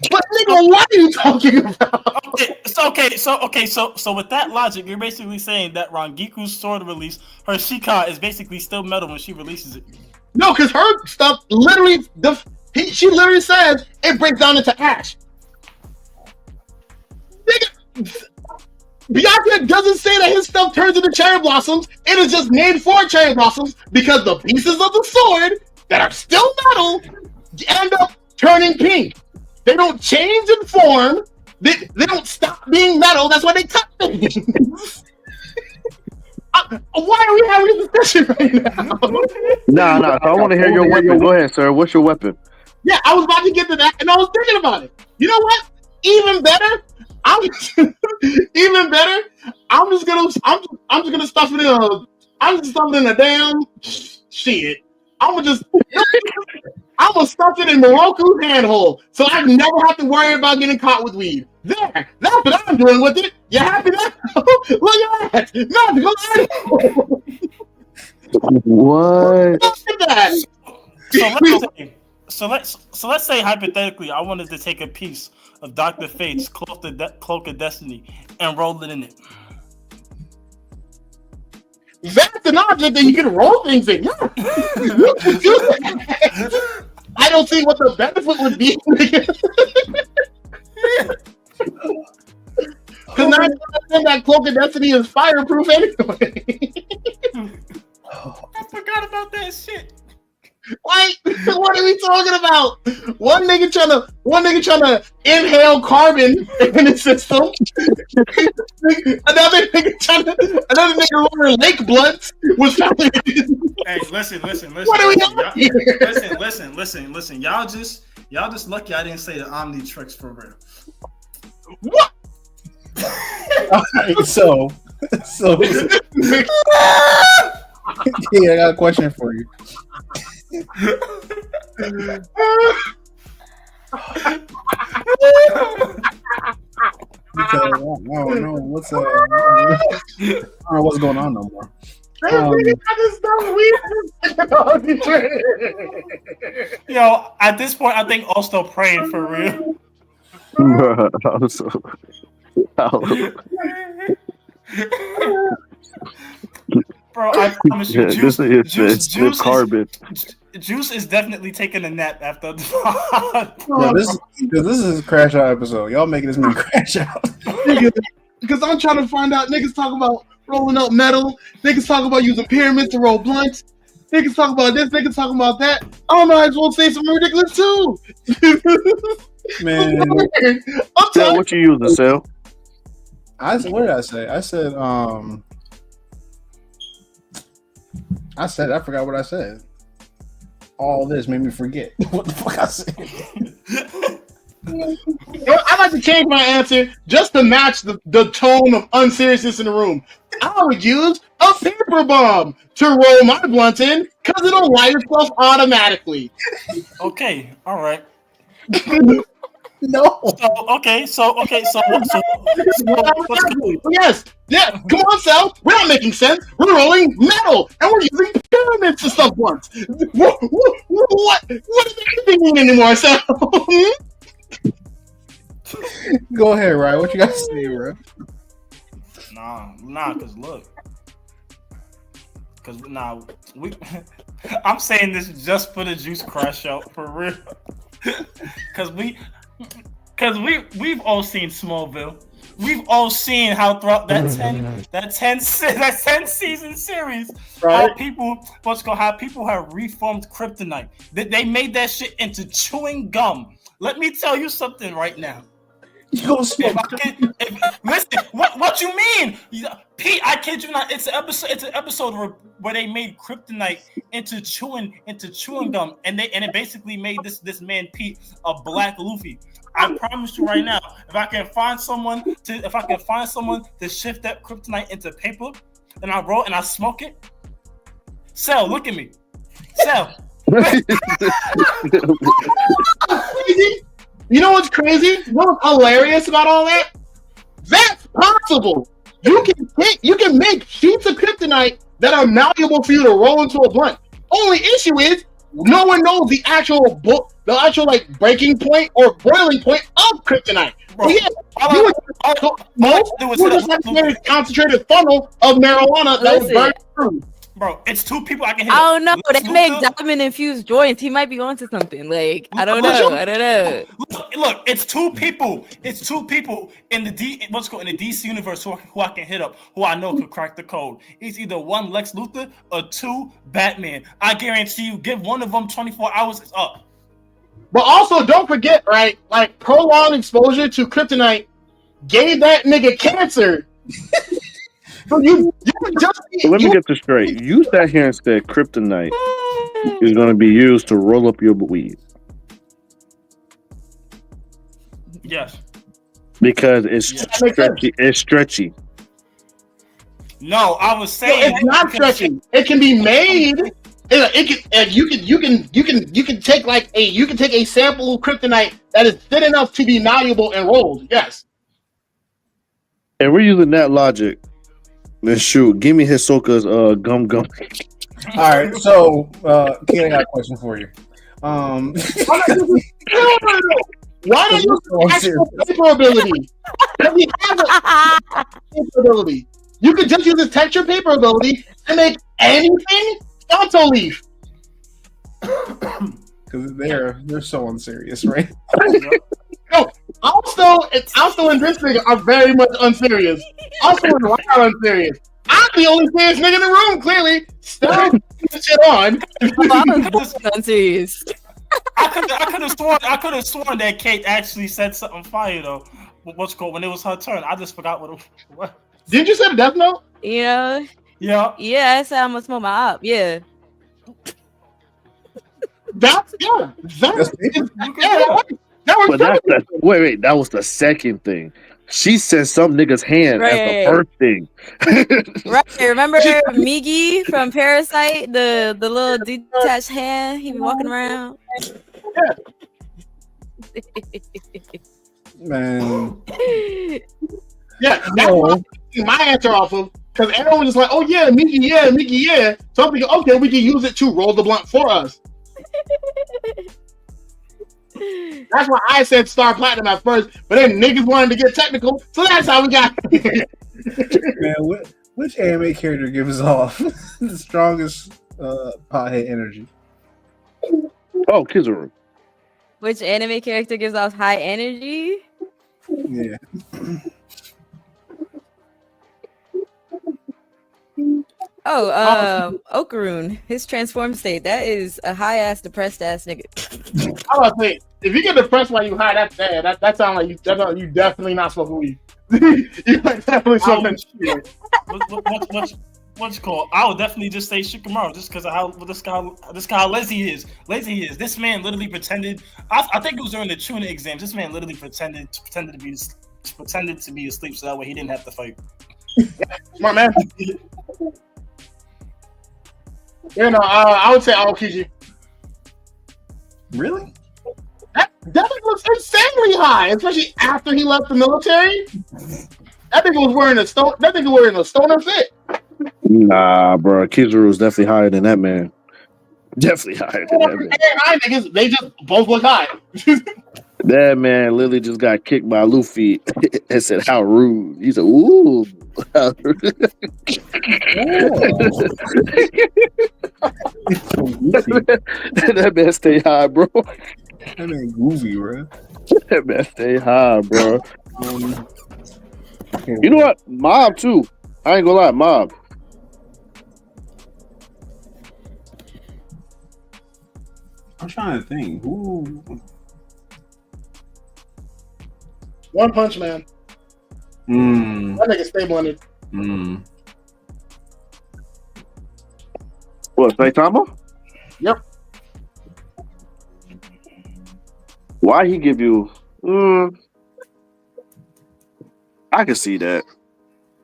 But nigga, what are you talking about? So with that logic, you're basically saying that Rangiku's sword release, her Shika is basically still metal when she releases it. No, because her stuff literally, she literally says it breaks down into ash. Nigga, Byakuya doesn't say that his stuff turns into cherry blossoms. It is just named for cherry blossoms because the pieces of the sword that are still metal end up turning pink. They don't change in form. They don't stop being metal. That's why they cut things. Why are we having this discussion right now? Nah. So I want to hear your weapon. Go ahead, sir. What's your weapon? Yeah, I was about to get to that, and I was thinking about it. You know what? Even better. I'm just gonna stuff it in a damn shit. I'm gonna stuff it in Moroku's handhole, so I never have to worry about getting caught with weed. There, that's what I'm doing with it. You happy now? Look at that. No, go ahead. What? Look at that. So let's say hypothetically, I wanted to take a piece of Dr. Fate's Cloak of Destiny and roll it in it. That's an object that you can roll things in. Yeah. I don't see what the benefit would be. Because that Cloak of Destiny is fireproof anyway. I forgot about that shit. What are we talking about? One nigga trying to inhale carbon in his system. another nigga rolling lake blunts was found. Hey, listen. What are we on here? Listen. Y'all just lucky I didn't say the Omnitrix for real. What? All right, so yeah, I got a question for you. Because I don't know what's going on no more. Yo, at this point, I think I'm still praying for real. I'm so. Bro, I promise you, Juice Juice carbon. Juice is definitely taking a nap after the Bro, this is a crash out episode. Y'all making this man crash out. Because I'm trying to find out. Niggas talk about rolling up metal. Niggas talk about using pyramids to roll blunts. Niggas talk about this. Niggas talk about that. I might as well say something ridiculous too. Man, Sal, what you using, Sal? What did I say? I forgot what I said. All this made me forget what the fuck I said. I'd like to change my answer just to match the tone of unseriousness in the room. I would use a paper bomb to roll my blunt in because it'll light itself automatically. Okay, all right. No. So what's cool? Yes, yeah. Come on, Sal. We're not making sense. We're rolling metal, and we're using pyramids to stuff once. What does anything mean anymore, Sal? Go ahead, Ryan. What you got to say, bro? Nah, cause look. We I'm saying this just for the Juice Crash out, for real. Cause we've all seen Smallville. We've all seen how throughout that 10 season series, Right. how people have reformed kryptonite. They made that shit into chewing gum. Let me tell you something right now. Listen, what you mean, Pete? I kid you not. It's an episode where they made kryptonite into chewing gum, and it basically made this man Pete a black Luffy. I promise you right now, if I can find someone to shift that kryptonite into paper, and I roll and I smoke it, Sal, look at me, Sal. You know what's crazy? You know what's hilarious about all that? That's possible. You can make sheets of kryptonite that are malleable for you to roll into a blunt. Only issue is no one knows the actual like breaking point or boiling point of kryptonite. Bro, you would just have a very concentrated funnel of marijuana that was burned through. Bro, it's two people I can hit. I don't know. They make diamond infused joints. He might be onto something. Like I don't know. Look, it's two people. It's two people in the DC universe who I can hit up, who I know could crack the code. It's either one Lex Luthor or two Batman. I guarantee you, give one of them 24 hours, it's up. But also, don't forget, right? Like prolonged exposure to kryptonite gave that nigga cancer. So let me get this straight. You sat here and said kryptonite is going to be used to roll up your weed. Yes. Because it's stretchy. It's stretchy. No, I was saying it's not stretchy. It can be made. You can take a sample of kryptonite that is thin enough to be malleable and rolled. Yes. And we're using that logic. Then shoot, give me Hisoka's gum. All right, so Ken, I got a question for you. Why don't you use actual paper ability? We have a paper ability. You could just use the texture paper ability to make anything Tonto leaf. Because they're so unserious, right? No, also and this nigga are very much unserious. Also and Ryan are unserious. I'm the only serious nigga in the room, clearly. Still shit on. I was unserious. I could have sworn that Kate actually said something fire though. When it was her turn, I just forgot what. Did you say the Death Note? You know? Yeah. Yeah, I said I'm gonna smoke my op. Yeah. That Wait, that was the second thing. She said some nigga's hand as the first thing. Right. Remember Migi from Parasite? The little detached hand? He be walking around. Man. Yeah, that's what my answer off of. Because everyone was just like, oh yeah, Migi, yeah. So I'm thinking, okay, we can use it to roll the blunt for us. That's why I said Star Platinum at first, but then niggas wanted to get technical, so that's how we got it. Man, which anime character gives off the strongest pothead energy? Oh, Kizaru. Which anime character gives off high energy? Yeah. Oh, Okaroon, his transform state. That is a high ass, depressed ass nigga. I was say, if you get depressed while you high, that's bad. That sounds like you definitely not smoking weed. You definitely smoking shit. What's called? I would definitely just say Shikamaru, just because of how how lazy he is. This man literally pretended. I think it was during the Chunin exams. This man literally pretended to be asleep, so that way he didn't have to fight. Smart man. You know, I would say Aokiji. Really? That nigga looks insanely high, especially after he left the military. That nigga was wearing a stone. That nigga wearing a stoner fit. Nah, bro. Kizaru's definitely higher than that man. Definitely higher than that man. High niggas, they just both look high. That man literally just got kicked by Luffy and said, "How rude." He said, "Ooh." How rude. That man stay high, bro. That man goofy, bro. That man stay high, bro. You know what? Mob too. I ain't gonna lie, Mob. I'm trying to think. Who? One Punch Man. That nigga stay blended. What, Saitama? Yep. Why he give you? I can see that.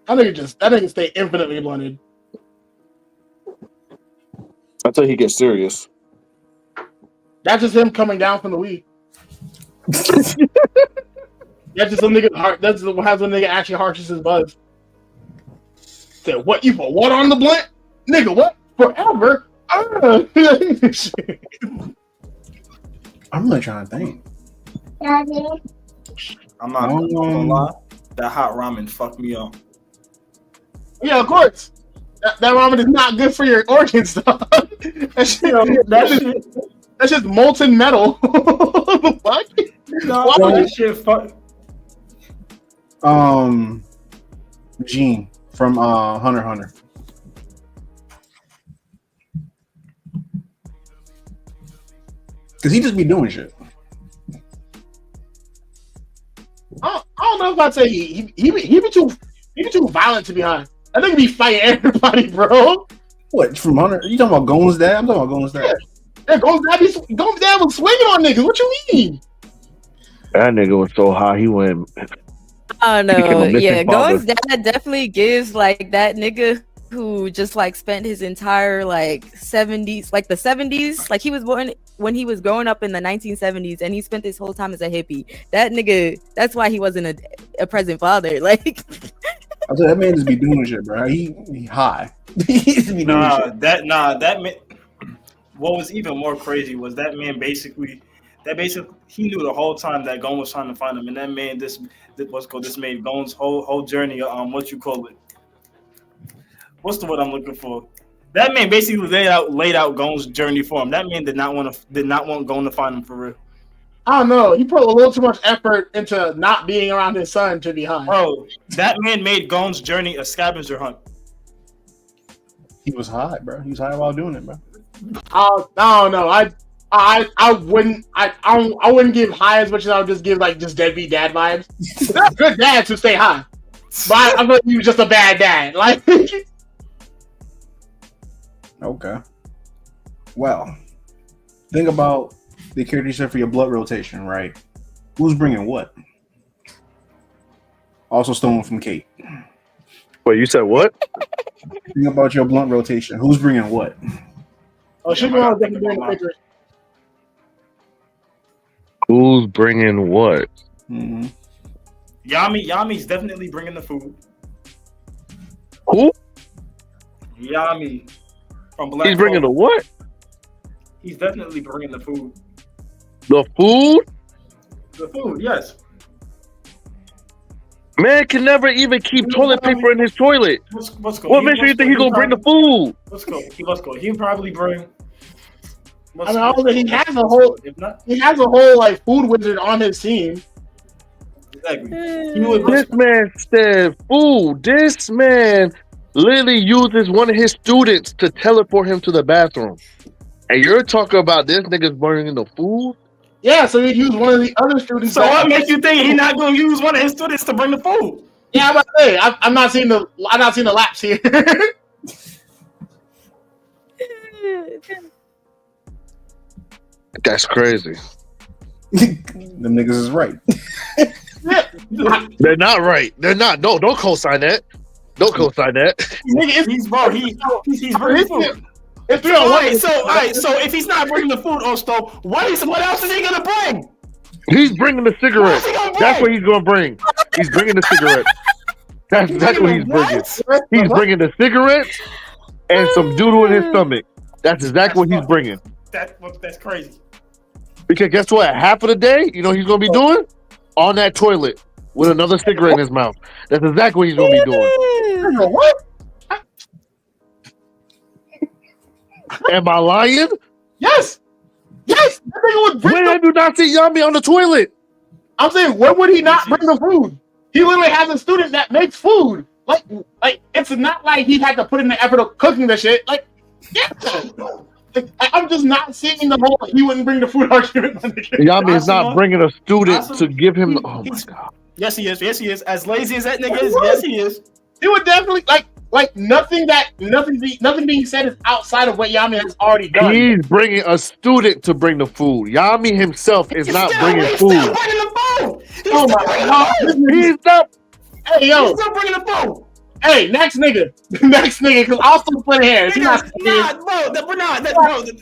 That nigga stay infinitely blended. Until he gets serious. That's just him coming down from the weed. That's just some nigga. That's how some nigga actually harshes his buzz. Said, "What you put water on the blunt, nigga? What forever?" I'm really trying to think. I'm not gonna lie. That hot ramen fucked me up. Yeah, of course. That ramen is not good for your organs, dog. That's just molten metal. The fuck? No, that shit fuck. Gene from Hunter x Hunter. Cause he just be doing shit. I don't know if I'd say he be too violent to be high. I think he be fighting everybody, bro. What from Hunter? You talking about Gon's dad? I'm talking about Gon's dad. Yeah, Gon's dad was swinging on niggas. What you mean? That nigga was so high, he went. I don't know. Yeah, father. Gon's dad definitely gives like that nigga who just like spent his entire like 70s, like the 70s, like he was born when he was growing up in the 1970s, and he spent his whole time as a hippie. That nigga, that's why he wasn't a present father. Like, I said that man just be doing shit, bro. He high. He just be doing shit. That man. What was even more crazy was that man basically he knew the whole time that Gon was trying to find him, and that man this made Gon's whole journey. What you call it? What's the word I'm looking for? That man basically laid out Gon's journey for him. That man did not want Gon to find him for real. I don't know. He put a little too much effort into not being around his son to be high. Bro, that man made Gon's journey a scavenger hunt. He was high, bro. He was high while doing it, bro. I don't know. I wouldn't give high as much as I would just give like just deadbeat dad vibes. They're good dads who stay high, but I thought he was just a bad dad. Like, okay. Well, think about the character you said for your blood rotation, right? Who's bringing what? Also stolen from Kate. Wait, you said what? Think about your blunt rotation. Who's bringing what? oh, should be on the picture. Who's bringing what? Mm-hmm. Yami's definitely bringing the food. Who? Yami from Black. He's bringing the what? He's definitely bringing the food. The food? The food, yes. Man can never even keep toilet paper in his toilet. Let's go. What makes you think he's gonna bring the food? Let's go. He'll probably bring. He has a whole. If not, he has a whole like food wizard on his team. exactly. This man said food. This man literally uses one of his students to teleport him to the bathroom. And you're talking about this nigga's bringing the food? Yeah, so he used one of the other students. So what makes you think he's not going to use one of his students to bring the food? Yeah, I'm about to say, I'm not seeing the laps here. That's crazy. Them niggas is right. They're not right. They're not. No, don't co-sign that. Don't co-sign that. He's bringing food. If All right, so if he's not bringing the food, Osto, what else is he gonna bring? He's bringing the cigarettes. That's what he's gonna bring. He's bringing the cigarettes. That's what he's bringing. He's bringing the cigarettes and some doodle in his stomach. That's exactly what he's bringing. That's crazy. Because guess what? Half of the day, you know what he's gonna be doing? On that toilet with another cigarette in his mouth. That's exactly what he's gonna be doing. What? Am I lying? Yes. Yes. That nigga would bring When have you not seen Yami on the toilet? I'm saying, when would he not bring the food? He literally has a student that makes food. Like it's not like he had to put in the effort of cooking the shit. Like, yeah. Like, I'm just not seeing the whole he wouldn't bring the food argument. Yami is not bringing a student to give him. Oh my god. Yes, he is. Yes, he is. As lazy as that nigga is, yes, he is. He would definitely like nothing being said is outside of what Yami has already done. He's bringing a student to bring the food. Yami himself is not bringing food. He's still bringing the food. Oh my god. He's not. Hey yo. He's still bringing the food. Hey, next nigga, because I'll still split hairs. Nah, bro,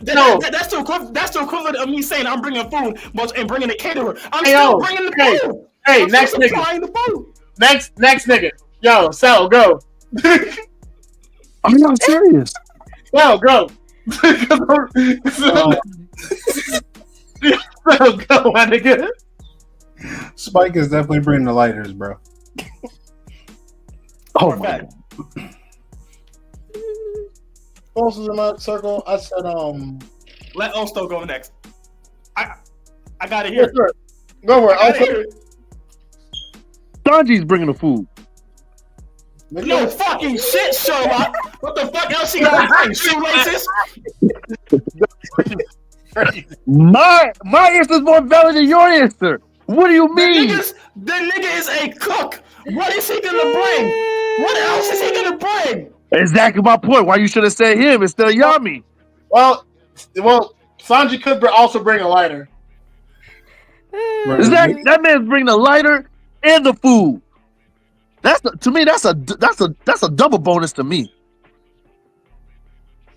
that's too equivalent. That's too equivalent of me saying I'm bringing food, and bringing a caterer. I'm still bringing the food. Hey, next nigga. The food. Next nigga. Yo, Sel, go. I'm not serious. Yo, go. Sel, go, my nigga. Spike is definitely bringing the lighters, bro. Oh my god. Who in my circle? I said, let Osto go next. I got it here. Go for it. Sanji's bringing the food. No fucking shit, Sherlock. What the fuck else she gonna bring? Shoelaces? My answer is more valid than your answer. What do you mean? The nigga is a cook. What is he gonna bring? What else is he gonna bring? Exactly my point. Why you should have said him instead of Yami? Well, Sanji could also bring a lighter. That man's bringing the lighter and the food. To me, that's a double bonus to me.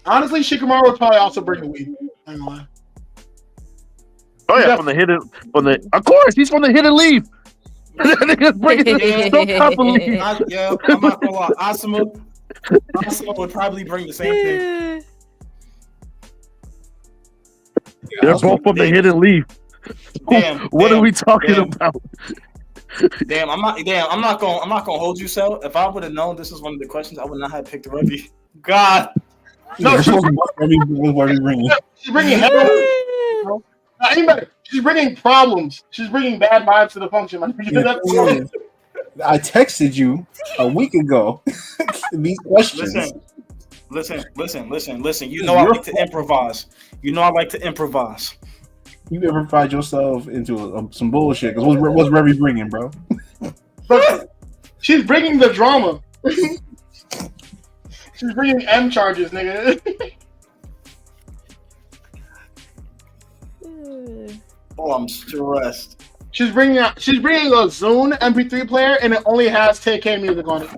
Honestly, Shikamaru would probably also bring the weed. I'm gonna lie. Oh yeah, of course he's from the hidden leaf. That nigga's bringing some type of leaf. I'm not gonna lie. Asuma would probably bring the same thing. They're both from the hidden leaf. What are we talking about? I'm not gonna hold you, Sel. If I would have known this was one of the questions, I would not have picked Revy. God. No, she's bringing she's bringing problems. She's bringing bad vibes to the function. I texted you a week ago these questions. Listen. You know I like to improvise. You improvised yourself into some bullshit. Because what's Revy bringing, bro? She's bringing the drama. She's bringing M charges, nigga. Oh, I'm stressed. She's bringing a Zune MP3 player, and it only has TK music on it.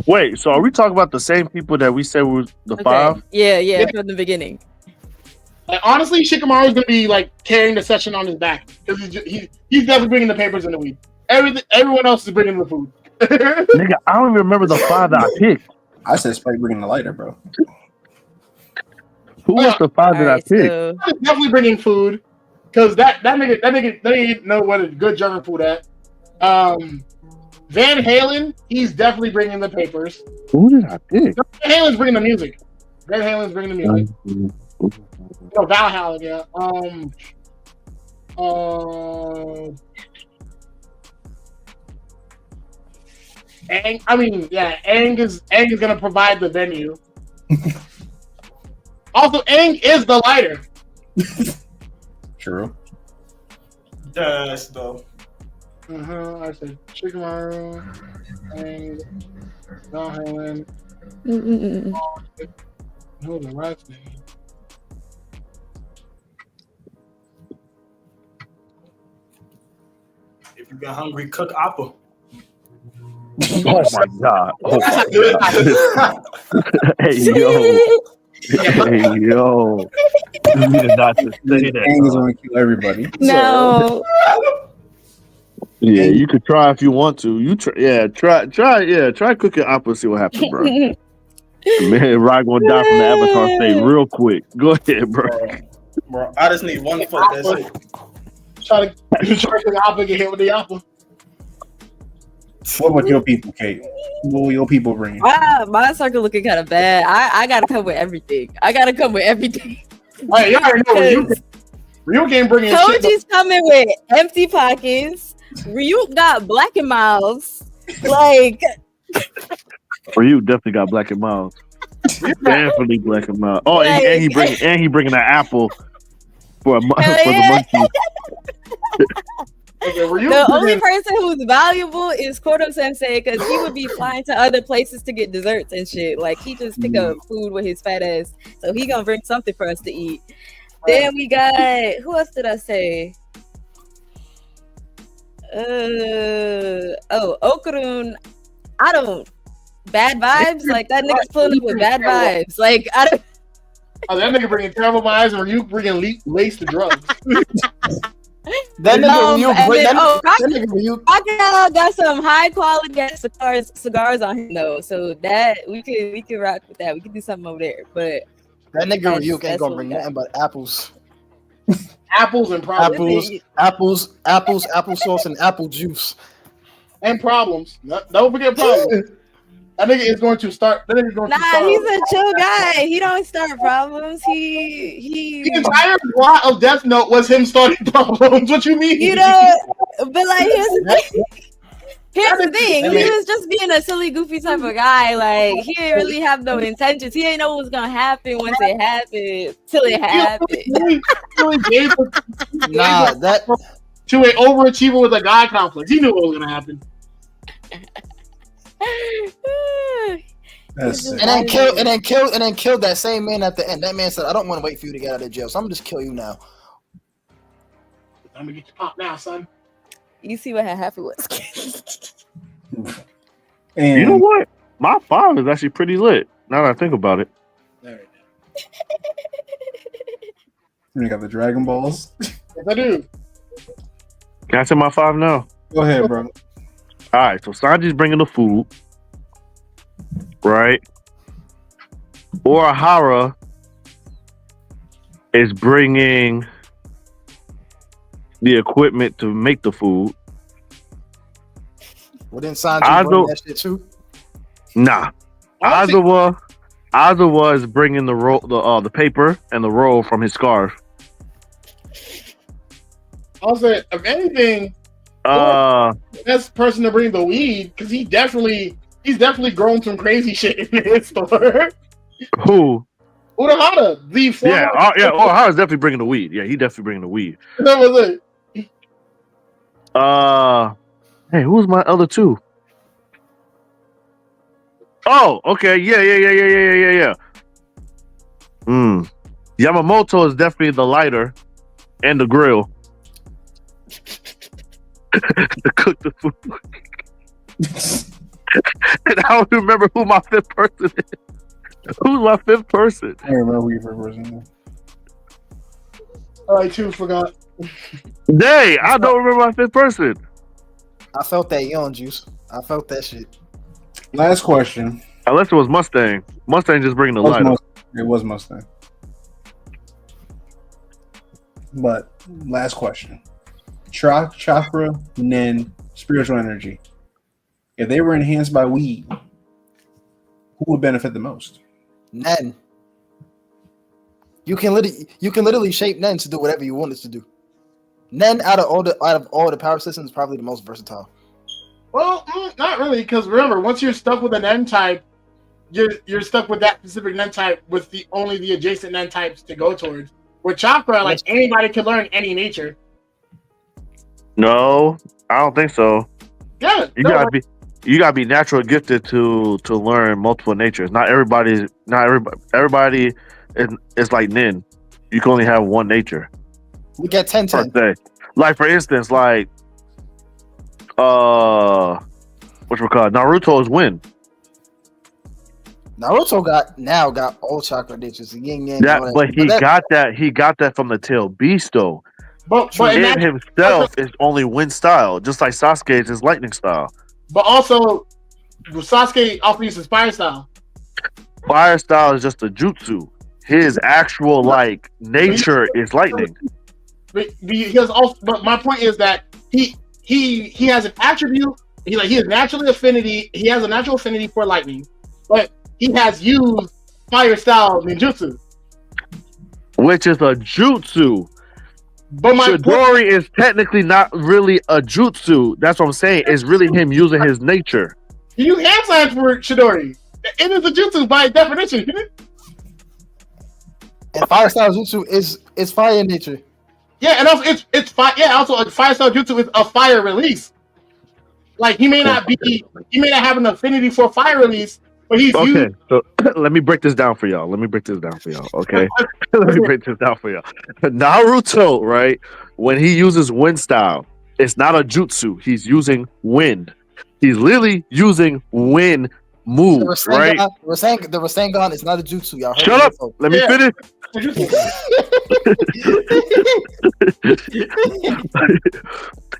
Wait, so are we talking about the same people that we said were the five? Yeah, from the beginning. Like, honestly, Shikamaru's gonna be like carrying the session on his back because he's definitely bringing the papers and the weed. Everyone else is bringing the food. Nigga, I don't even remember the five that I picked. I said Spike bringing the lighter, bro. Who was the five that I picked? So... definitely bringing food because that nigga know what is good German food at. Van Halen, he's definitely bringing the papers. Who did I pick? Van Halen's bringing the music. No, Valhalla, yeah. Aang is gonna provide the venue. Also, Aang is the lighter. True. Yes, though. I said Shikamaru, Aang, Valhalla. Who the right name? If you get hungry, cook apple. Oh my god! Oh my god! Hey yo! You did not just say Aang is that. going to kill everybody. No. Yeah, you could try if you want to. You try cooking apple. See what happens, bro. Man, Rod gonna die from the Avatar state real quick. Go ahead, bro. Bro, I just need one foot. That's it. Try to the apple, get hit with the apple. What about your people, Kate? What will your people bring? My circle looking kind of bad. I gotta come with everything. Hey, you already know Ryuk ain't bringing shit. Koji's coming with empty pockets. Ryuk got Black and Miles. Like, For you, definitely got Black and Miles. Definitely Black and Miles. Oh, Like- and he bringing an apple for Hell the yeah. monkey. Okay, Ryuk the only bringing- person who's valuable is Kodo Sensei because he would be flying to other places to get desserts and shit. Like, he just pick up food with his fat ass. So he gonna bring something for us to eat. Then we got, who else did I say? Okarun. Bad vibes? Like, that nigga's pulling up with bad vibes. Like, I don't. Oh, that nigga bringing terrible vibes, and Ryuk bringing laced the drugs. That nigga Ryuk, and bring then, that nigga Ryuk. Crocodile got some high quality cigars on him though, so that we could rock with that. We could do something over there, but That nigga That's- Ryuk ain't that's gonna what bring we got. nothing but apples. Apples and problems. Applesauce, and apple juice. And problems. Don't forget problems. That nigga is going to start. That nigga is going to nah, start. he's a chill guy. He don't start problems. He The entire plot of Death Note was him starting problems. What you mean? you know, but like here's the thing. He was just being a silly, goofy type of guy. Like, he didn't really have no intentions. He didn't know what was gonna happen once it happened till it happened. Really gave Nah, that to an overachiever with a God complex. He knew what was gonna happen. That's it. and then killed that same man at the end. That man said, "I don't want to wait for you to get out of jail, so I'm gonna just kill you now." I'm gonna get you popped now, son. You see what had happened was. And You know what? My 5 is actually pretty lit. Now that I think about it. There you got the Dragon Balls. Yes, I do. Can I say my 5 now? Go ahead, bro. All right, so Sanji's bringing the food, right? Urahara is bringing the equipment to make the food. Well, then Sanji bring that shit too. Nah, Aizawa is bringing the roll, the paper and the roll from his scarf. I'll say, if anything, best person to bring the weed because he's definitely grown some crazy shit in his store. Who? Urahara, the former. Yeah, Urahara's definitely bringing the weed. Yeah, he definitely bringing the weed. That was it. Hey, who's my other 2? Oh, okay, yeah. Yamamoto is definitely the lighter and the grill to cook the food. And I don't remember who my 5th person is. Who's my 5th person? I don't remember who your first person is. All right, too forgot. Dang, I don't remember my 5th person. I felt that yawn juice. I felt that shit. Last question. Unless it was Mustang. Mustang just bringing the lighter. It was Mustang. But last question. Chakra, Nen, spiritual energy. If they were enhanced by weed, who would benefit the most? Nen. You can literally shape Nen to do whatever you want it to do. Nen out of all the power systems is probably the most versatile. Well, not really, because remember, once you're stuck with an N type, you're stuck with that specific N type with only the adjacent N types to go towards. With Chakra, like anybody can learn any nature. No, I don't think so. Yeah, You gotta be natural gifted to learn multiple natures. Not everybody is like Nin. You can only have one nature. We got 10-10. Per se. Like for instance, like Naruto's wind. Naruto got all chakra natures, the yin yang. Yeah, but he got that from the tail beast though. But Him himself is only wind style, just like Sasuke is his lightning style. But also, Sasuke also uses fire style. Fire style is just a jutsu. His actual like nature is lightning. But my point is that he has an attribute. He has naturally affinity. He has a natural affinity for lightning, but he has used fire style ninjutsu, which is a jutsu. But my Chidori is technically not really a jutsu. That's what I'm saying. It's really him using his nature. You hand signs for Chidori. It is a jutsu by definition. And fire style jutsu is fire in nature. Yeah, and also it's fire. Yeah, also a fire style jutsu is a fire release. Like he may not have an affinity for fire release, but he's okay. So let me break this down for y'all. Okay, let me break this down for y'all. Naruto, right? When he uses wind style, it's not a jutsu. He's using wind. He's literally using wind move, right? The Rasengan is not a jutsu, y'all. Shut up. Let me finish.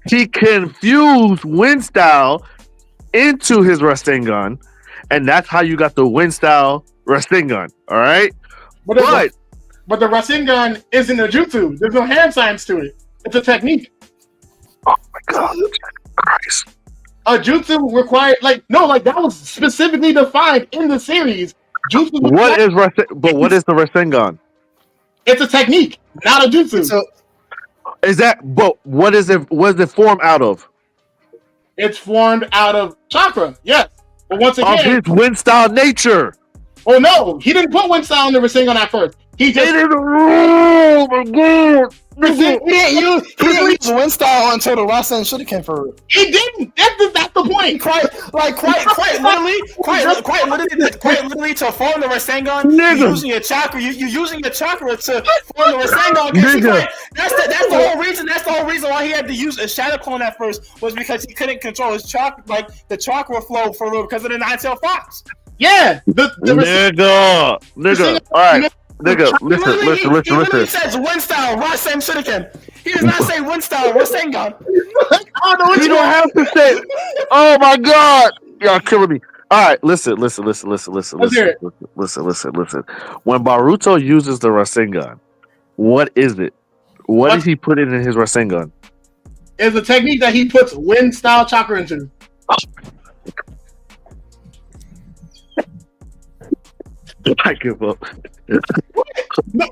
He can fuse wind style into his Rasengan, and that's how you got the wind style Rasengan. All right, but the Rasengan isn't a jutsu. There's no hand signs to it. It's a technique. Oh my god, Christ! A jutsu required that was specifically defined in the series. Jutsu. What is the Rasengan? It's a technique, not a jutsu. But what is it? What is it formed out of? It's formed out of chakra. Yes, but once again, of his wind style nature. Oh no, he didn't put wind style in the Rasengan at first. He just. Oh my god! He didn't use wind style until the Rasen Shuriken for real. He didn't. That's the point. Quite literally to form the Rasengan, you're using your chakra. You're using your chakra to form the Rasengan. That's the whole reason. That's the whole reason why he had to use a shadow clone at first, was because he couldn't control his chakra, like the chakra flow for a little, because of the nine-tailed fox. Yeah, nigga. All right. Nigga, listen. He literally says wind style, Rasen Shuriken. He does not say wind style, Rasengan. I don't know what you don't have to say. Oh my god, y'all killing me. All right, listen. When Boruto uses the Rasengan, what is it? What does he put in his Rasengan? It's a technique that he puts wind style chakra into. I give up. No,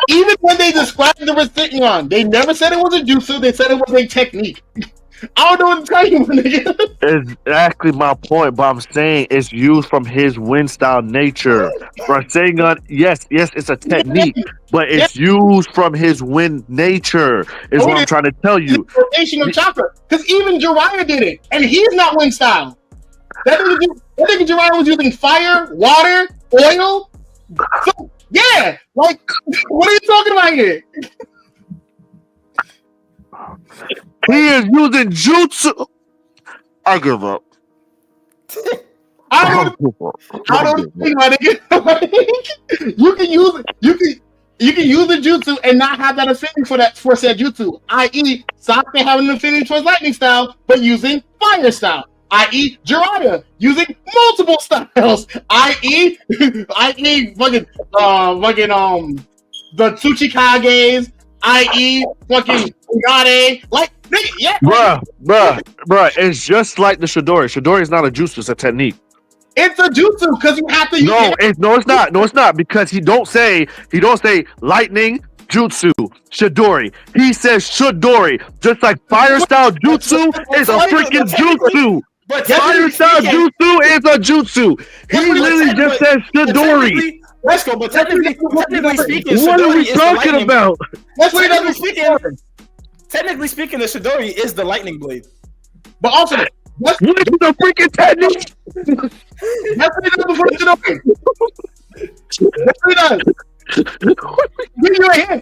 even when they described the Rasengan, they never said it was a jutsu. They said it was a technique. I don't know what to tell you, nigga. Exactly my point, but I'm saying it's used from his wind style nature. Rasengan, yes, it's a technique, but it's used from his wind nature. Is what I'm trying to tell you. Rotation of chakra, because even Jiraiya did it, and he's not wind style. That nigga Jiraiya was using fire, water, oil. So, yeah, like, what are you talking about here? He is using jutsu. I give up. I don't think, my nigga. You can use the jutsu and not have that affinity for said jutsu. I.e., Sasuke having an affinity towards lightning style, but using fire style. I.e. Jiraiya using multiple styles. I.e. fucking the Tsuchikages. I.e. fucking Ungade. Like, yeah. Bruh. It's just like the Chidori. Chidori is not a jutsu, it's a technique. It's a jutsu because you have to use it's not because he don't say lightning jutsu Chidori. He says Chidori, just like fire style jutsu is a freaking jutsu. But fire style jutsu is a jutsu. He literally just says Chidori. Let's go, but technically speaking, what are we talking about? Technically speaking, the Chidori is the lightning blade. But also, what is the freaking technique? That's what he does before the Chidori. That's what he does. Give you a hand.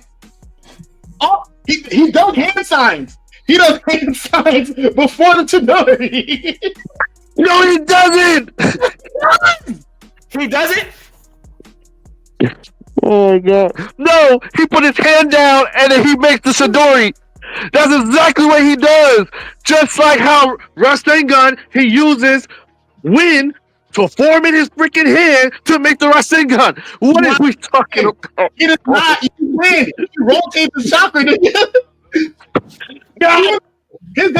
Oh, he does hand signs. He does hand signs before the Chidori. No, he doesn't. He does it. Oh god. No, he put his hand down and then he makes the Chidori. That's exactly what he does. Just like how Rasengan, he uses wind to form in his freaking hand to make the Rasengan. What are we talking about? It is not. You win. You rotate the chakra. I will. Here's the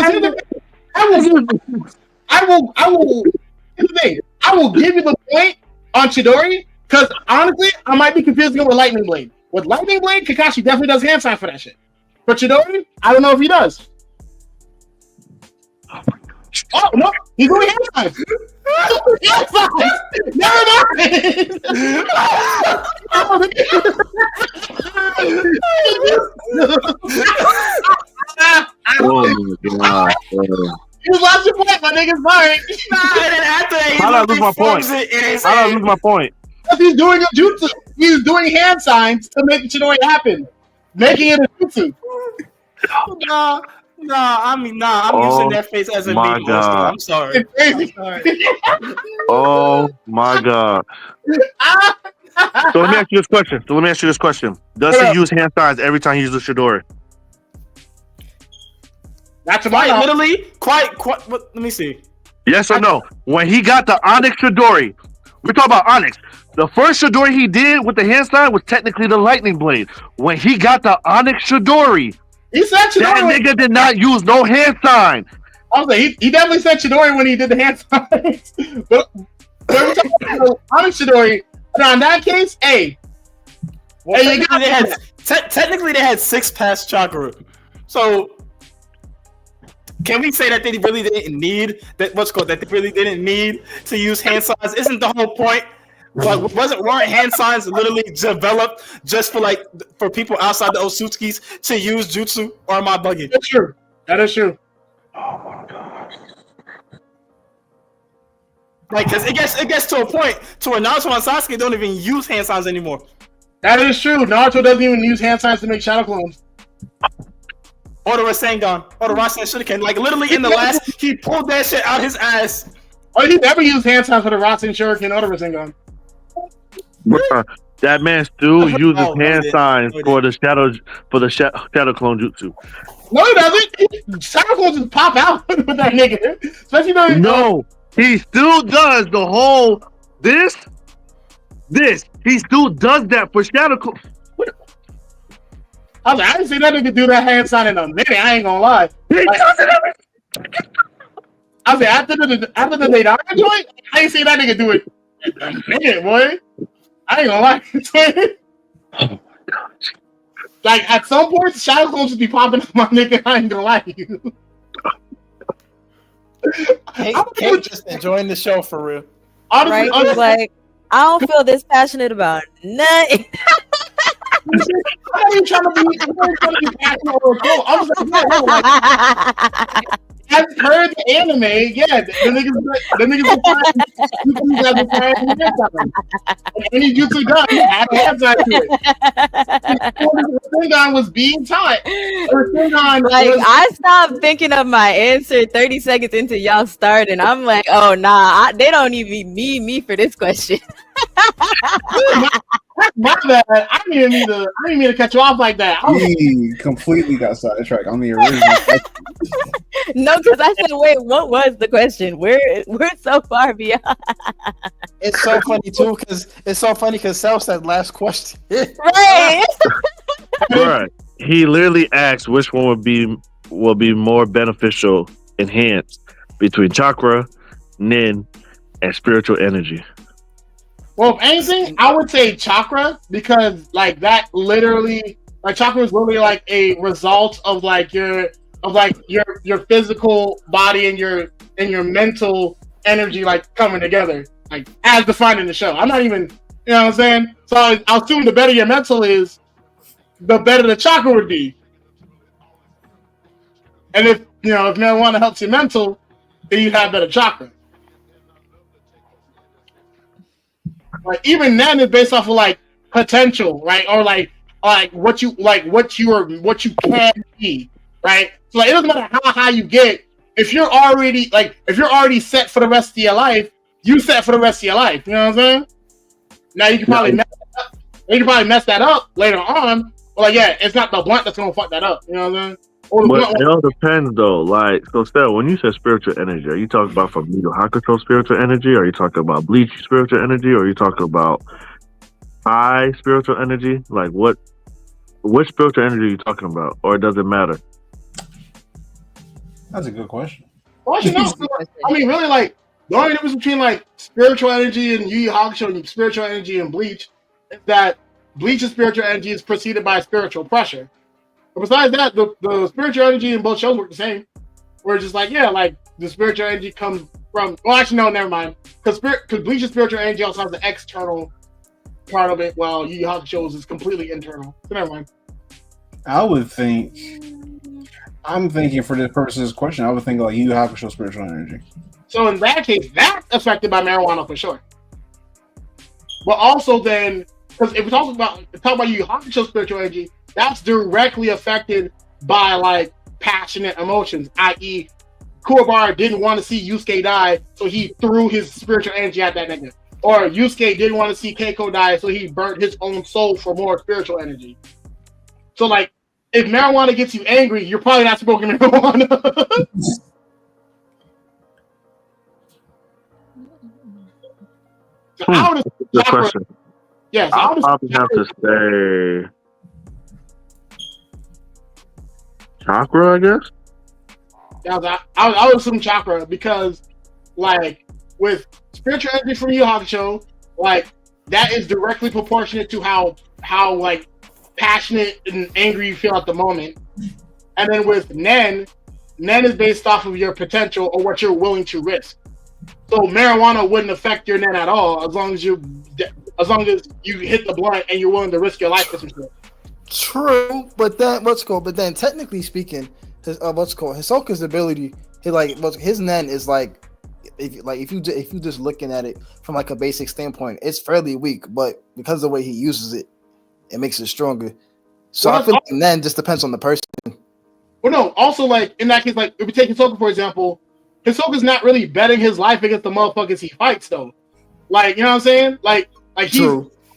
thing. I will give you the point on Chidori because honestly, I might be confusing it with Lightning Blade. With Lightning Blade, Kakashi definitely does hand sign for that shit. For Chidori, I don't know if he does. Oh no, he's doing hand signs. Hand signs. Never mind. Oh my god. You lost your point, my nigga. Sorry. And then after that, How did I lose my point? How did I lose my point? Because he's doing a jutsu. He's doing hand signs to make Chidori happen, making it a jutsu. I'm using that face as a my meme. God. I'm sorry. It's crazy. Oh my god. So let me ask you this question. Does he use hand signs every time he uses Chidori? That's about Quite literally, quite. Let me see. Yes or no? When he got the Onyx Chidori, we're talking about Onyx. The first Chidori he did with the hand sign was technically the Lightning Blade. When he got the Onyx Chidori, he said Chidori. That nigga did not use no hand sign. I was like, he definitely said Chidori when he did the hand signs. but we're talking about Onyx Chidori. Now in that case, hey. Well, technically, they had 6 past chakra. So can we say that they really didn't need that? That they really didn't need to use hand signs? Isn't the whole point? Like, weren't hand signs literally developed just for people outside the Otsutskis to use jutsu? Or am I bugging? That's true. That is true. Oh my god. Like, cause it gets to a point to where Naruto and Sasuke don't even use hand signs anymore. That is true. Naruto doesn't even use hand signs to make shadow clones. Or the Rasengan, or the Rasen Shuriken. Like, literally in the last, he pulled that shit out his ass. Or he never used hand signs for the Rasen Shuriken or the Rasengan. Bruh, that man still uses hand signs for the shadow clone jutsu. No, he doesn't. Shadow clones just pop out with that nigga. Especially though. No, he still does the whole this. He still does that for shadow clone. I was like, I didn't see that nigga do that hand sign in a minute. I ain't gonna lie. He does it every. I was like, after the Deidara joint, I ain't see that nigga do it in a minute, boy. I ain't gonna lie. Oh my gosh. Like, at some point, shadow clones just be popping up, my nigga. I ain't gonna lie to you. Kate just enjoying the show for real. Honestly, Right? He's like, I don't feel this passionate about nothing. I'm not even trying to be passionate or cool. I was like, I've heard the anime, yeah. The niggas are fine. Any jutsu done, had a hand sign to it. Rasengan was being taught. I stopped thinking of my answer 30 seconds into y'all starting. I'm like, oh nah, they don't even need me for this question. My bad. I didn't mean to cut you off like that. He completely got sidetracked on the original question. No, because I said, wait, what was the question? We're so far beyond. It's so funny too, because Sal said last question. Right. Bruh, he literally asked which one will be more beneficial, enhanced between chakra, nin, and spiritual energy. Well, if anything, I would say chakra because like that literally, like chakra is literally like a result of your physical body and your mental energy like coming together, like as defined in the show. I'm not even, you know what I'm saying? So I'll assume the better your mental is, the better the chakra would be. And if marijuana helps your mental, then you have better chakra. Like even then, it's based off of like potential, right? Or like what you can be, right? So like, it doesn't matter how high you get. If you're already set for the rest of your life, you set for the rest of your life. You know what I'm saying? Now you can probably mess that up later on. But like, yeah, it's not the blunt that's gonna fuck that up. You know what I'm saying? Or the But blunt. it all depends, though. Like, so, Steph, when you say spiritual energy, are you talking about from Yu Yu Hakusho spiritual energy? Are you talking about Bleach spiritual energy? Or are you talking about high spiritual energy? Like, what spiritual energy are you talking about? Or does it matter? That's a good question. Well, actually, no. I mean, really, like the only difference between like spiritual energy and Yu Yu Hakusho and spiritual energy and Bleach is that Bleach's spiritual energy is preceded by spiritual pressure. But besides that, the spiritual energy in both shows work the same. Where it's just like, yeah, like the spiritual energy comes from. Well, actually, no, never mind. Because Bleach's spiritual energy also has the external part of it, while Yu Yu Hakusho's is completely internal. So never mind. I would think. I'm thinking for the purposes of this question, I would think like Yu Yu Hakusho spiritual energy. So in that case, that's affected by marijuana for sure. But also then, because if we talk about Yu Yu Hakusho spiritual energy, that's directly affected by like passionate emotions, i.e., Kuwabara didn't want to see Yusuke die, so he threw his spiritual energy at that nigga. Or Yusuke didn't want to see Keiko die, so he burnt his own soul for more spiritual energy. So like, if marijuana gets you angry, you're probably not smoking marijuana. Good question. Yes, I'll probably have to say chakra, I guess. Yeah, I would assume chakra because, like, with spiritual energy from Yu Yu Hakusho, like that is directly proportionate to how like passionate and angry you feel at the moment. And then with Nen is based off of your potential or what you're willing to risk. So marijuana wouldn't affect your Nen at all as long as you hit the blunt and you're willing to risk your life for some shit. True, but then technically speaking, Hisoka's ability, his Nen is like if you just looking at it from like a basic standpoint, it's fairly weak, but because of the way he uses it, it makes it stronger. So I feel like Nen just depends on the person. Well, no. Also, like in that case, like if we take Hisoka for example, Hisoka's not really betting his life against the motherfuckers he fights, though. Like, you know what I'm saying? Like he's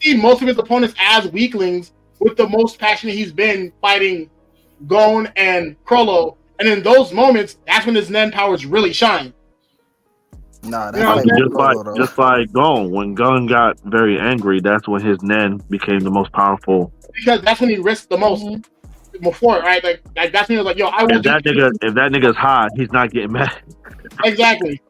seen most of his opponents as weaklings, with the most passionate he's been fighting Gon and Crollo, and in those moments, that's when his Nen powers really shine. Nah, that's just like Gon. When Gon got very angry, that's when his Nen became the most powerful. Because that's when he risked the most before, right? Like that's when he was like, "Yo, I will." If that nigga's high, he's not getting mad. Exactly.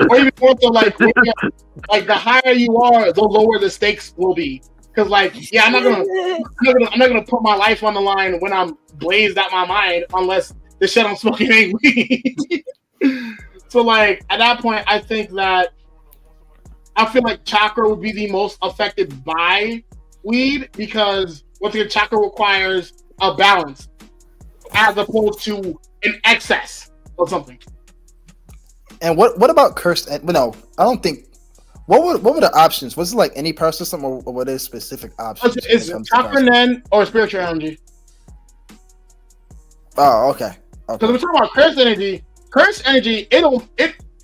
Or even more so, like the higher you are, the lower the stakes will be. Because, like, yeah, I'm not gonna put my life on the line when I'm blazed out my mind, unless the shit I'm smoking ain't weed. So, like, at that point, I think that I feel like chakra would be the most affected by weed because once again, chakra requires a balance as opposed to an excess of something. And what about cursed? No, I don't think. What were the options? Was it like any power system, or were there specific options? It's chakra, Nen, or spiritual energy. Oh, okay. Because we're talking about cursed energy, it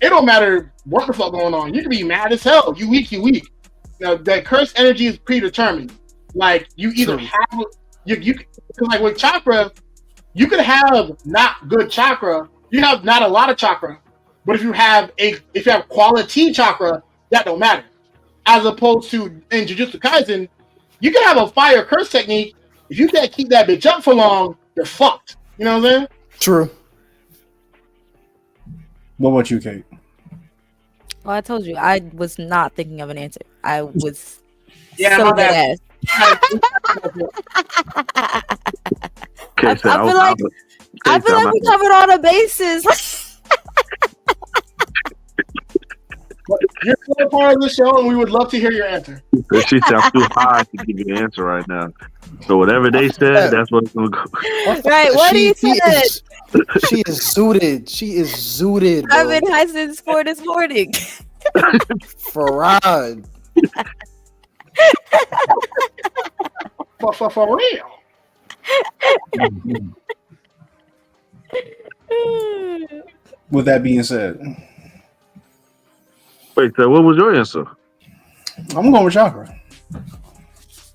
don't matter what the fuck going on. You can be mad as hell. You weak. Now that cursed energy is predetermined. Like you either have you because like with chakra, you could have not good chakra. You have not a lot of chakra, but if you have quality chakra, that don't matter. As opposed to in Jujutsu Kaisen, you can have a fire curse technique. If you can't keep that bitch up for long, you're fucked. You know what I'm saying? True. What about you, Kate? Well, I told you I was not thinking of an answer. I was my bad. ass. I feel like we covered all the bases. You're still a part of the show, and we would love to hear your answer. She sounds too high to give you an answer right now. So whatever they said, that's what's gonna go. Right? What do you say? She is zooted. She is zooted. I've been high since 4 this morning. Farad. For real. With that being said, wait, so what was your answer? I'm going with chakra.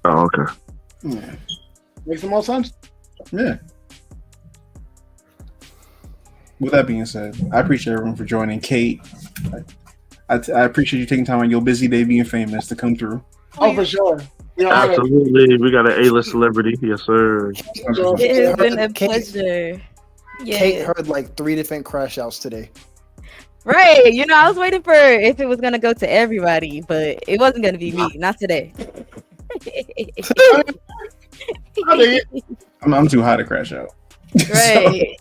Oh, okay. Yeah. Makes the most sense. Yeah. With that being said, I appreciate everyone for joining. Kate, I appreciate you taking time on your busy day being famous to come through. Oh, for sure. You know, Absolutely. We got an A-list celebrity. Yes, sir. It has been a pleasure. Yeah. Kate heard like 3 different crash outs today. Right. You know, I was waiting for if it was gonna go to everybody, but it wasn't gonna be me. Not today. I'm too high to crash out. Right.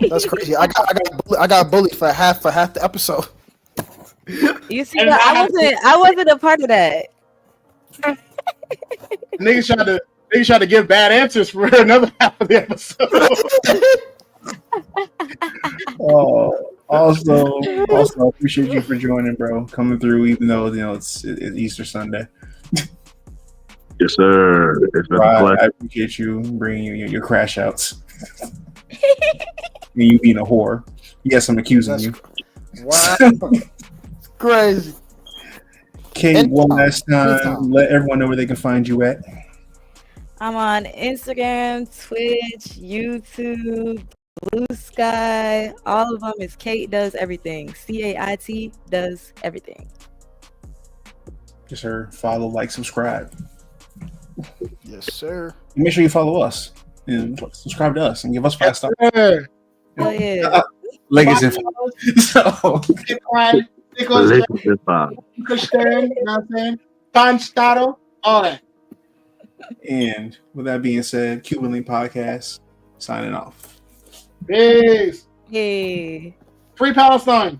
That's crazy. I got bullied for half the episode. You see, I wasn't a part of that. Niggas tried to give bad answers for another half of the episode. Also, I appreciate you for joining, bro. Coming through, even though it's Easter Sunday. Yes, sir. It's been a pleasure. I appreciate you bringing your crash outs. You being a whore. Yes, I'm accusing you. Wow. Crazy. Kate, one last time, let everyone know where they can find you at. I'm on Instagram, Twitch, YouTube, Blue Sky. All of them is Kate Does Everything. CAIT does everything. Yes, sir. Follow, like, subscribe. Yes, sir. And make sure you follow us and subscribe to us and give us 5 stars. Hell yeah. Legacy. So, all that. and with that being said, Cuban Linx Podcast signing off. Peace. Hey. Free Palestine.